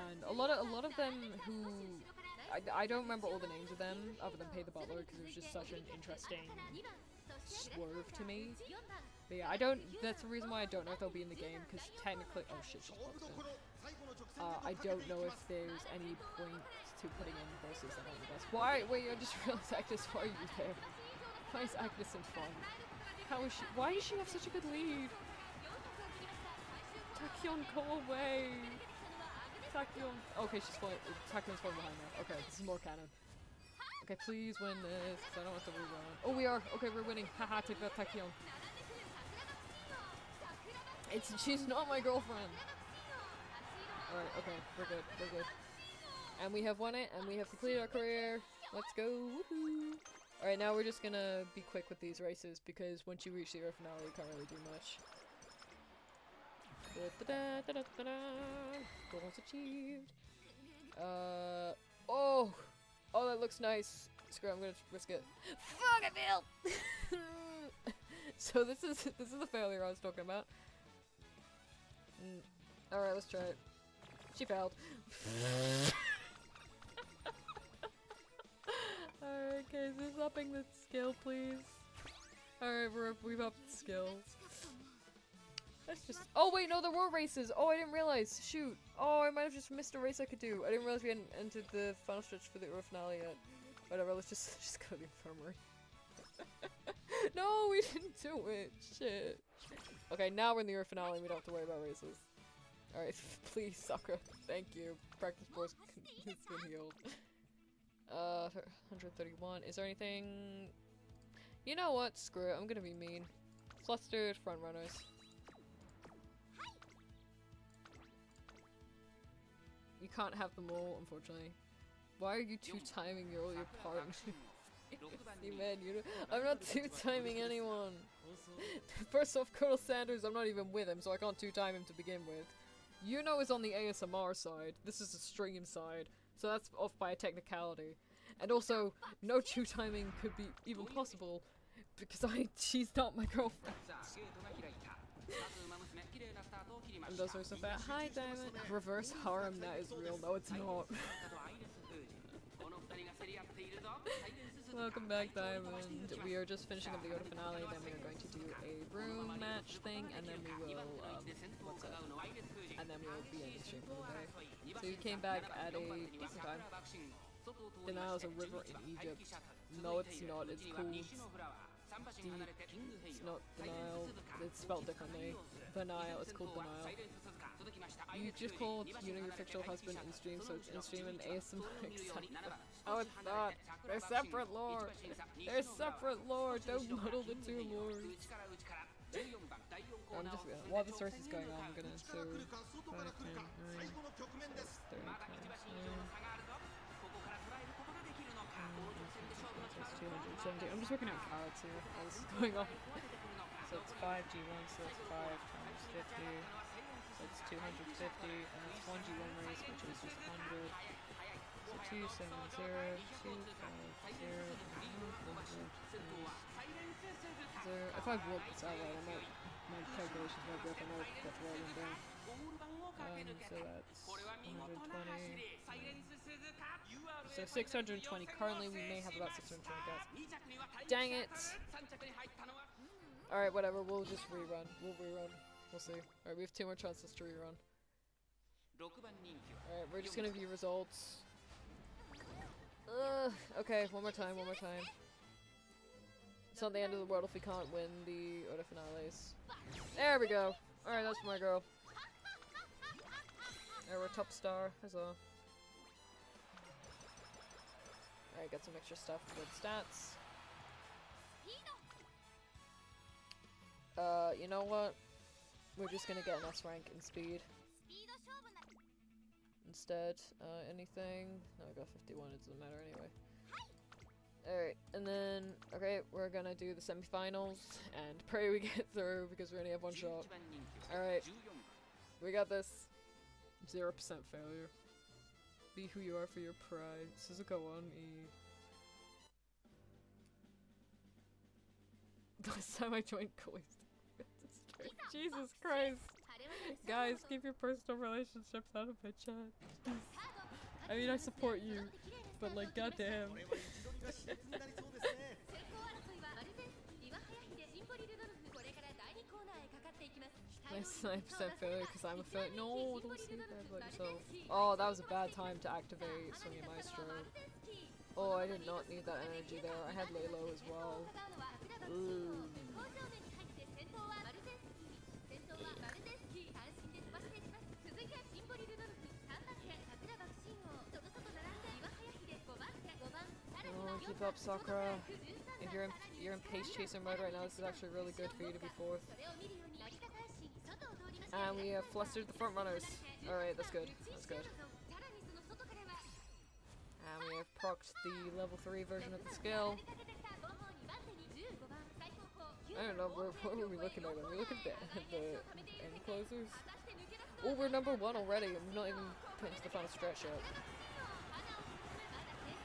And a lot of them who I don't remember all the names of them other than Pay the Butler, because it was just such an interesting swerve to me. But yeah, that's the reason why I don't know if they'll be in the game, because technically, oh shit, she's boxed in. I don't know if there's any point to putting in horses that aren't the best. Why? Wait, I just realized Agnes, why are you there? Why is Agnes in front? How is she? Why does she have such a good lead? Tachyon, go away! Tachyon. Okay, she's flying. Tachyon's falling behind now. Okay, this is more canon. Okay, please win this, because I don't want to rerun. Oh, we are! Okay, we're winning. Haha, take that, Tachyon. She's not my girlfriend! Alright, okay, we're good, we're good. And we have won it, and we have completed our career. Let's go, woohoo! Alright, now we're just gonna be quick with these races, because once you reach the Earth finale, you can't really do much. Goals achieved. Oh, that looks nice. Screw it, I'm gonna risk it. Fuck it, Bill. So this is the failure I was talking about. All right, let's try it. She failed. Alright, okay, is this upping the skill, please? Alright, we've upped the skills. Let's just— oh wait, no, there were races! Oh, I didn't realize! Shoot! Oh, I might have just missed a race I could do. I didn't realize we hadn't entered the final stretch for the Euro finale yet. Whatever, let's just go to the infirmary. No, we didn't do it! Shit. Okay, now we're in the Euro finale and we don't have to worry about races. Alright, please, Sakura. Thank you. Practice course has been healed. 131. Is there anything? You know what? Screw it. I'm gonna be mean. Flustered front runners. You can't have them all, unfortunately. Why are you two-timing your partner? See, man, I'm not two-timing anyone. First off, Colonel Sanders, I'm not even with him, so I can't two-time him to begin with. Yuno is on the ASMR side. This is the stream side. So that's off by a technicality. And also, no two-timing could be even possible, because she's not my girlfriend. And those are so bad. Hi, Diamond! Reverse harem, that is real. No, it's not. Welcome back, Diamond. We are just finishing up the Oda finale, then we are going to do a room match thing, and then we will, and then we will be in the stream for the day. So you came back at a decent time. Denial is a river in Egypt. No, it's not. It's called it's not Denial. It's spelled differently. Denial. It's called Denial. You just called, you know, your fictional husband in stream, so it's in stream and ASMR. Oh, it's not. They're separate lore. They're separate lore. Don't muddle the two lores. I'm just gonna, while this race is going on, I'm gonna, so 5, 10, 9, 30 times 270. I'm just working out carrots here while this is going on. So it's 5G1, so it's 5 times 50. So it's 250, and it's 1G1 race, which is just 100. So 270, 250, 100. If I work this out right, my calculations might be up. I know that's where I'm down. So that's 120. So 620. Currently, we may have about 620 guys. Dang it! Alright, whatever. We'll just rerun. We'll rerun. We'll see. Alright, we have 2 more chances to rerun. Alright, we're just gonna view results. Okay, one more time, one more time. It's not the end of the world if we can't win the Oda finales. There we go! Alright, that's my girl. Alright, we're top star as well. Alright, got some extra stuff with stats. You know what? We're just gonna get an S rank in speed. Instead, anything? No, I got 51, it doesn't matter anyway. Alright, and then, okay, we're gonna do the semifinals, and pray we get through, because we only have one shot. Alright, we got this. 0% failure. Be who you are for your pride. Suzuka 1E. Last time I joined Koi's Jesus Christ. Guys, keep your personal relationships out of my chat. I mean, I support you, but like, goddamn. Nice 9% failure because I'm a failure. No, don't say that about yourself. Oh, that was a bad time to activate Swinging Maestro. Oh, I did not need that energy there. I had Lalo as well. Ooh. Oh, keep up, Sakura. If you're in pace chasing mode right now, this is actually really good for you to be 4th. And we have flustered the front runners. Alright, that's good. That's good. And we have procced the level 3 version of the skill. I don't know, what were we looking at? We're looking at the end closers. Oh, we're number 1 already. I'm not even putting to the final stretch yet.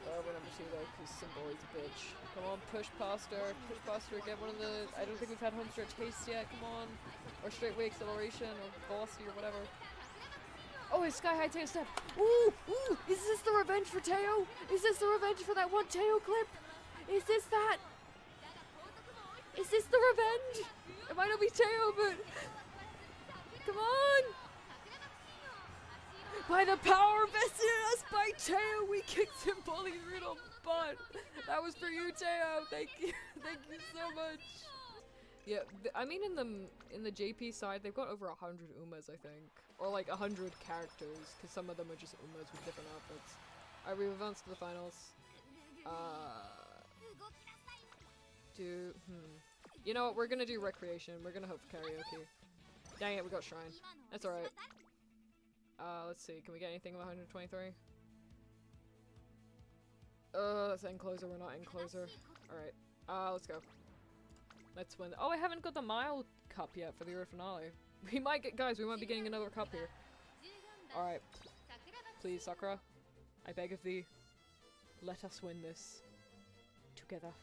We're number 2 though, because Symbol is a bitch. Come on, push past her, get one of the... I don't think we've had home stretch haste yet, come on. Or straightway acceleration, or velocity, or whatever. Oh, it's sky high Teo step! Ooh! Ooh! Is this the revenge for Teo? Is this the revenge for that one Teo clip? Is this that? Is this the revenge? It might not be Teo, but... Come on! By the power vested in us by Teo, we kicked him bully Riddle butt. That was for you, Teo. Thank you. Thank you so much. Yeah, I mean in the JP side, they've got over 100 Umas, I think. Or like 100 characters, because some of them are just Umas with different outfits. Alright, we've advanced to the finals. You know what, we're gonna do recreation. We're gonna hope for karaoke. Dang it, we got shrine. That's alright. Let's see, can we get anything of 123? That's end closer, we're not end closer. Alright, let's go. Let's win. Oh, I haven't got the mile cup yet for the Euro finale. We might get, guys, we might be getting another cup here. Alright. Please, Sakura. I beg of thee. Let us win this. Together.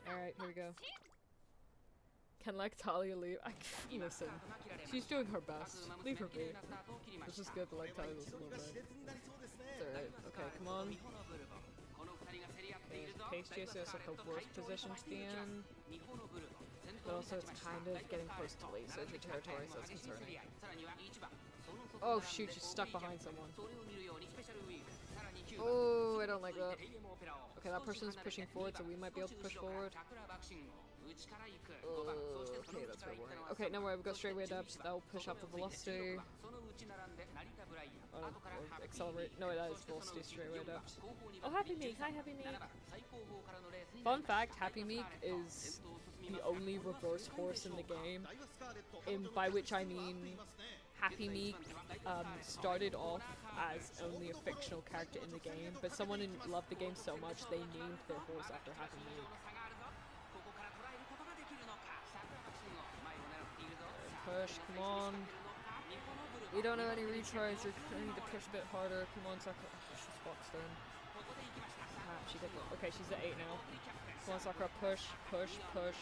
Alright, here we go. Can like Talia leave? Innocent. She's doing her best. Leave her be. It's just good to like Talia a little bit. It's alright. Okay, come on. Okay, Pace Chaser is like a worse position to be in. But also it's kind of getting close to late surgery territory, so it's concerning. Oh shoot, she's stuck behind someone. Oh, I don't like that. Okay, that person's pushing forward, so we might be able to push forward. Okay, that's very worrying. Okay, no worry, we've got straightway adapt. That'll push up the velocity. Or accelerate. No, that is velocity straightway adapt. Oh, Happy Meek! Hi, Happy Meek! Fun fact, Happy Meek is the only reverse horse in the game. By which I mean, Happy Meek started off as only a fictional character in the game, but someone loved the game so much they named their horse after Happy Meek. Push, come on. We don't have any retries, you're gonna need to push a bit harder. Come on, Sakura. Oh, she's boxed in. Okay, she's at 8 now. Come on, Sakura, push, push, push.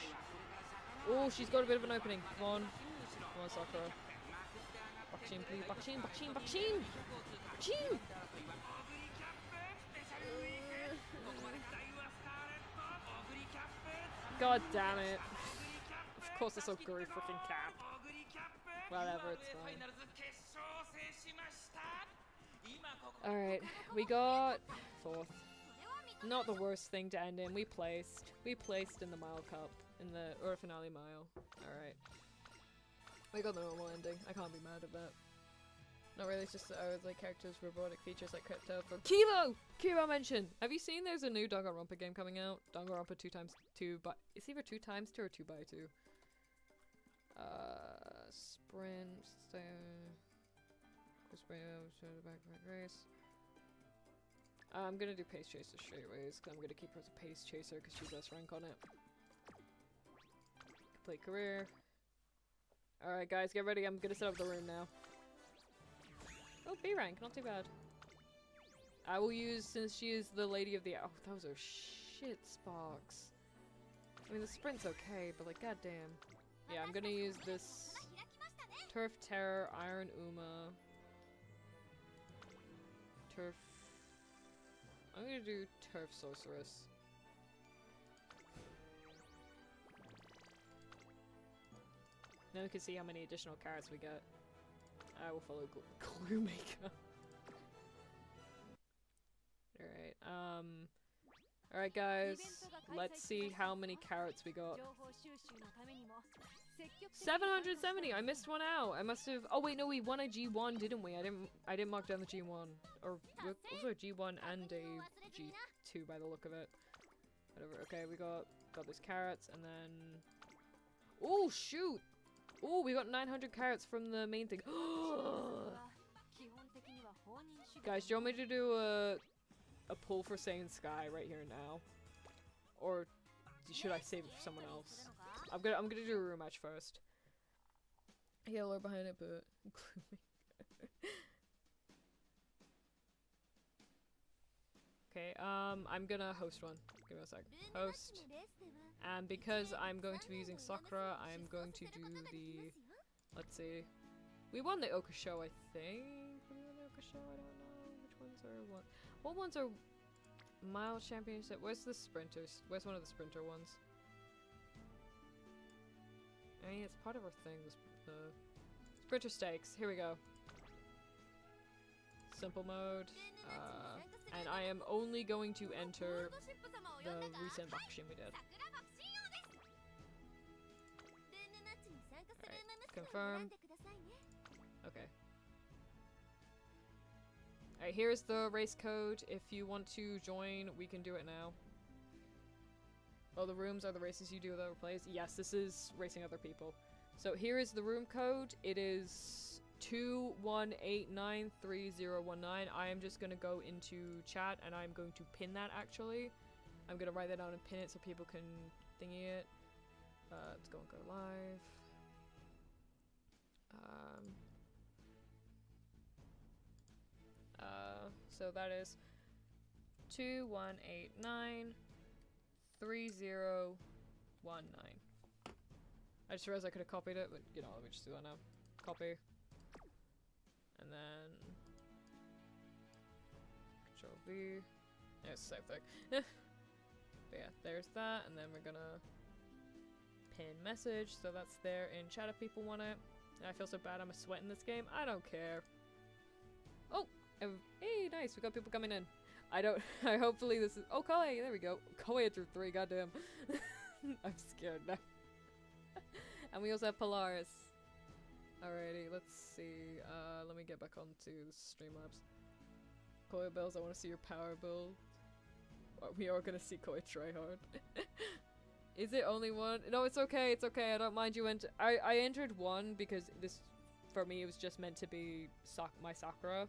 Oh, she's got a bit of an opening. Come on. Come on, Sakura. Bakshin, please. Bakshin, Bakshin, Bakshin! Bakshin! God damn it. Of course it's Oguri freaking cap. Whatever, it's fine. Alright, we got 4th. Not the worst thing to end in. We placed. We placed in the Mile Cup. In the Euro Finale Mile. Alright. We got the normal ending. I can't be mad at that. Not really, it's just I was like characters, robotic features like crypto from Kivo! Kivo mentioned! Have you seen there's a new Danganronpa game coming out? Danganronpa 2x2, but it's either 2x2 or 2x2. Sprint, race. I'm gonna do Pace Chaser straightways, because I'm gonna keep her as a Pace Chaser because she's S rank on it. Complete career. Alright guys, get ready, I'm gonna set up the room now. Oh, B rank, not too bad. I will use, since she is the lady of the- oh, those are shit sparks. I mean, the sprint's okay, but like, goddamn. Yeah, I'm gonna use this Turf Terror, Iron Uma. Turf... I'm gonna do Turf Sorceress. Now we can see how many additional carrots we get. I will follow Glue Maker. Alright, alright guys, let's see how many carrots we got. 770! I missed one out! I must have- oh wait, no, we won a G1, didn't we? I didn't mark down the G1. Or, also a G1 and a G2 by the look of it. Whatever, okay, we got those carrots, and then... oh, shoot! Oh, we got 900 carrots from the main thing. Guys, do you want me to do a pull for Saiyan Sky right here now? Or should I save it for someone else? I'm gonna do a room match first. Yeah, lore behind it, but okay, I'm gonna host one. Give me a sec. Host. And because I'm going to be using Sakura, I'm going to do the... let's see. We won the Oka show, I think. We won the Oka show, I don't know. Which ones are what? What ones are mile championship? Where's the sprinters? Where's one of the sprinter ones? I mean, it's part of our thing, the sprinter stakes. Here we go. Simple mode. And I am only going to enter the recent Bakushin we did. Alright, confirm. Okay. Alright, here's the race code. If you want to join, we can do it now. Oh, the rooms are the races you do with other players? Yes, this is racing other people. So here is the room code. It is 21893019. I am just gonna go into chat and I'm going to pin that actually. I'm gonna write that down and pin it so people can thingy it. Let's go and go live. So that is 21893019. I just realized I could have copied it, but you know, let me just do that now. Copy. And then Control V. Yeah, it's the same thing. But yeah, there's that, and then we're gonna pin message, so that's there in chat if people want it. And I feel so bad I'm a sweat in this game. I don't care. Oh! Hey, nice, we got people coming in. Hopefully this is- oh, Koi! There we go. Koi entered 3, goddamn. I'm scared now. And we also have Polaris. Alrighty, let's see. Let me get back onto Streamlabs. Koi Bells, I want to see your power build. We are gonna see Koi try hard. Is it only one? No, it's okay, it's okay. I don't mind you I entered 1 because this, for me, it was just meant to be my Sakura.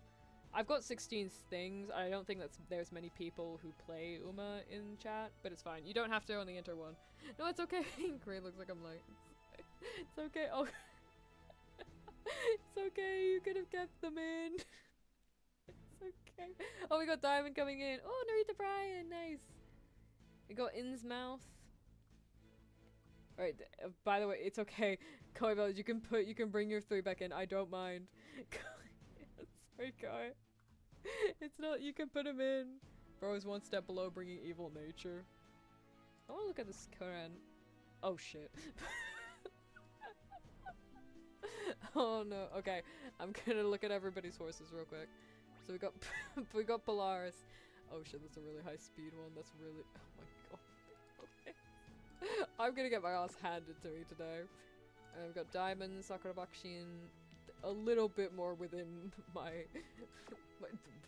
I've got 16 things. I don't think there's many people who play Uma in chat, but it's fine. You don't have to only enter 1. No, it's okay. Great, looks like I'm like... It's okay. Oh. It's okay. You could have kept them in. It's okay. Oh, we got Diamond coming in. Oh, Narita Bryan. Nice. We got Innsmouth. Alright, by the way, it's okay. Koi Bells, you can bring your 3 back in. I don't mind. Sorry, Kai. It's not, you can put him in. Bro is one step below bringing evil nature. I wanna look at this current. Oh shit. Oh no, okay. I'm gonna look at everybody's horses real quick. So we got Polaris. Oh shit, that's a really high speed one. That's really, oh my god. Okay. I'm gonna get my ass handed to me today. And I've got Diamond, Sakura Bakushin, a little bit more within my,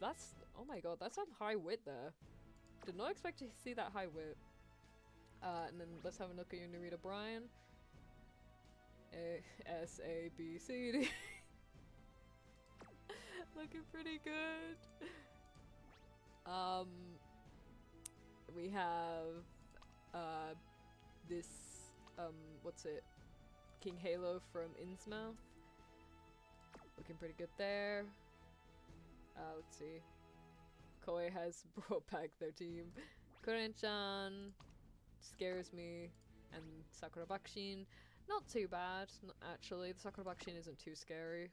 that's, oh my god, that's some high wit there. Did not expect to see that high wit. And then let's have a look at your Narita Brian. A-S-A-B-C-D. Looking pretty good. We have, this, what's it? King Halo from Innsmouth. Looking pretty good there. Let's see. Koei has brought back their team. Koren-chan scares me, and Sakura Bakushin, not too bad, actually. The Sakura Bakushin isn't too scary.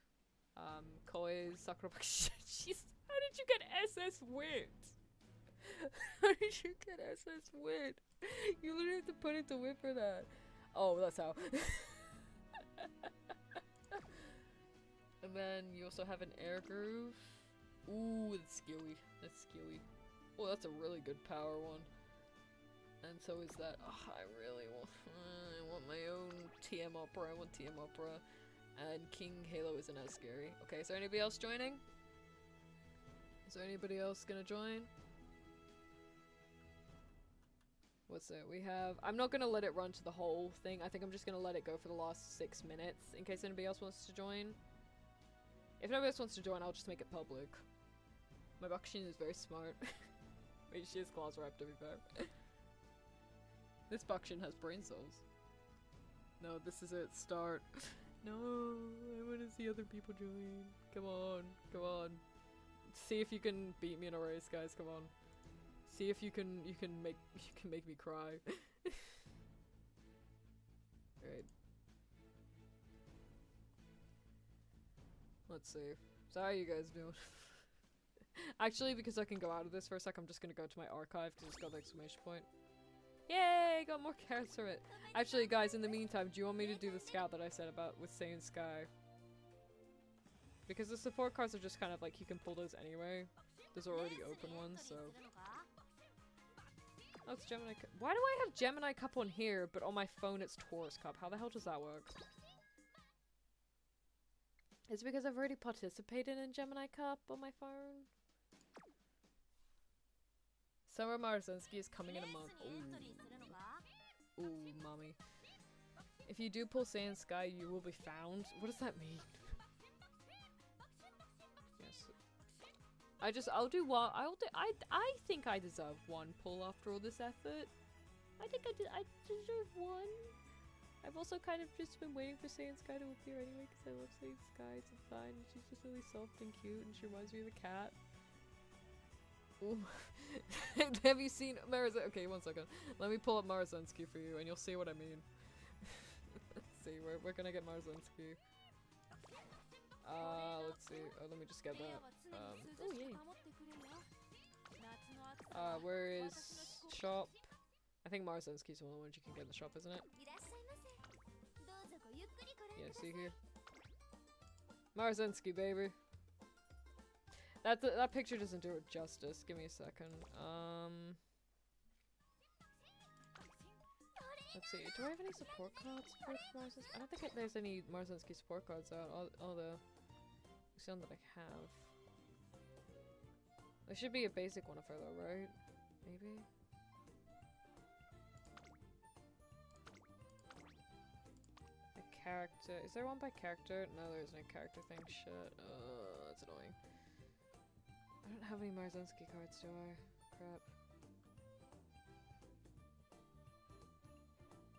Koei's Sakura Bakushin, jeez, how did you get SS Wit? How did you get SS Wit? You literally have to put it to wit for that. Oh, that's how. And then you also have an air groove. Ooh, that's skewy. That's skewy. Oh, that's a really good power one. And so is that. Oh, I really want. I want my own TM opera. I want TM opera. And King Halo isn't as scary. Okay, is there anybody else joining? Is there anybody else gonna join? What's it? We have. I'm not gonna let it run to the whole thing. I think I'm just gonna let it go for the last 6 minutes in case anybody else wants to join. If nobody else wants to join, I'll just make it public. My Bakushin is very smart. Wait, she has claws wrapped, to be fair. This Bakushin has brain cells. No, this is it. Start. No, I want to see other people join. Come on, come on. See if you can beat me in a race, guys. Come on. See if you can make me cry. Right. Let's see. So how are you guys doing? Actually, because I can go out of this for a sec, I'm just gonna go to my archive because it's got the exclamation point. Yay! Got more carrots from it. Actually, guys, in the meantime, do you want me to do the scout that I said about with Saiyan Sky? Because the support cards are just kind of like, you can pull those anyway. There's already open ones, so. Oh, it's Gemini Cup. Why do I have Gemini Cup on here, but on my phone it's Taurus Cup? How the hell does that work? It's because I've already participated in Gemini Cup on my phone. Summer Marzinski is coming in a month. Ooh. Ooh, mommy. If you do pull Saiyan Sky, you will be found. What does that mean? Yes. I'll do one. I think I deserve one pull after all this effort. I think I deserve one. I've also kind of just been waiting for Saiyan Sky to appear anyway because I love Saiyan Sky. It's fine. She's just really soft and cute and she reminds me of a cat. Ooh. Have you seen Marizensky? Okay, one second. Let me pull up Marizensky for you and you'll see what I mean. Let's see, we're gonna get Marizensky. Let's see. Oh, let me just get that. Oh, yay. Where is shop? I think Marizensky's one of the ones you can get in the shop, isn't it? Yeah, see here? Marizensky, baby. That picture doesn't do it justice. Give me a second. Let's see. Do I have any support cards for Marzensky? I don't think there's any Marzensky support cards out. All the some that I have. There should be a basic one of her though, right? Maybe. A character. Is there one by character? No, there's no character thing. Shit. That's annoying. I don't have any Marzensky cards, do I? Crap.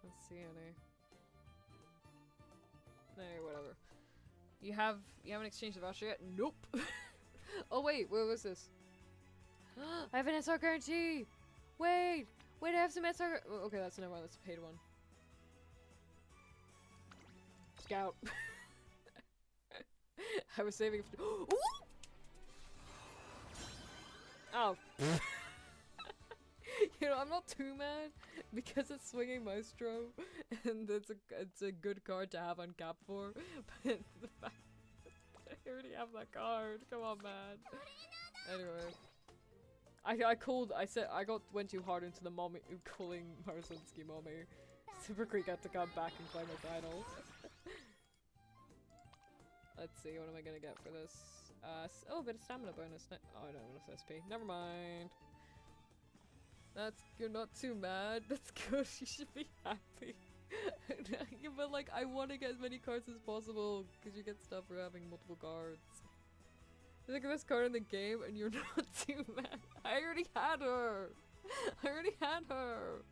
Let's see any. No, whatever. You haven't exchanged the voucher yet? Nope. Oh wait, what was this? I have an SR guarantee! Wait! Wait, I have some SR— oh, okay, that's another one, that's a paid one. Scout. I was saving for— ooh! Oh. You know, I'm not too mad because it's Swinging Maestro and it's a good card to have on cap for, but the fact that I already have that card, come on, man. Anyway. I went too hard into the mommy, calling Marzensky mommy. Super Creek had to come back and claim a title. Let's see, what am I gonna get for this? Oh, a bit of stamina bonus. Oh, I don't have enough SP. Never mind. You're not too mad. That's good. You should be happy. But like, I want to get as many cards as possible because you get stuff for having multiple cards. You think of this card in the game and you're not too mad. I already had her. I already had her.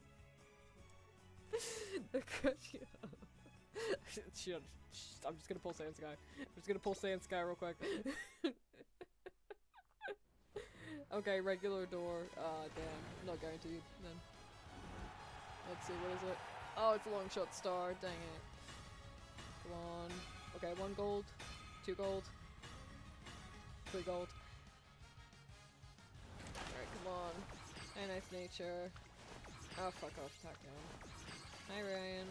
Shit. I'm just gonna pull Sand Sky. I'm just gonna pull Sand Sky real quick. Okay, regular door. Damn. Not guaranteed then. Let's see, what is it? Oh, it's a long shot star. Dang it. Come on. Okay, 1 gold. 2 gold. 3 gold. Alright, come on. Hey, nice nature. Oh, fuck off, attack down. Hi, Ryan.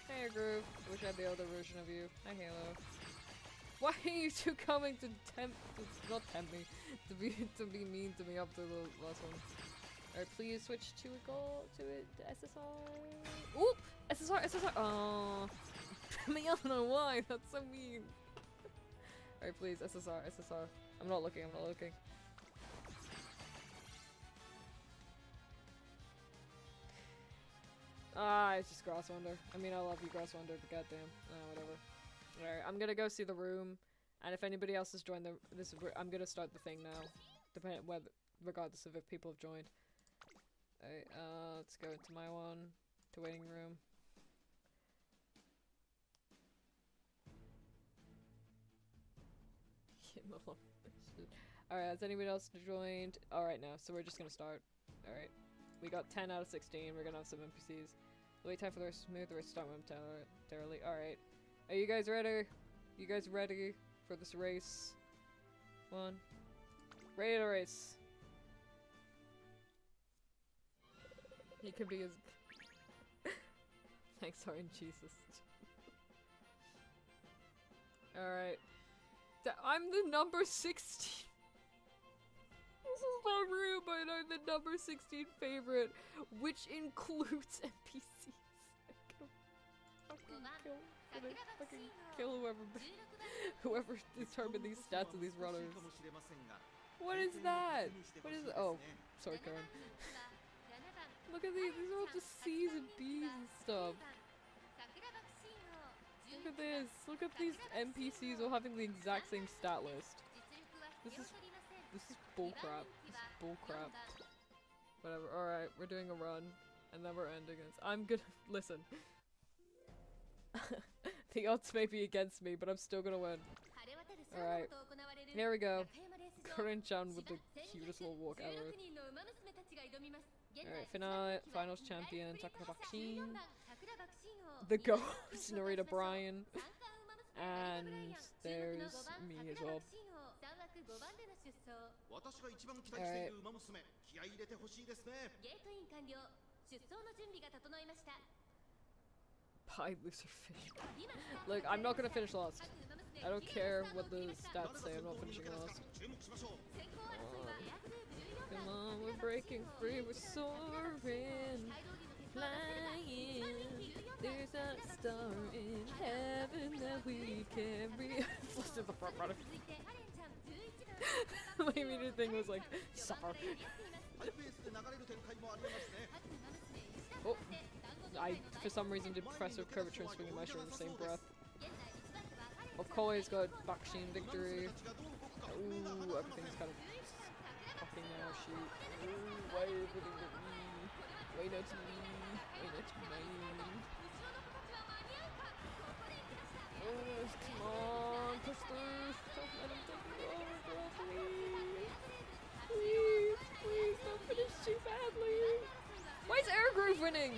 Hey, Groove. I wish I had the other version of you. Hi, Halo. Why are you two coming to not tempt me, to be mean to me up to the last one? Alright, please switch to a goal, to SSR. Oop! SSR! Oh, I mean, I don't know why, that's so mean. Alright, please, SSR. I'm not looking. It's just Grasswander. I mean, I love you, Grasswander, but goddamn. Whatever. Alright, I'm gonna go see the room, and if anybody else has joined I'm gonna start the thing now, regardless of if people have joined. Alright, let's go into my one, to waiting room. Alright, has anybody else joined? Alright, now, so we're just gonna start. Alright, we got 10 out of 16, we're gonna have some NPCs. Wait time for the rest to move, the rest start momentarily. Alright. Are you guys ready? You guys ready for this race? One. Ready to race. He could be as thanks, Orange Jesus. Alright. I'm the number 16. This is not real, but I'm the number 16 favorite, which includes NPCs. I'm gonna fucking kill whoever determined these stats of these runners. What is that? What is it? Oh, sorry, Karen. Look at these are all just C's and B's and stuff. Look at this. Look at these NPCs all having the exact same stat list. This is bullcrap. This is bullcrap. Whatever. Alright, we're doing a run. And then we're ending it. I'm gonna listen. The odds may be against me, but I'm still gonna win. Alright. Here we go. Korin-chan with the cutest little walk ever. Alright, finals champion, Takarabakshin. The ghost, Narita Bryan. And there's me as well. Alright. Pie loser fish. Look, I'm not gonna finish last. I don't care what the stats say, I'm not finishing last. Come on, we're breaking free, we're soaring, flying. There's a star in heaven that we can reach. Listen to the front runner. My immediate thing was like, suffer. Oh, I, for some reason, did Professor Curvature and Swinging Maestro in the same breath. Okoye's got Bakshin victory. Ooh, everything's kind of fucking now, shoot. Ooh, why everything but me? Why not me? Why not mine? Oh, come on, Pistol! Don't let him take me over, girl, please! Please, please, don't finish too badly! Why is Air Groove winning?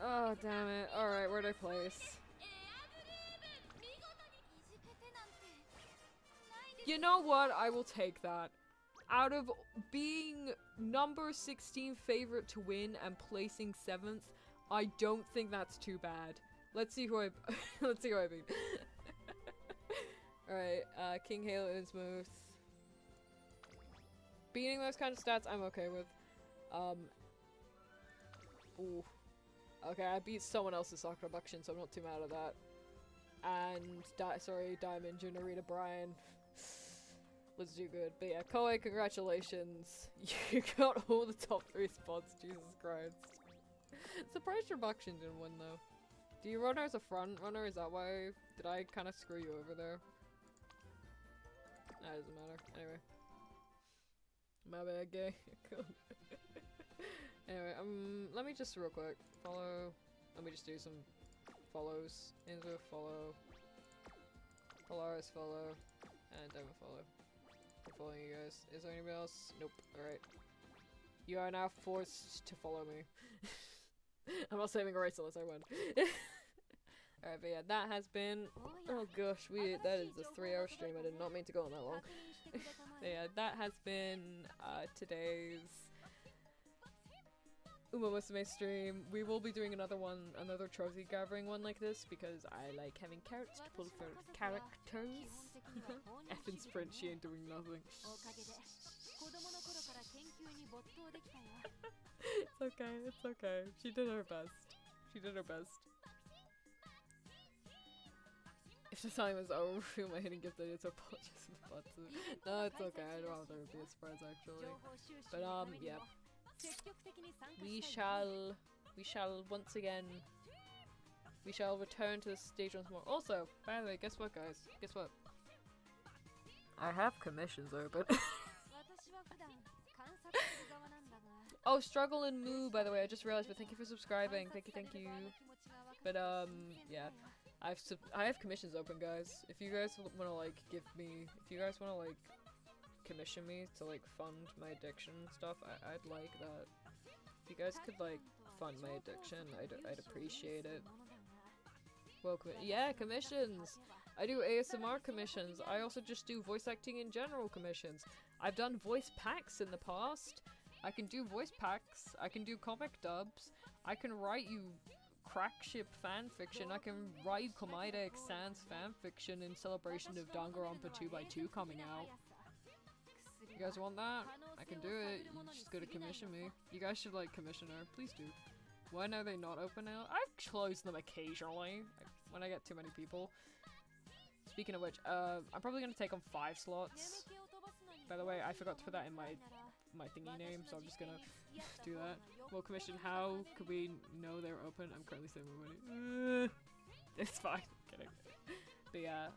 Oh, damn it. Alright, where'd I place? You know what? I will take that. Out of being number 16 favorite to win and placing 7th, I don't think that's too bad. Let's see who I let's see who I beat. Alright, King Halo Innsmouth. Beating those kind of stats I'm okay with. Ooh. Okay, I beat someone else's Sakura Buckshin, so I'm not too mad at that. And, Diamond, Junarita, Brian. Let's do good. But yeah, Koei, congratulations. You got all the top 3 spots, Jesus Christ. Surprised your Buckshin didn't win, though. Do you run her as a front runner? Is that why? Did I kind of screw you over there? That doesn't matter. Anyway. My bad, gay. Cool. Anyway, let me just real quick follow. Let me just do some follows. Inzo follow. Polaris follow. And Devon follow. I'm following you guys. Is there anybody else? Nope. Alright. You are now forced to follow me. I'm not saving a race unless I win. Alright, but yeah, that has been. Oh gosh, that is a 3-hour stream. I did not mean to go on that long. Yeah, that has been today's Uma Musume stream. We will be doing another trophy gathering one like this because I like having carrots to pull for characters. F in sprint, she ain't doing nothing. It's okay, it's okay. She did her best. She did her best. If the time is over, my hidden gift idea to apologize in the button. No, it's okay. I'd rather it be a surprise actually. But yeah. We shall once again. We shall return to the stage once more. Also, by the way, guess what, guys? Guess what? I have commissions open. Oh, Struggle and Moo, by the way, I just realized, but thank you for subscribing. Thank you. But, yeah. I have commissions open, guys. If you guys wanna, like, commission me to, like, fund my addiction and stuff, I'd like that. If you guys could, like, fund my addiction, I'd appreciate it. Well, yeah, commissions! I do ASMR commissions. I also just do voice acting in general commissions. I've done voice packs in the past. I can do voice packs. I can do comic dubs. I can write you crackship fanfiction. I can write Komaida Sans fanfiction in celebration of Danganronpa 2x2 coming out. You guys want that? I can do it. You just gotta commission me. You guys should, like, commission her. Please do. When are they not open now? I've closed them occasionally, when I get too many people. Speaking of which, I'm probably gonna take on 5 slots. By the way, I forgot to put that in my thingy name, so I'm just gonna do that. Well, commission, how could we know they're open? I'm currently saving my money. It's fine. I'm kidding. But yeah,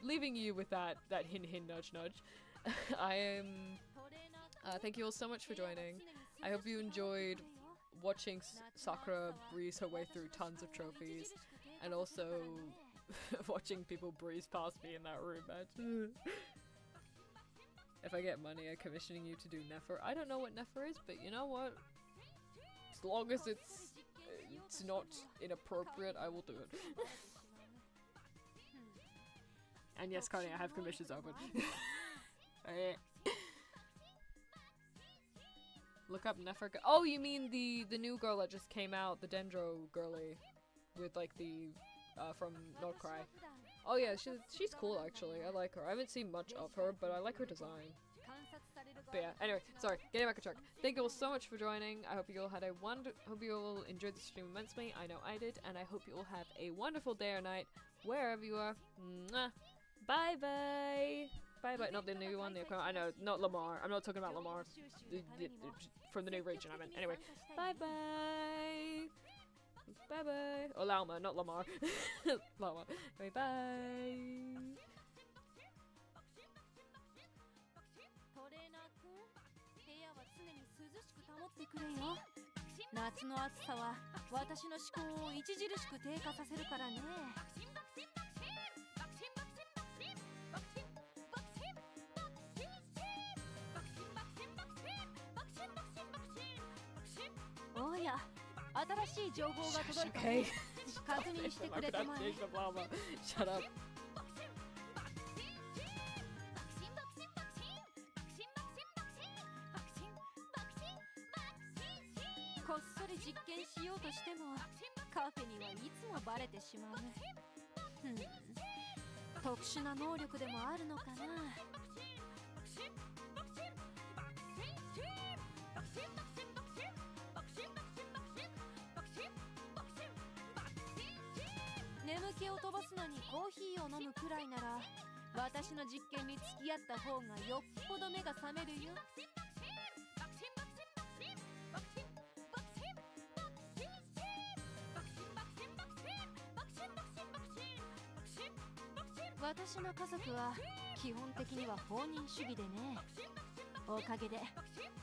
leaving you with that hint nudge nudge. I am. Thank you all so much for joining. I hope you enjoyed watching Sakura breeze her way through tons of trophies, and also watching people breeze past me in that room match. If I get money, I'm commissioning you to do Nefer. I don't know what Nefer is, but you know what? As long as it's not inappropriate, I will do it. And yes, Connie, I have commissions open. Look up Nefer. Oh, you mean the new girl that just came out, the Dendro girly, with like the from Nordcry. Oh yeah, she's cool actually. I like her. I haven't seen much of her, but I like her design. But yeah, anyway, sorry, getting back on track. Thank you all so much for joining. I hope you all had hope you all enjoyed the stream immensely. I know I did, and I hope you all have a wonderful day or night wherever you are. Mwah. Bye bye. Bye bye. Not the new one. I know, not Lamar. I'm not talking about Lamar. From the new region, I meant. Anyway, bye bye. Bye bye. Oh, Lauma, not Lamar. Lauma. Bye bye. 夏の暑さは私の思考を著しく低下させるからね。おや、新しい情報が届いたね。確認してくれたまえ。Shut up. こっそり実験しようとしてもカフェにはいつもバレてしまう。特殊な能力でもあるのかな。気を飛ばすのにコーヒーを飲むくらいなら私の実験に付き合った方がよっぽど目が覚めるよ。私の家族は基本的には放任主義でね、おかげで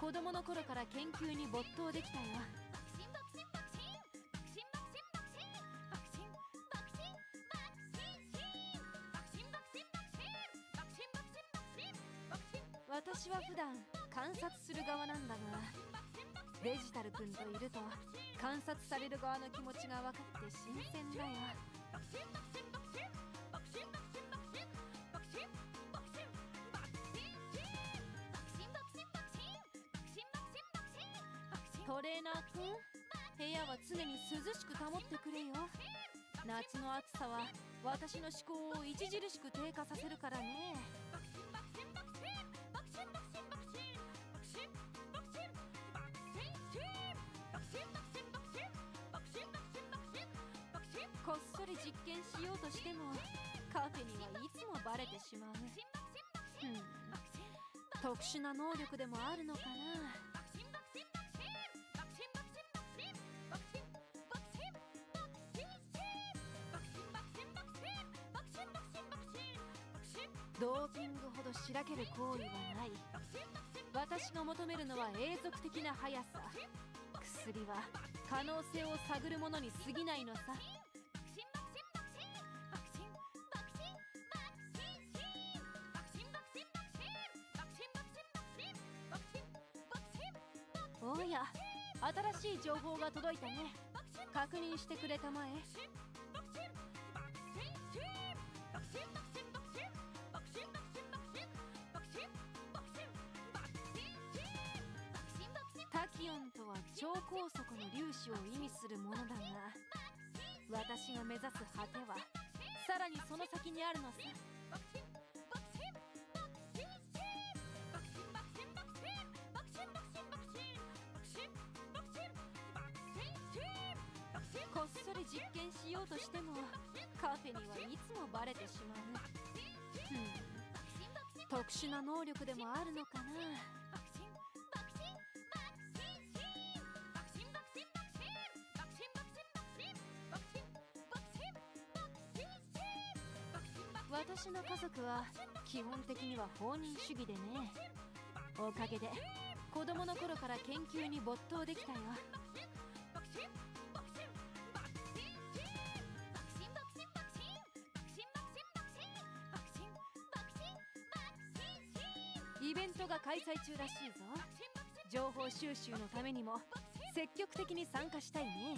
子供の頃から研究に没頭できたよ。私は普段観察する側なんだが、デジタル君といると観察される側の気持ちが分かって新鮮だよ。トレーナー君、部屋は常に涼しく保ってくれよ。夏の暑さは私の思考を著しく低下させるからね。こっそり実験しようとしてもカフェにはいつもバレてしまう。特殊な能力でもあるのかな。ドーピングほどしらける行為はない。私が求めるのは永続的な速さ。薬は可能性を探るものに過ぎないのさ。おや、新しい情報が届いたね。確認してくれたまえ。タキオンとは超高速の粒子を意味するものだが、私が目指す果てはさらにその先にあるのさ。こっそり実験しようとしてもカフェにはいつもバレてしまう。特殊な能力でもあるのかな。私の家族は基本的には放任主義でね、おかげで子供の頃から研究に没頭できたよ。イベントが開催中らしいぞ。情報収集のためにも積極的に参加したいね。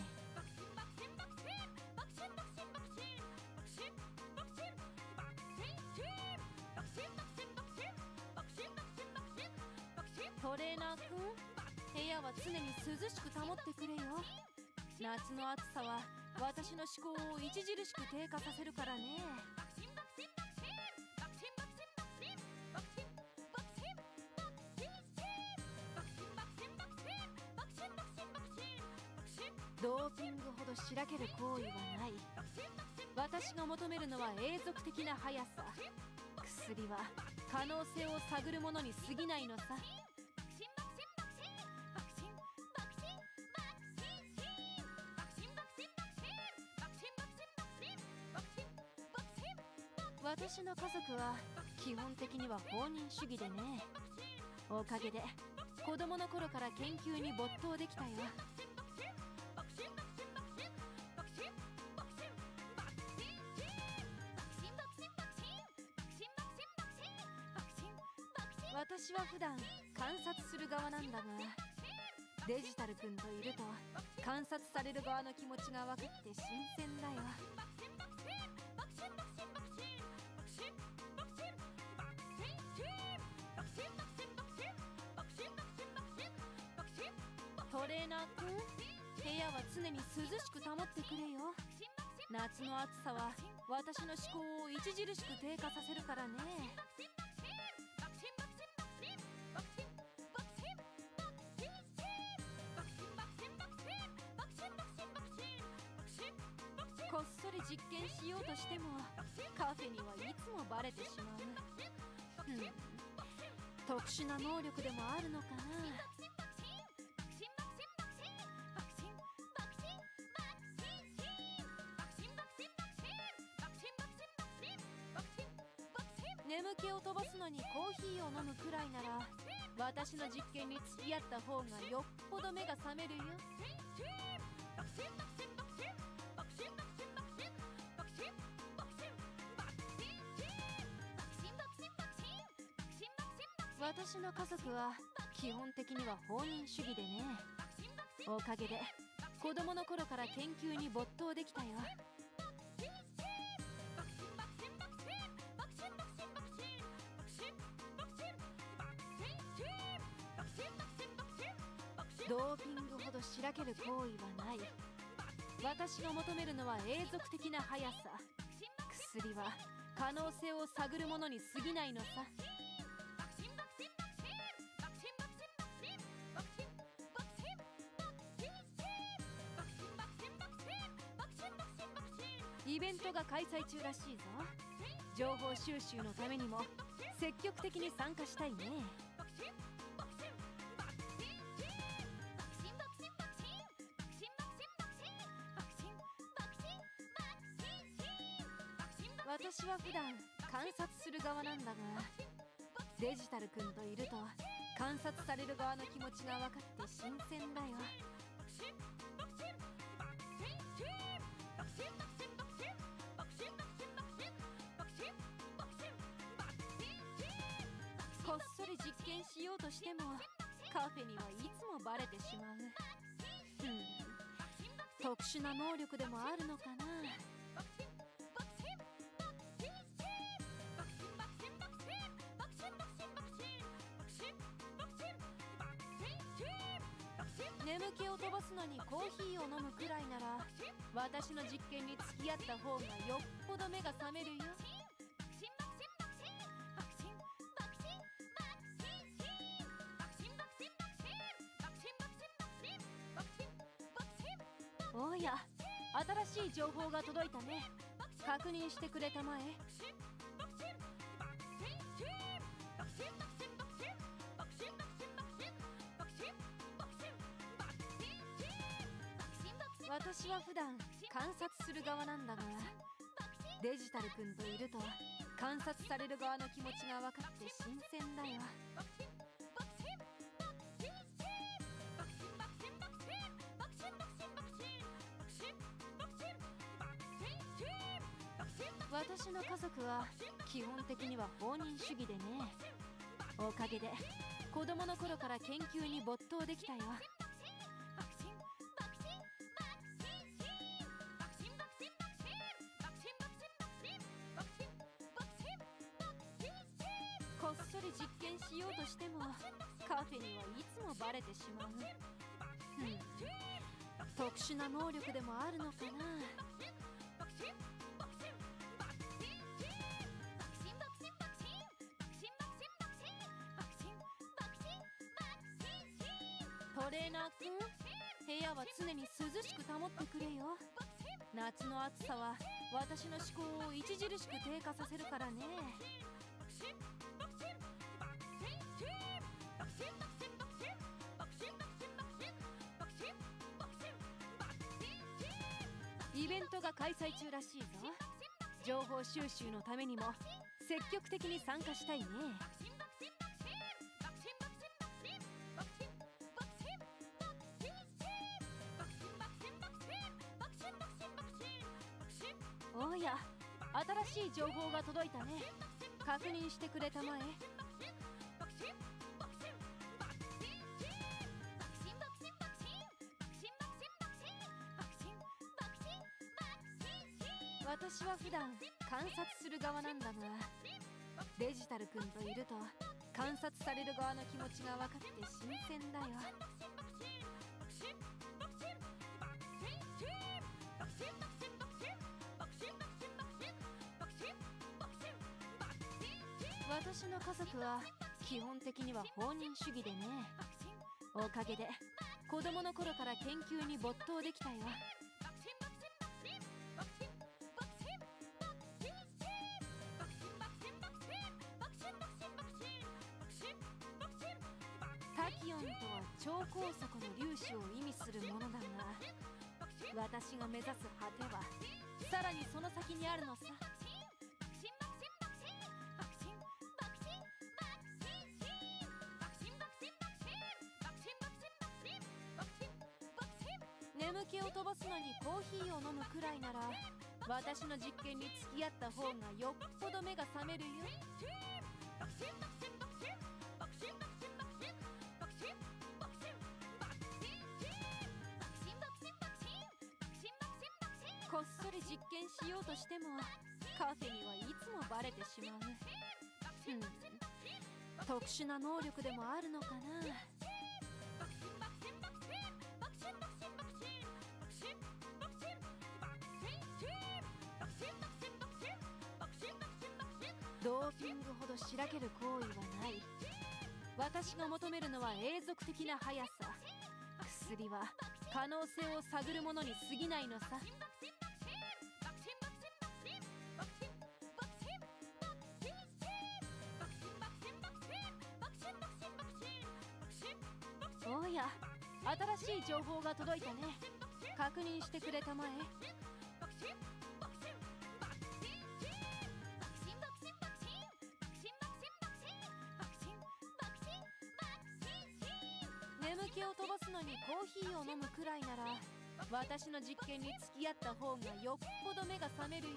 トレーナー君、部屋は常に涼しく保ってくれよ。夏の暑さは私の思考を著しく低下させるからね。ドーピングほどしらける行為はない。私が求めるのは永続的な速さ。薬は可能性を探るものに過ぎないのさ。私の家族は基本的には放任主義でね、おかげで子供の頃から研究に没頭できたよ。私は普段観察する側なんだが、デジタル君といると観察される側の気持ちが分かって新鮮だよ。トレーナー君、部屋は常に涼しく保ってくれよ。夏の暑さは私の思考を著しく低下させるからね。こっそり実実験しようとしてもカフェにはいつもバレてしまう。特殊な能力でもあるのかな。眠気を飛ばすのにコーヒーを飲むくらいなら私の実験に付き合った方がよっぽど目が覚めるよ。私の家族は基本的には放任主義でね。おかげで子供の頃から研究に没頭できたよ。ドーピングほどしらける行為はない。私が求めるのは永続的な速さ。薬は可能性を探るものに過ぎないのさ。イベントが開催中らしいぞ。情報収集のためにも積極的に参加したいね。私は普段観察する側なんだが、デジタル君といると観察される側の気持ちが分かって新鮮だよ。こっそり実験しようとしてもカフェにはいつもバレてしまう。特殊な能力でもあるのかな。眠気を飛ばすのにコーヒーを飲むくらいなら私の実験に付き合った方がよっぽど目が覚めるよ。おや、新しい情報が届いたね。確認してくれたまえ。私は普段観察する側なんだが、デジタル君といると観察される側の気持ちが分かって新鮮だよ。私の家族は基本的には放任主義でね。おかげで子供の頃から研究に没頭できたよ。こっそり実験しようとしてもカフェにはいつもバレてしまう。特殊な能力でもあるのかな。トレーナーくん、部屋は常に涼しく保ってくれよ。夏の暑さは私の思考を著しく低下させるからね。イベントが開催中らしいぞ。情報収集のためにも積極的に参加したいね。おや、新しい情報が届いたね。確認してくれたまえ。私は普段観察する側なんだが、デジタル君といると観察される側の気持ちが分かって新鮮だよ。私の家族は基本的には放任主義でね。おかげで子供の頃から研究に没頭できたよ。キオンとは超高速の粒子を意味するものだが、私が目指す果てはさらにその先にあるのさ。眠気を飛ばすのにコーヒーを飲むくらいなら、私の実験に付き合った方がよっぽど目が覚めるよ。こっそり実験しようとしてもカフェにはいつもバレてしまう。特殊な能力でもあるのかな。ドーピングほどしらける行為はない。私が求めるのは永続的な速さ。薬は可能性を探るものに過ぎないのさ。おや、新しい情報が届いたね。確認してくれたまえ。眠気を飛ばすのにコーヒーを飲むくらいなら、私の実験に付き合った方がよっぽど目が覚めるよ。